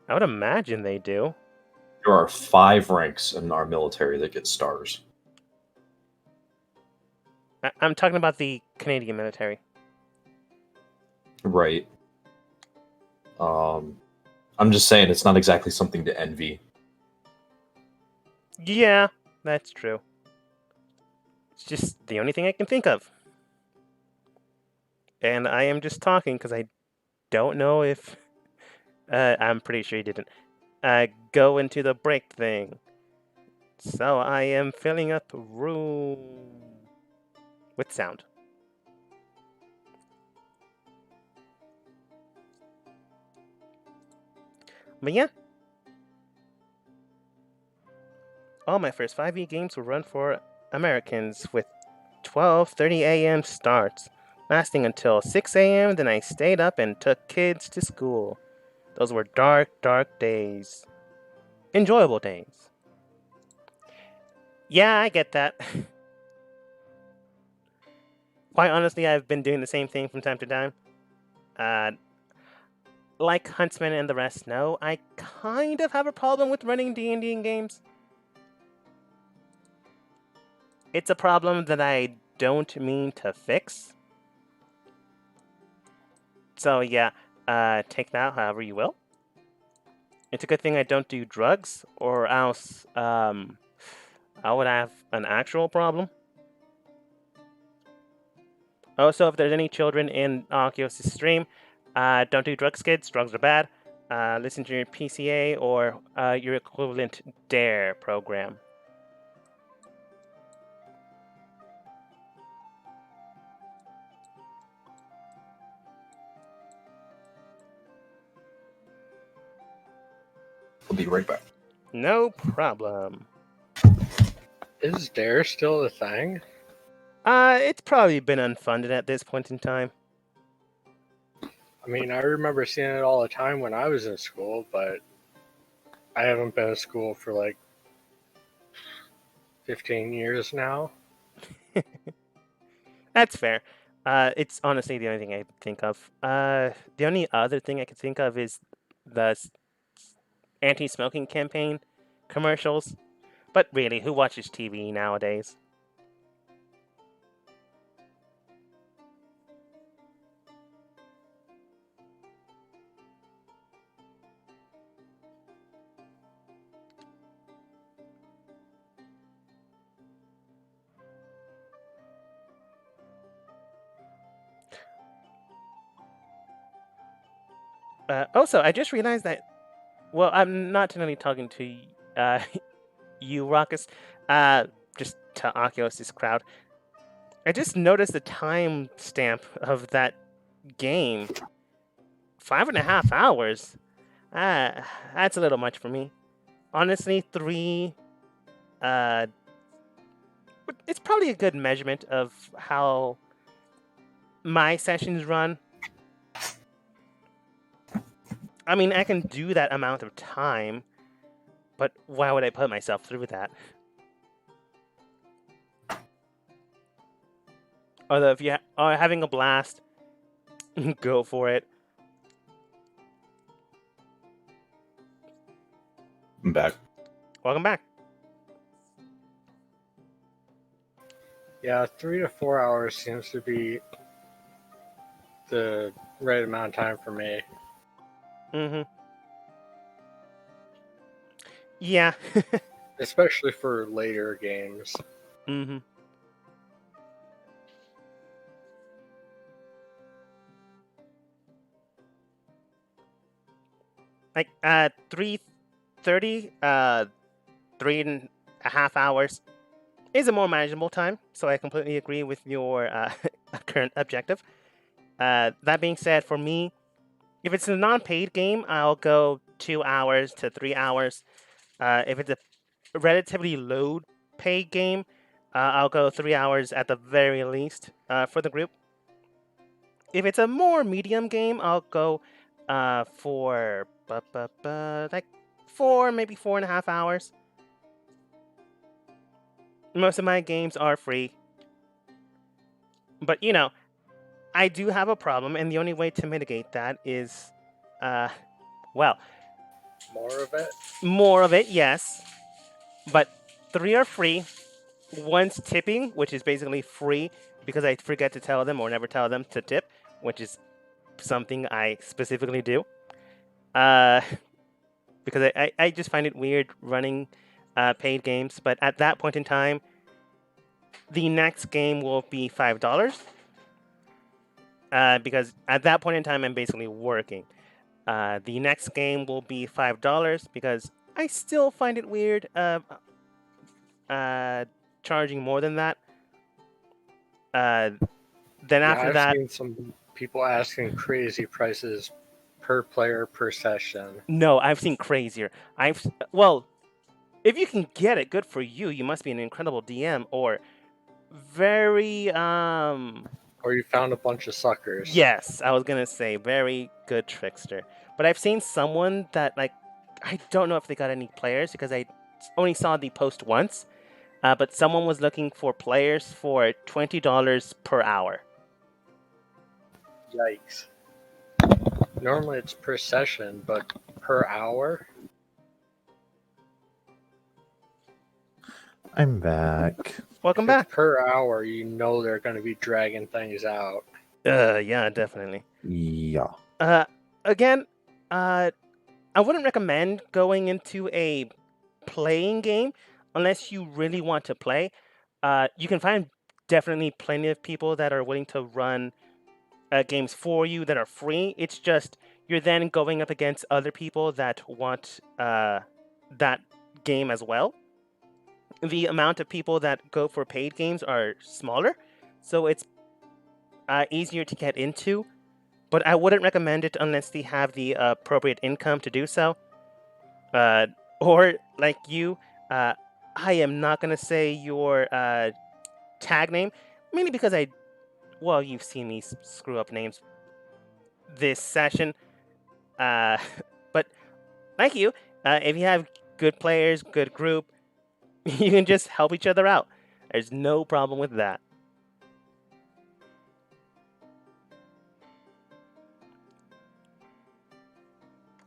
I would imagine they do. There are 5 ranks in our military that get stars. I'm talking about the Canadian military. Right. I'm just saying it's not exactly something to envy. Yeah, that's true. It's just the only thing I can think of. And I am just talking because I don't know if... I'm pretty sure you didn't. Go into the break thing. So I am filling up room with sound. But yeah. All my first 5e games were run for Americans with 12:30 a.m. starts, lasting until 6 a.m. Then I stayed up and took kids to school. Those were dark, dark days. Enjoyable days. Yeah, I get that. Quite honestly, I've been doing the same thing from time to time. Like Huntsman and the rest know, I kind of have a problem with running D&D in games. It's a problem that I don't mean to fix. So yeah, take that however you will. It's a good thing I don't do drugs, or else I would have an actual problem. Also, if there's any children in Oculus' stream, don't do drugs, kids. Drugs are bad. Listen to your PCA or your equivalent DARE program. I'll be right back. No problem. Is DARE still a thing? It's probably been unfunded at this point in time. I mean, I remember seeing it all the time when I was in school, but I haven't been in school for like 15 years now. That's fair. It's honestly the only thing I can think of. The only other thing I can think of is the anti-smoking campaign commercials. But really, who watches TV nowadays? Also, I just realized that. Well, I'm not technically talking to you, Raucus. Just to Oculus' crowd. I just noticed the time stamp of that game. 5.5 hours. That's a little much for me. Honestly, 3. It's probably a good measurement of how my sessions run. I mean, I can do that amount of time, but why would I put myself through that? Although if you are having a blast, go for it. I'm back. Welcome back. Yeah, 3 to 4 hours seems to be the right amount of time for me. Mm-hmm. Yeah. Especially for later games. Mm-hmm. Like 3:30, 3.5 hours. is a more manageable time. So I completely agree with your current objective. That being said, for me, if it's a non-paid game, I'll go 2 hours to 3 hours. If it's a relatively low paid game, I'll go 3 hours at the very least for the group. If it's a more medium game, I'll go for like 4, maybe 4.5 hours. Most of my games are free. But, I do have a problem, and the only way to mitigate that is, well, More of it. more of it, yes. But 3 are free. One's tipping, which is basically free because I forget to tell them or never tell them to tip, which is something I specifically do. Because I just find it weird running paid games. But at that point in time, the next game will be $5. Because at that point in time, I'm basically working. The next game will be $5 because I still find it weird charging more than that. Then after I've that, seen some people asking crazy prices per player per session. no, I've seen crazier. Well, if you can get it, good for you. You must be an incredible DM or very Or you found a bunch of suckers. yes, I was gonna say very good trickster. But I've seen someone that I don't know if they got any players because I only saw the post once. But someone was looking for players for $20 per hour. Yikes. Normally it's per session, but per hour? I'm back. Welcome If back. it's per hour, you know they're going to be dragging things out. Yeah, definitely. Yeah. Again, I wouldn't recommend going into a playing game unless you really want to play. You can find definitely plenty of people that are willing to run games for you that are free. It's just you're then going up against other people that want that game as well. The amount of people that go for paid games are smaller, so it's easier to get into. But I wouldn't recommend it unless they have the appropriate income to do so. Or like you, I am not gonna say your tag name, mainly because you've seen me screw up names this session. But like you, if you have good players, good group, you can just help each other out. There's no problem with that.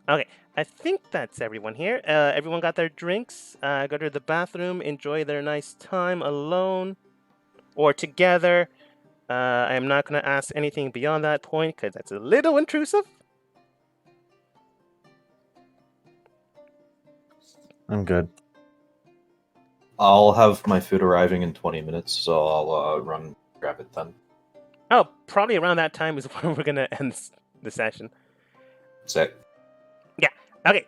Okay, I think that's everyone here. Everyone got their drinks, go to the bathroom, enjoy their nice time alone or together. I am not going to ask anything beyond that point because that's a little intrusive. I'm good. I'll have my food arriving in 20 minutes, so I'll run grab it then. Oh, probably around that time is when we're going to end the session. Sick. Okay.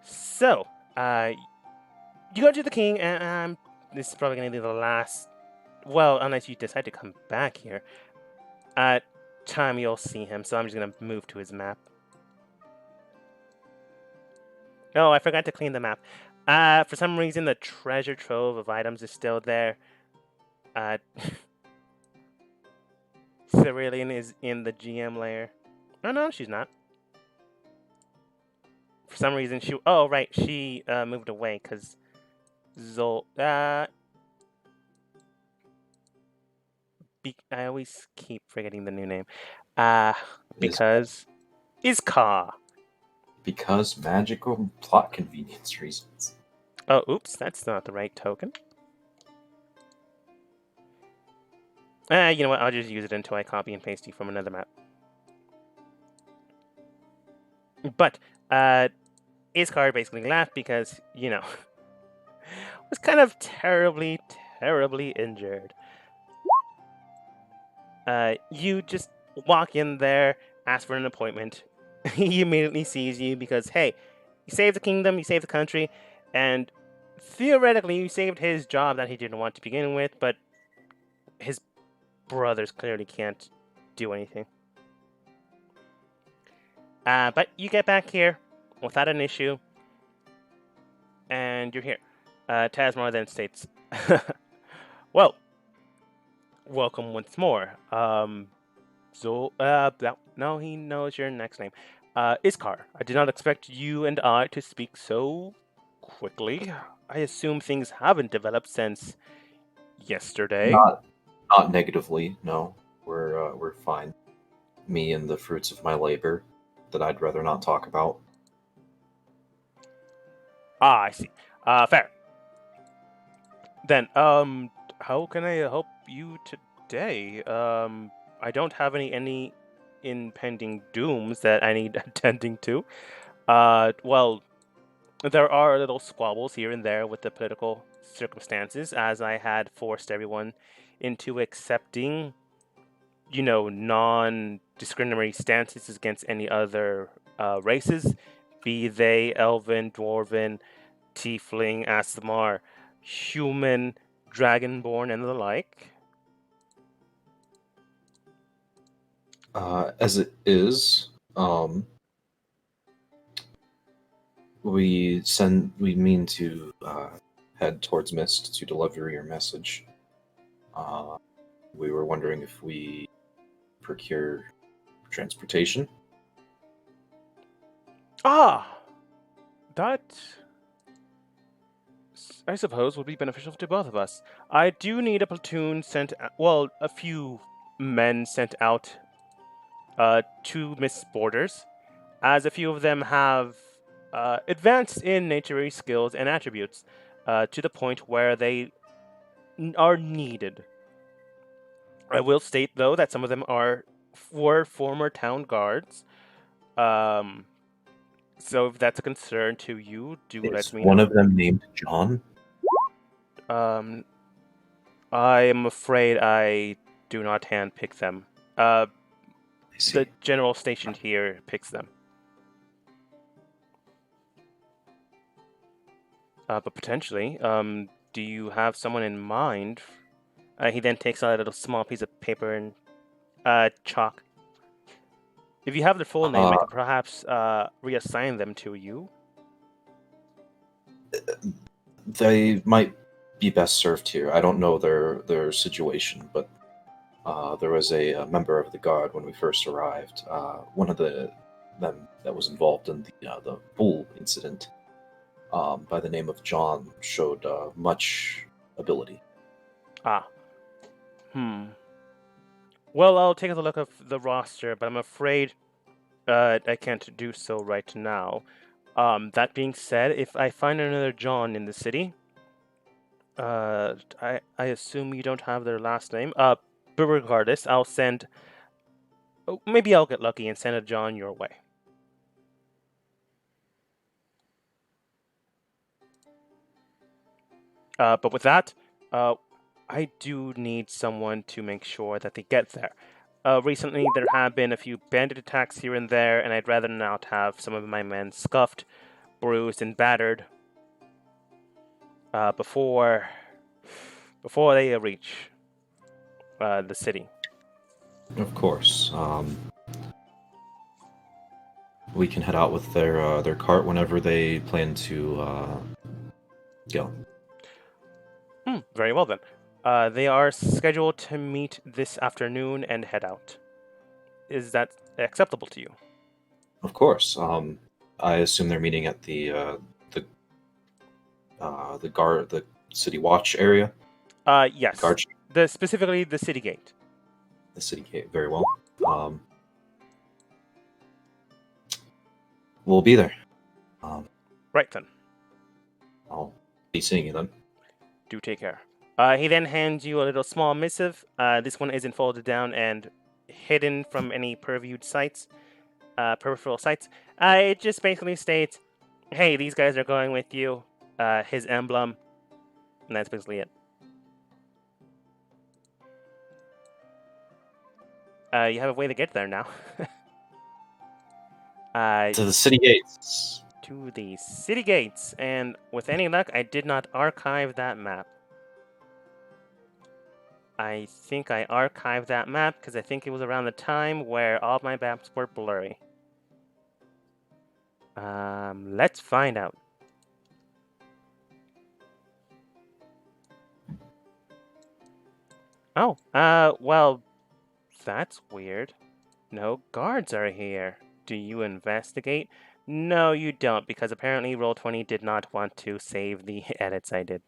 So, you go to the king, and this is probably going to be the last. Well, unless you decide to come back here. Time you'll see him, so I'm just going to move to his map. Oh, I forgot to clean the map. For some reason, the treasure trove of items is still there. Cerulean is in the GM layer. No, she's not. For some reason, she moved away because I always keep forgetting the new name. Because Iskar. Because magical plot convenience reasons. Oh, oops, that's not the right token. You know what? I'll just use it until I copy and paste you from another map. But Iskar basically laughed because, was kind of terribly, terribly injured. You just walk in there, ask for an appointment. He immediately sees you because, hey, you saved the kingdom, you saved the country, and theoretically, you saved his job that he didn't want to begin with, but his brothers clearly can't do anything. But you get back here without an issue, and you're here. Tasmar then states, "Well, welcome once more. No, he knows your next name. Iskar. I did not expect you and I to speak so quickly. I assume things haven't developed since yesterday." Not negatively, no. We're fine. Me and the fruits of my labor that I'd rather not talk about. Ah, I see. Fair. Then, how can I help you today? I don't have any impending dooms that I need attending to. Well, there are little squabbles here and there with the political circumstances, as I had forced everyone into accepting, non-discriminatory stances against any other races, be they elven, dwarven, tiefling, Aasimar, human, dragonborn, and the like. As it is, we mean to head towards Mist to deliver your message. We were wondering if we procure transportation. That, I suppose, would be beneficial to both of us. I do need a platoon sent, a few men sent out to Mist's borders, as a few of them have advanced in nature skills and attributes to the point where they are needed. I will state, though, that some of them were former town guards. So if that's a concern to you, do Is let me one know. of them named John? I am afraid I do not handpick them. I see. The general stationed here picks them. But potentially, do you have someone in mind? He then takes out a little small piece of paper and chalk. If you have their full name, I could perhaps reassign them to you. They might be best served here. I don't know their situation, but there was a member of the guard when we first arrived. One of them that was involved in the bull incident, by the name of John, showed much ability. Well, I'll take a look at the roster, but I'm afraid I can't do so right now. That being said, if I find another John in the city, I assume you don't have their last name. But regardless, I'll send. Maybe I'll get lucky and send a John your way. But with that, I do need someone to make sure that they get there. Recently, there have been a few bandit attacks here and there, and I'd rather not have some of my men scuffed, bruised, and battered before they reach the city. Of course. We can head out with their cart whenever they plan to go. Very well then. They are scheduled to meet this afternoon and head out. Is that acceptable to you? Of course. I assume they're meeting at the city watch area. Yes. Guard, Specifically the city gate. the city gate. Very well. We'll be there. Right then. I'll be seeing you then. Do take care. He then hands you a little small missive. This one isn't folded down and hidden from any peripheral sights. It just basically states, "Hey, these guys are going with you." His emblem, and that's basically it. You have a way to get there now. To the city gates. to the city gates, and with any luck, I did not archive that map. I think I archived that map because I think it was around the time where all my maps were blurry. Let's find out. Oh, well, that's weird. No guards are here. Do you investigate? No, you don't, because apparently Roll20 did not want to save the edits I did.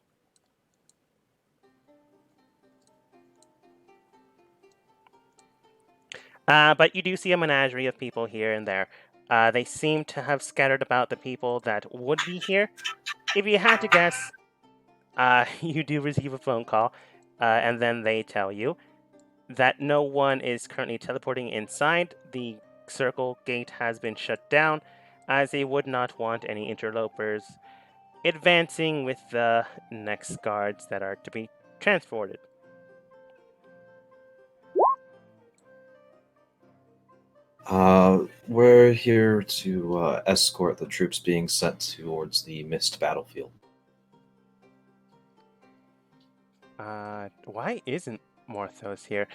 But you do see a menagerie of people here and there. They seem to have scattered about the people that would be here. If you had to guess, you do receive a phone call, and then they tell you that no one is currently teleporting inside. The circle gate has been shut down, as they would not want any interlopers advancing with the next guards that are to be transported. We're here to escort the troops being sent towards the mist battlefield. Why isn't Morthos here?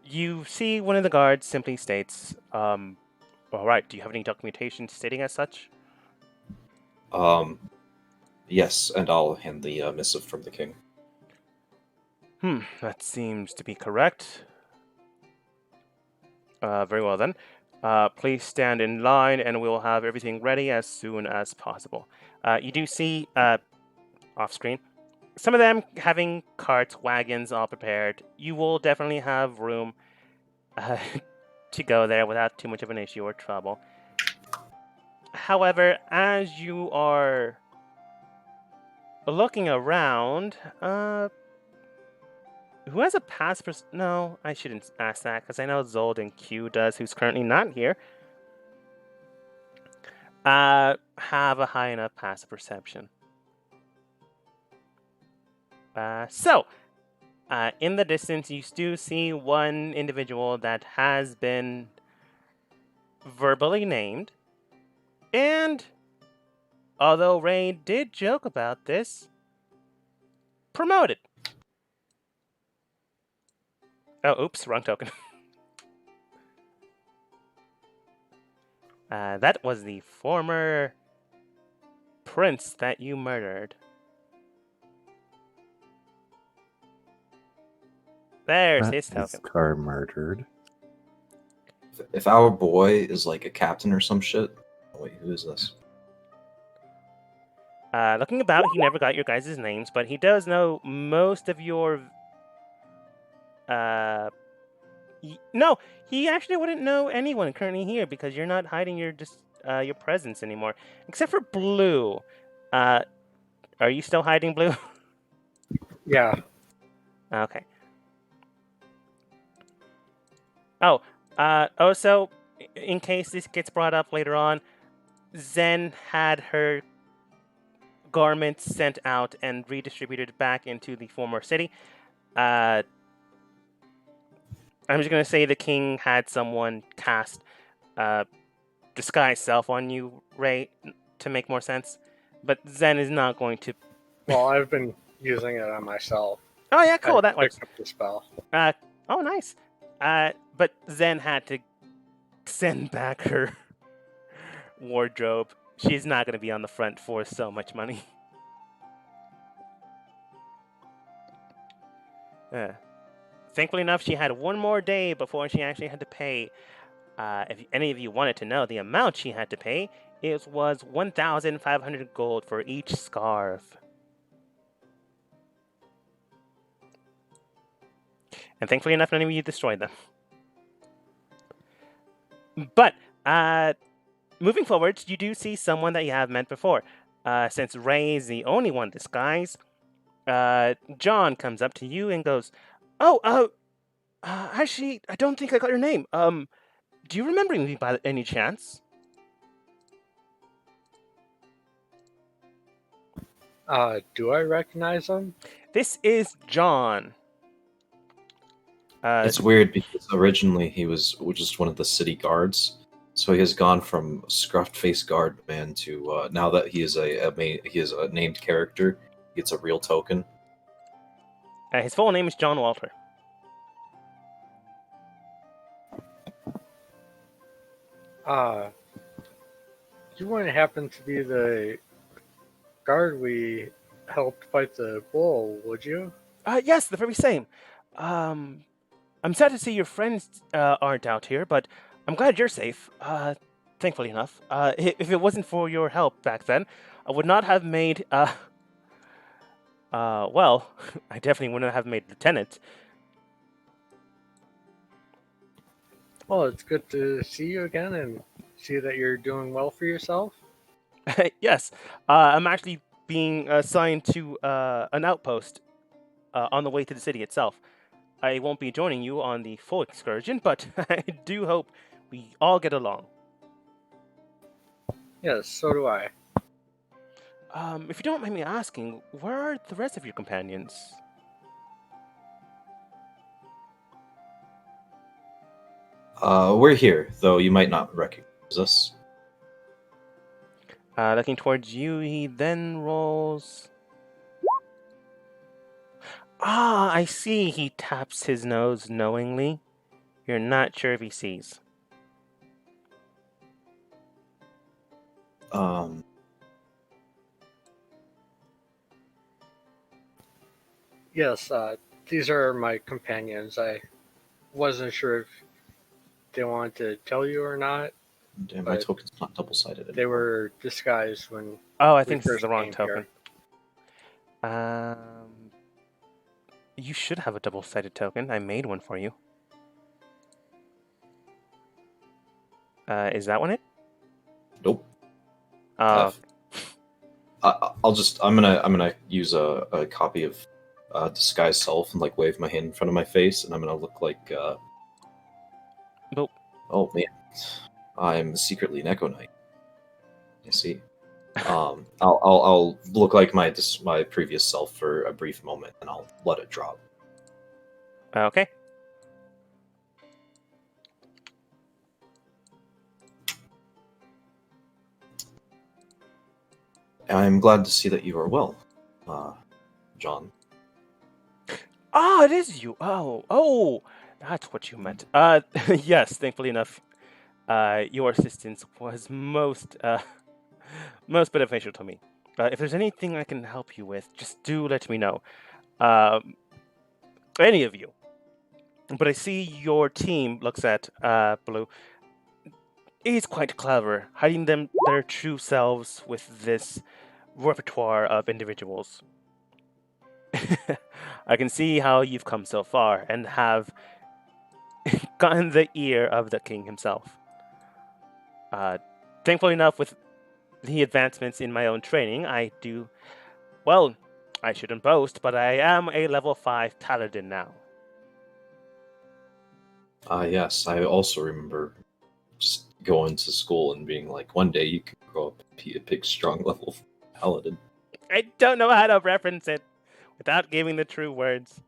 You see one of the guards simply states, alright, do you have any documentation stating as such? Yes, and I'll hand the missive from the king. That seems to be correct. Very well then. Please stand in line and we'll have everything ready as soon as possible. You do see, off screen, some of them having carts, wagons all prepared. You will definitely have room to go there without too much of an issue or trouble. However, as you are looking around, who has a pass per... No, I shouldn't ask that, because I know Zold and Q does, who's currently not here. Have a high enough passive perception. In the distance, you do see one individual that has been verbally named. And, although Ray did joke about this, promoted. Oh, oops, wrong token. That was the former prince that you murdered. There's his token. Car murdered. If our boy is like a captain or some shit... Wait, who is this? Looking about, he never got your guys' names, but he does know most of your... No, he actually wouldn't know anyone currently here because you're not hiding your presence anymore. Except for Blue. Are you still hiding, Blue? Yeah. Okay. Oh, also, in case this gets brought up later on, Zen had her garments sent out and redistributed back into the former city. I'm just going to say the king had someone cast disguise self on you, Ray, to make more sense. But Zen is not going to... Well, I've been using it on myself. Oh, yeah, cool. That works. The spell. Oh, nice. But Zen had to send back her wardrobe. She's not going to be on the front for so much money. Thankfully enough, she had one more day before she actually had to pay. If any of you wanted to know the amount she had to pay, it was 1,500 gold for each scarf. And thankfully enough, none of you destroyed them. But, moving forward, you do see someone that you have met before. Since Ray is the only one disguised, John comes up to you and goes, actually, I don't think I got your name. Do you remember me by any chance? Do I recognize him? This is John. It's weird because originally he was just one of the city guards, So he has gone from scruffed face guard man to now that he is a named character, he gets a real token. His full name is John Walter. You wouldn't happen to be the guard we helped fight the bull, would you? Yes, the very same. I'm sad to see your friends aren't out here, but I'm glad you're safe. Thankfully enough. If it wasn't for your help back then, I would not have made, well, I definitely wouldn't have made lieutenant. Well, it's good to see you again and see that you're doing well for yourself. Yes, I'm actually being assigned to an outpost on the way to the city itself. I won't be joining you on the full excursion, but I do hope we all get along. Yes, so do I. If you don't mind me asking, where are the rest of your companions? We're here, though you might not recognize us. Looking towards you, he then rolls. Ah, I see. He taps his nose knowingly. You're not sure if he sees. Yes, these are my companions. I wasn't sure if they wanted to tell you or not. Damn, my But token's not double-sided anymore. They were disguised when Oh, I we think this is first the wrong came here. token. You should have a double-sided token. I made one for you. Is that one it? Nope. Oh, I'm gonna use a copy of Disguise Self and like wave my hand in front of my face, and I'm gonna look like. Boop. Oh man, I'm secretly an Echo Knight. You see. I'll look like my previous self for a brief moment, and I'll let it drop. Okay. I'm glad to see that you are well, John. Oh, it is you. Oh, that's what you meant. Yes, thankfully enough, your assistance was most beneficial to me. If there's anything I can help you with, just do let me know. Any of you. But I see your team looks at Blue. Is quite clever, hiding their true selves with this repertoire of individuals. I can see how you've come so far and have gotten the ear of the king himself. Thankfully enough, with the advancements in my own training, I shouldn't boast, but I am a level 5 paladin now. Yes, I also remember just going to school and being like, one day you can grow up and be a big, strong level paladin. I don't know how to reference it without giving the true words.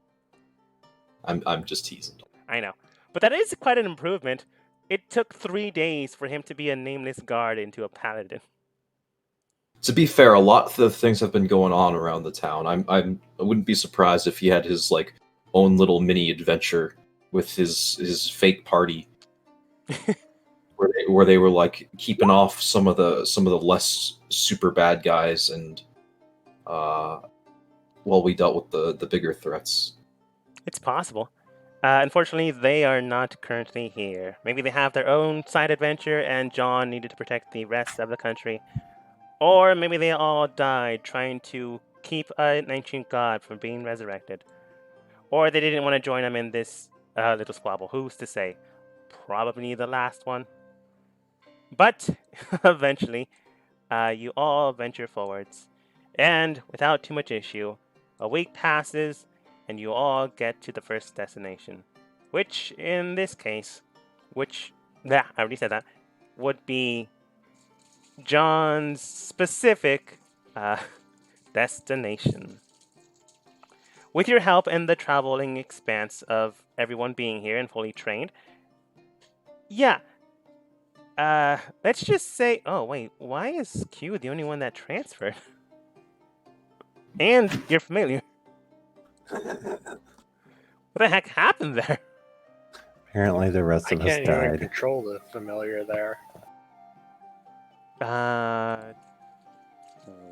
I'm just teasing. I know. But that is quite an improvement. It took 3 days for him to be a nameless guard into a paladin. To be fair, a lot of the things have been going on around the town. I wouldn't be surprised if he had his like own little mini adventure with his fake party, where they were like keeping off some of the less super bad guys, and while we dealt with the bigger threats. It's possible. Unfortunately, they are not currently here. Maybe they have their own side adventure, and John needed to protect the rest of the country. Or maybe they all died trying to keep an ancient god from being resurrected. Or they didn't want to join him in this little squabble. Who's to say? Probably the last one. But eventually, you all venture forwards. And without too much issue, a week passes and you all get to the first destination. Which, in this case, I already said that, would be John's specific destination. With your help and the traveling expanse of everyone being here and fully trained, yeah, Let's just say. Oh wait, why is Q the only one that transferred? And you're familiar. What the heck happened there? Apparently, the rest I of us can't even died. control the familiar there.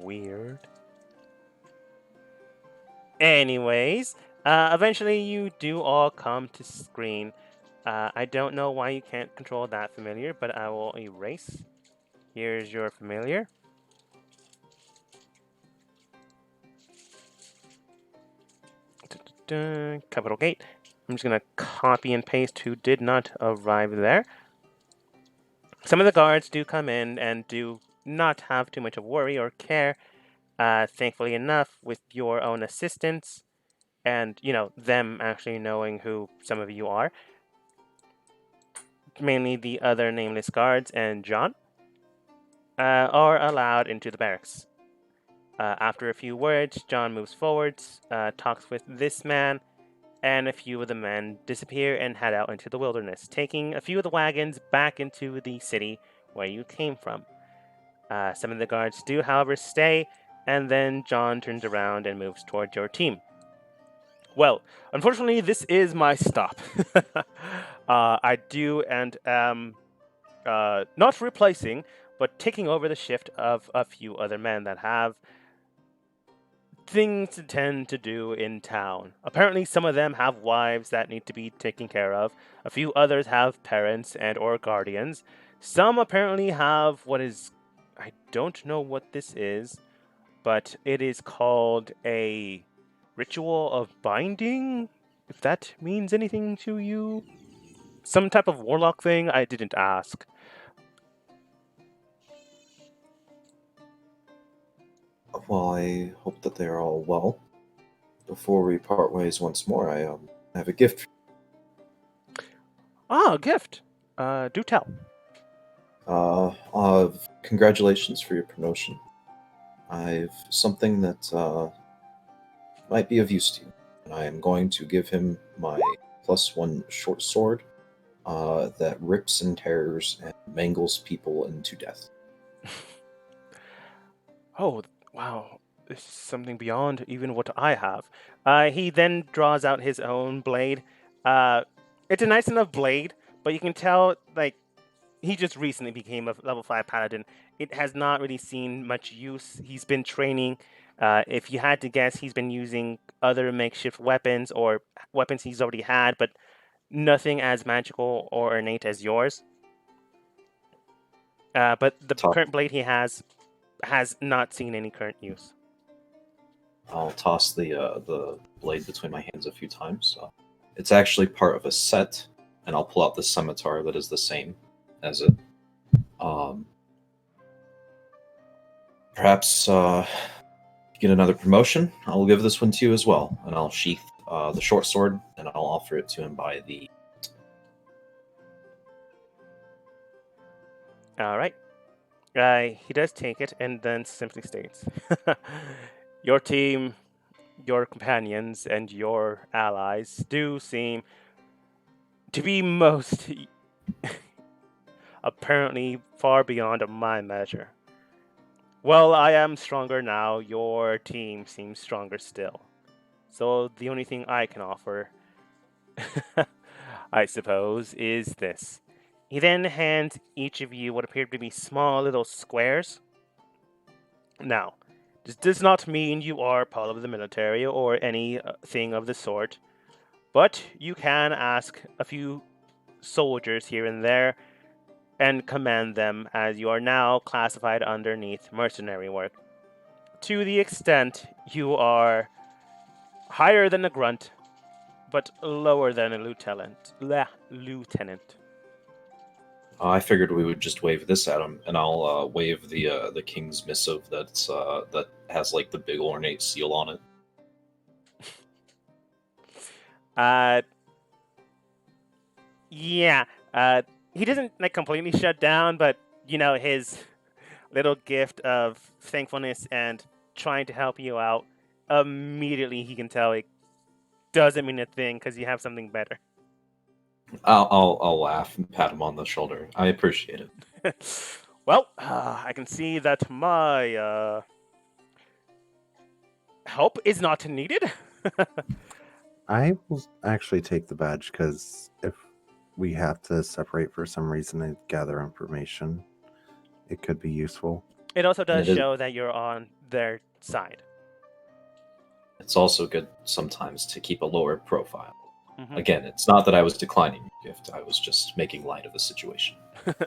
Weird. Anyways, eventually you do all come to screen. I don't know why you can't control that familiar, but I will erase. Here's your familiar. Capital Gate. I'm just gonna copy and paste who did not arrive there. Some of the guards do come in and do not have too much of worry or care. Thankfully enough, with your own assistance and them actually knowing who some of you are, mainly the other nameless guards and John, are allowed into the barracks. After a few words, John moves forwards, talks with this man, and a few of the men disappear and head out into the wilderness, taking a few of the wagons back into the city where you came from. Some of the guards do, however, stay, and then John turns around and moves towards your team. Well, unfortunately, this is my stop. I do and am not replacing, but taking over the shift of a few other men that have things to tend to do in town. Apparently, some of them have wives that need to be taken care of. A few others have parents and or guardians. Some apparently have what is... I don't know what this is, but it is called a ritual of binding, if that means anything to you. Some type of warlock thing, I didn't ask. Well, I hope that they are all well. Before we part ways once more, I have a gift. Ah, a gift. Do tell. Congratulations for your promotion. I've something that might be of use to you, and I am going to give him my +1 short sword that rips and tears and mangles people into death. Oh, wow. This is something beyond even what I have. He then draws out his own blade. It's a nice enough blade, but you can tell, like, he just recently became a level 5 paladin. It has not really seen much use. He's been training. If you had to guess, he's been using other makeshift weapons or weapons he's already had, but nothing as magical or innate as yours. But the current blade he has not seen any current use. I'll toss the blade between my hands a few times. It's actually part of a set, and I'll pull out the scimitar that is the same as it. Perhaps get another promotion. I'll give this one to you as well, and I'll sheath the short sword, and I'll offer it to him by the. All right. He does take it and then simply states, your team, your companions, and your allies do seem to be most apparently far beyond my measure. Well, I am stronger now. Your team seems stronger still. So the only thing I can offer, I suppose, is this. He then hands each of you what appear to be small little squares. Now, this does not mean you are part of the military or anything of the sort, but you can ask a few soldiers here and there and command them, as you are now classified underneath mercenary work. To the extent you are higher than a grunt, but lower than a lieutenant. I figured we would just wave this at him, and I'll wave the king's missive that has like the big ornate seal on it. Yeah. He doesn't like completely shut down, but his little gift of thankfulness and trying to help you out, immediately he can tell it doesn't mean a thing because you have something better. I'll laugh and pat him on the shoulder. I appreciate it. Well, I can see that my help is not needed. I will actually take the badge because if we have to separate for some reason and gather information, it could be useful. It also And does it is- show that you're on their side. It's also good sometimes to keep a lower profile. Mhm. Again, it's not that I was declining your gift, I was just making light of the situation.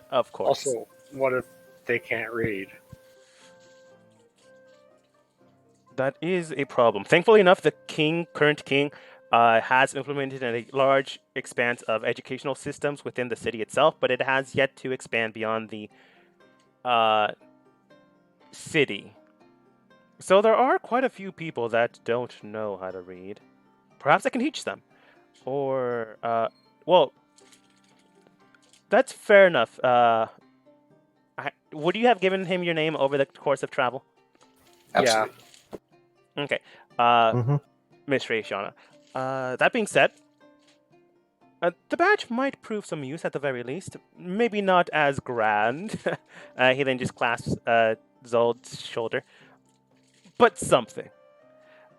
Of course. Also, what if they can't read? That is a problem. Thankfully enough, the current king, has implemented a large expanse of educational systems within the city itself, but it has yet to expand beyond the city. So there are quite a few people that don't know how to read. Perhaps I can teach them. Or, well, that's fair enough. Would you have given him your name over the course of travel? Absolutely. Okay. Mm-hmm. Miss Rayshana. That being said, the badge might prove some use at the very least. Maybe not as grand. He then just clasps Zold's shoulder. But something.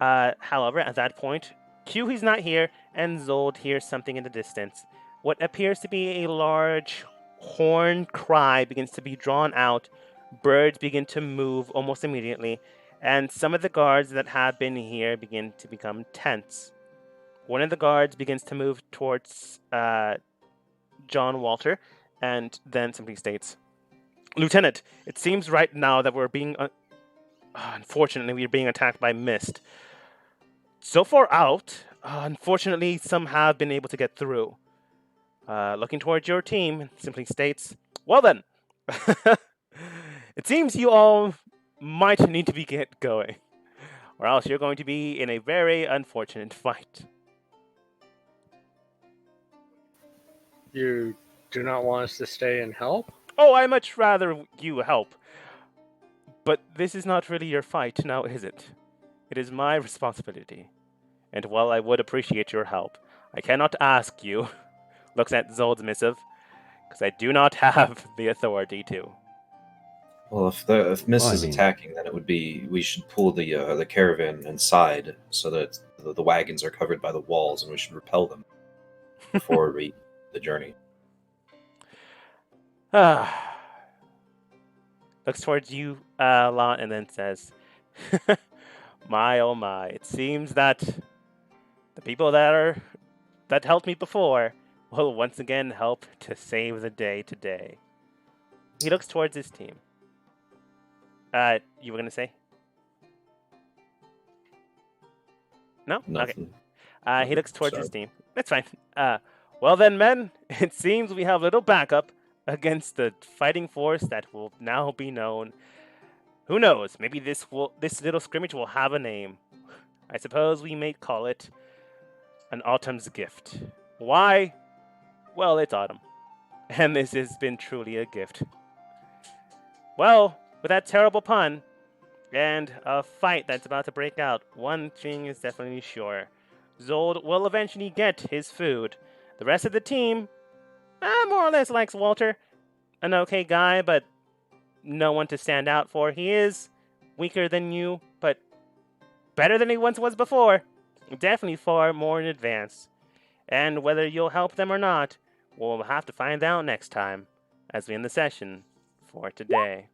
However, at that point, Q he's not here, and Zold hears something in the distance. What appears to be a large horn cry begins to be drawn out. Birds begin to move almost immediately, and some of the guards that have been here begin to become tense. One of the guards begins to move towards John Walter, and then simply states, "Lieutenant, it seems right now that we're being... unfortunately, we're being attacked by mist. So far out, unfortunately, some have been able to get through. Looking towards your team, simply states, well then, it seems you all might need to be get going, or else you're going to be in a very unfortunate fight." You do not want us to stay and help? "Oh, I much rather you help. But this is not really your fight, now is it? It is my responsibility. And while I would appreciate your help, I cannot ask you," looks at Zold's missive, "because I do not have the authority to." Well, if Miss Well, I is mean- attacking, then it would be we should pull the caravan inside so that the wagons are covered by the walls, and we should repel them before we the journey. Looks towards you a lot and then says, "My oh my, it seems that the people that helped me before will once again help to save the day today." He looks towards his team. You were gonna say? No? Okay. Nothing. He looks towards his Sorry. team. That's fine. Well then, men, it seems we have little backup against the fighting force that will now be known. Who knows? Maybe this little scrimmage will have a name. I suppose we may call it an Autumn's Gift. Why? Well, it's autumn, and this has been truly a gift. Well, with that terrible pun, and a fight that's about to break out, one thing is definitely sure. Zold will eventually get his food. The rest of the team, more or less likes Walter. An okay guy, but no one to stand out for. He is weaker than you, but better than he once was before. Definitely far more in advance. And whether you'll help them or not, we'll have to find out next time, as we end the session for today.